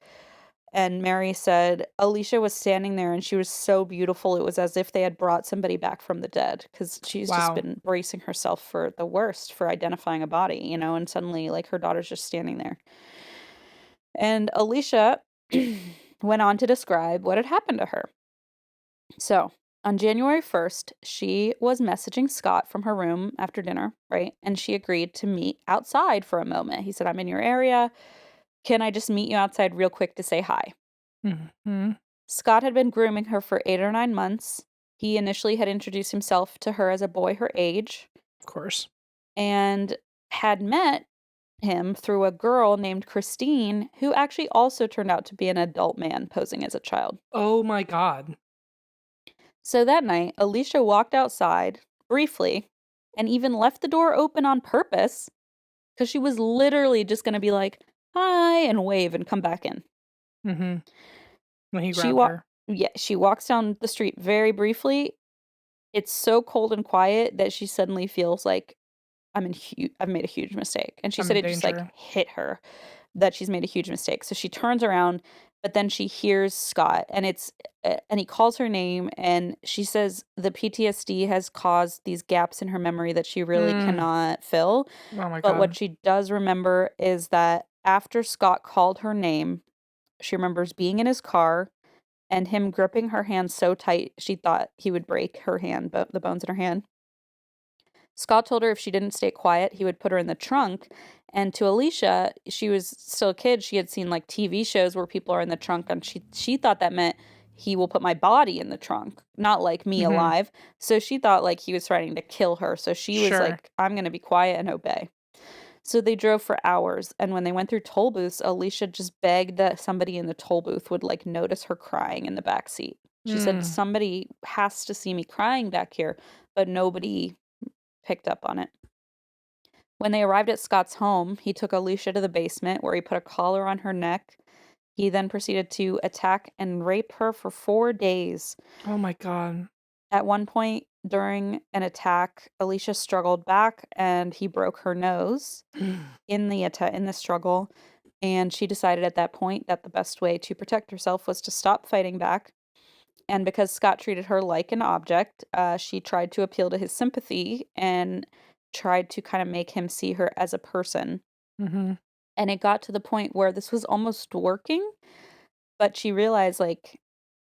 And Mary said Alicia was standing there, and she was so beautiful. It was as if they had brought somebody back from the dead, because she's just been bracing herself for the worst, for identifying a body, and suddenly, like, her daughter's just standing there. And Alicia went on to describe what had happened to her. So, on January 1st, she was messaging Scott from her room after dinner, right? And she agreed to meet outside for a moment. He said, I'm in your area. Can I just meet you outside real quick to say hi? Scott had been grooming her for 8 or 9 months. He initially had introduced himself to her as a boy her age. Of course. And had met him through a girl named Christine, who actually also turned out to be an adult man posing as a child. Oh my God. So that night, Alicia walked outside briefly and even left the door open on purpose because she was literally just going to be like, hi, and wave and come back in. Mm-hmm. When he She grabbed her. Yeah, she walks down the street very briefly. It's so cold and quiet that she suddenly feels like I've made a huge mistake. And she said it just like hit her that she's made a huge mistake. So she turns around, but then she hears Scott and he calls her name, and she says the PTSD has caused these gaps in her memory that she really cannot fill. Oh my God. But what she does remember is that after Scott called her name, she remembers being in his car and him gripping her hand so tight she thought he would break her hand, but the bones in her hand. Scott told her if she didn't stay quiet, he would put her in the trunk. And to Alicia, she was still a kid. She had seen like TV shows where people are in the trunk, and she thought that meant he will put my body in the trunk, not like me alive. So she thought like he was threatening to kill her. So she was like, I'm going to be quiet and obey. So they drove for hours, and when they went through toll booths, Alicia just begged that somebody in the toll booth would like notice her crying in the back seat. She said, somebody has to see me crying back here, but nobody picked up on it. When they arrived at Scott's home, he took Alicia to the basement where he put a collar on her neck. He then proceeded to attack and rape her for 4 days. Oh my God. At one point during an attack, Alicia struggled back and he broke her nose in the struggle. And she decided at that point that the best way to protect herself was to stop fighting back. And because Scott treated her like an object, she tried to appeal to his sympathy and tried to kind of make him see her as a person. Mm-hmm. And it got to the point where this was almost working, but she realized like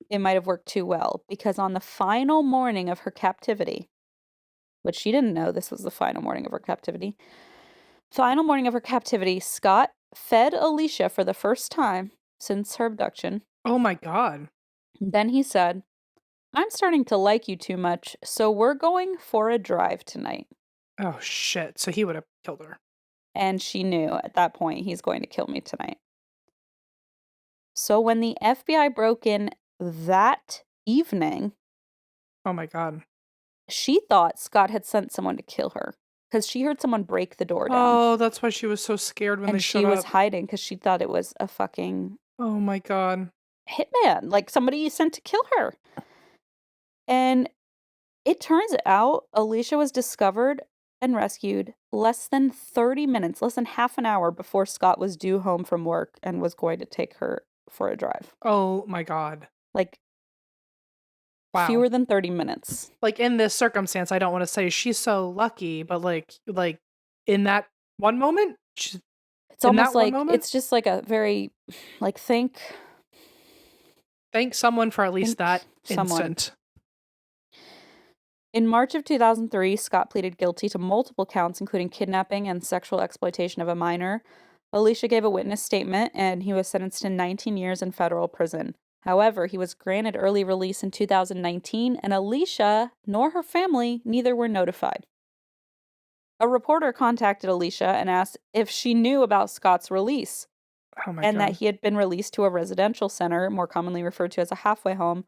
it might have worked too well, because on the final morning of her captivity, which she didn't know this was the final morning of her captivity, Scott fed Alicia for the first time since her abduction. Oh my God. Then he said, I'm starting to like you too much, so we're going for a drive tonight. Oh shit. So he would have killed her. And she knew at that point, he's going to kill me tonight. So when the FBI broke in that evening, oh my God, she thought Scott had sent someone to kill her because she heard someone break the door down. Oh, that's why she was so scared when they showed up. And she was hiding because she thought it was a fucking... oh my God. hitman, like somebody sent to kill her. And it turns out Alicia was discovered and rescued less than 30 minutes, less than half an hour before Scott was due home from work and was going to take her for a drive. Oh my God. Like, wow. Fewer than 30 minutes. Like, in this circumstance, I don't want to say she's so lucky, but like in that one moment, it's almost like it's just like a very like thank someone for at least that instant. In March of 2003, Scott pleaded guilty to multiple counts, including kidnapping and sexual exploitation of a minor. Alicia gave a witness statement, and he was sentenced to 19 years in federal prison. However, he was granted early release in 2019, and Alicia nor her family, neither were notified. A reporter contacted Alicia and asked if she knew about Scott's release, that he had been released to a residential center, more commonly referred to as a halfway home,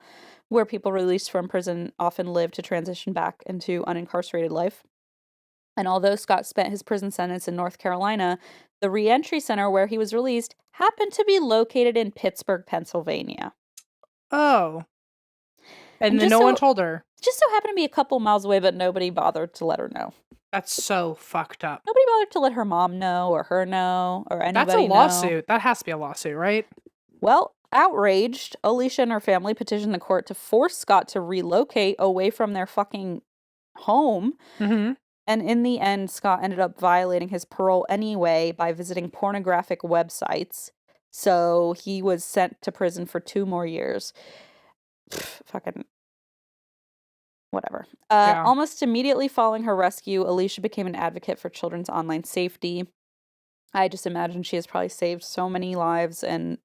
where people released from prison often live to transition back into unincarcerated life. And although Scott spent his prison sentence in North Carolina, the reentry center where he was released happened to be located in Pittsburgh, Pennsylvania. Oh. And then no one told her. Just so happened to be a couple miles away, but nobody bothered to let her know. That's so fucked up. Nobody bothered to let her mom know or her know or anybody know. That's a lawsuit. That has to be a lawsuit, right? Well, outraged, Alicia and her family petitioned the court to force Scott to relocate away from their fucking home. Mm-hmm. And in the end, Scott ended up violating his parole anyway by visiting pornographic websites. So he was sent to prison for 2 more years. Fucking whatever. Almost immediately following her rescue, Alicia became an advocate for children's online safety. I just imagine she has probably saved so many lives, and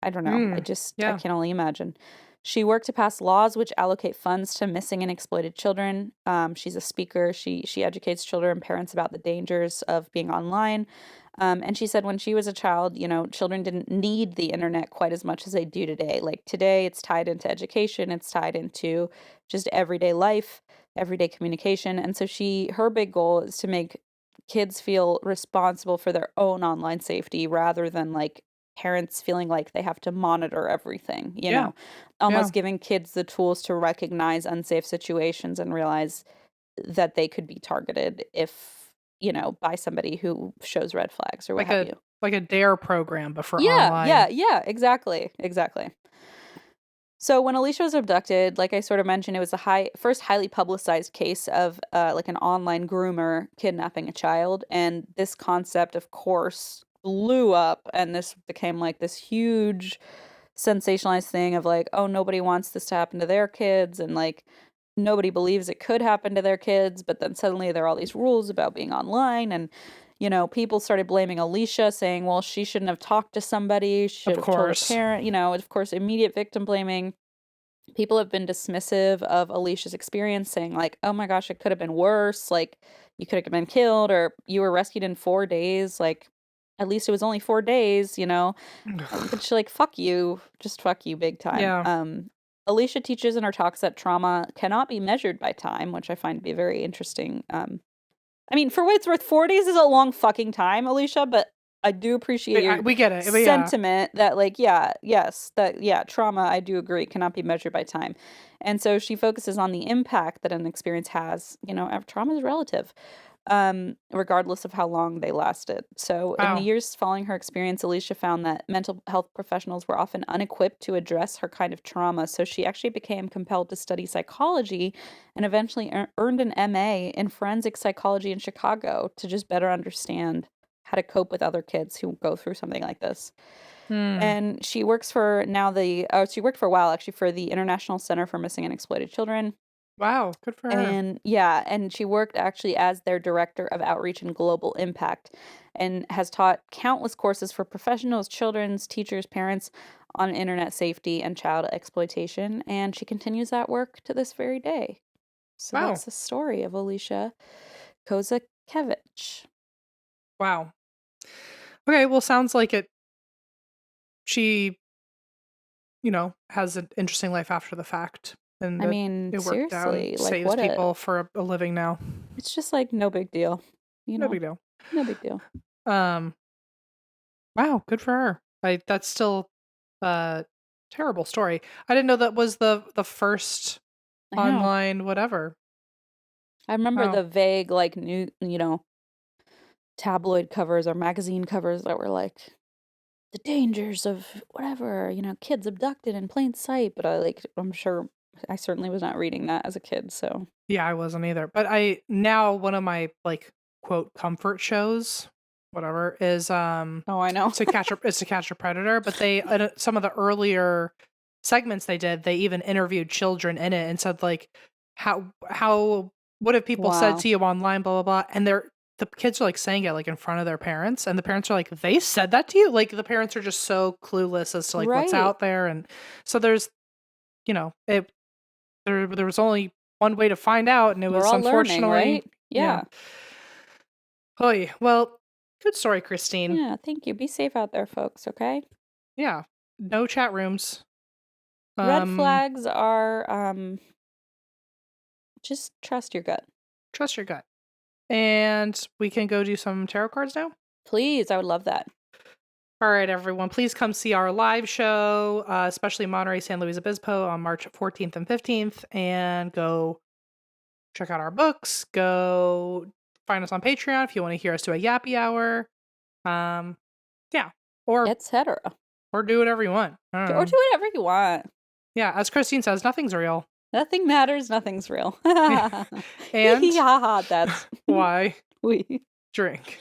I don't know. I can only imagine. She worked to pass laws which allocate funds to missing and exploited children. She's a speaker. She educates children and parents about the dangers of being online. And she said when she was a child, children didn't need the internet quite as much as they do today. Like today, it's tied into education. It's tied into just everyday life, everyday communication. And so her big goal is to make kids feel responsible for their own online safety rather than like parents feeling like they have to monitor everything, almost giving kids the tools to recognize unsafe situations and realize that they could be targeted if, by somebody who shows red flags or what have you. Like a DARE program, but for online. Yeah, exactly. So when Alicia was abducted, like I sort of mentioned, it was the first highly publicized case of like an online groomer kidnapping a child. And this concept, of course, blew up, and this became like this huge sensationalized thing of like, oh, nobody wants this to happen to their kids, and like nobody believes it could happen to their kids, but then suddenly there are all these rules about being online, and people started blaming Alicia, saying, well, she shouldn't have talked to somebody, she should have told a parent, of course, immediate victim blaming. People have been dismissive of Alicia's experience, saying like, oh my gosh, it could have been worse, like you could have been killed, or you were rescued in 4 days, like at least it was only 4 days, but she's like, fuck you, just fuck you big time. Yeah. Alicia teaches in her talks that trauma cannot be measured by time, which I find to be very interesting. I mean, for what it's worth, 4 days is a long fucking time, Alicia, but I do appreciate your we get it. sentiment that like, trauma, I do agree, cannot be measured by time. And so she focuses on the impact that an experience has. Trauma is relative. Regardless of how long they lasted. So in the years following her experience, Alicia found that mental health professionals were often unequipped to address her kind of trauma. So she actually became compelled to study psychology and eventually earned an MA in forensic psychology in Chicago to just better understand how to cope with other kids who go through something like this. And she works for she worked for a while actually for the International Center for Missing and Exploited Children. Wow, good for her. And she worked actually as their director of outreach and global impact, and has taught countless courses for professionals, children's teachers, parents on internet safety and child exploitation. And she continues that work to this very day. So that's the story of Alicia Kozakiewicz. Wow. Okay, well, sounds like she, has an interesting life after the fact. And I mean, it worked seriously, out, like saves people for a living now. It's just like no big deal. No big deal. No big deal. Wow, good for her. That's still a terrible story. I didn't know that was the first online whatever. I remember the vague like new, tabloid covers or magazine covers that were like the dangers of whatever, kids abducted in plain sight. But I'm sure I certainly was not reading that as a kid. So yeah, I wasn't either. But one of my like quote comfort shows, whatever, is oh, I know, to catch a predator. But they some of the earlier segments they did, they even interviewed children in it and said like how what have people said to you online, blah blah blah, and the kids are like saying it like in front of their parents, and the parents are like, they said that to you? Like the parents are just so clueless as to like what's out there. And so there's there was only one way to find out, and it was unfortunately learning, right? Yeah. Oy. Well, good story, Christine. Yeah, thank you. Be safe out there, folks, okay? Yeah. No chat rooms. Red flags are just trust your gut. Trust your gut. And we can go do some tarot cards now? Please, I would love that. All right, everyone. Please come see our live show, especially Monterey, San Luis Obispo on March 14th and 15th. And go check out our books. Go find us on Patreon if you want to hear us do a yappy hour. Yeah. Or etc. Or do whatever you want. Or do whatever you want. Yeah, as Christine says, nothing's real. Nothing matters, nothing's real. And that's why we drink.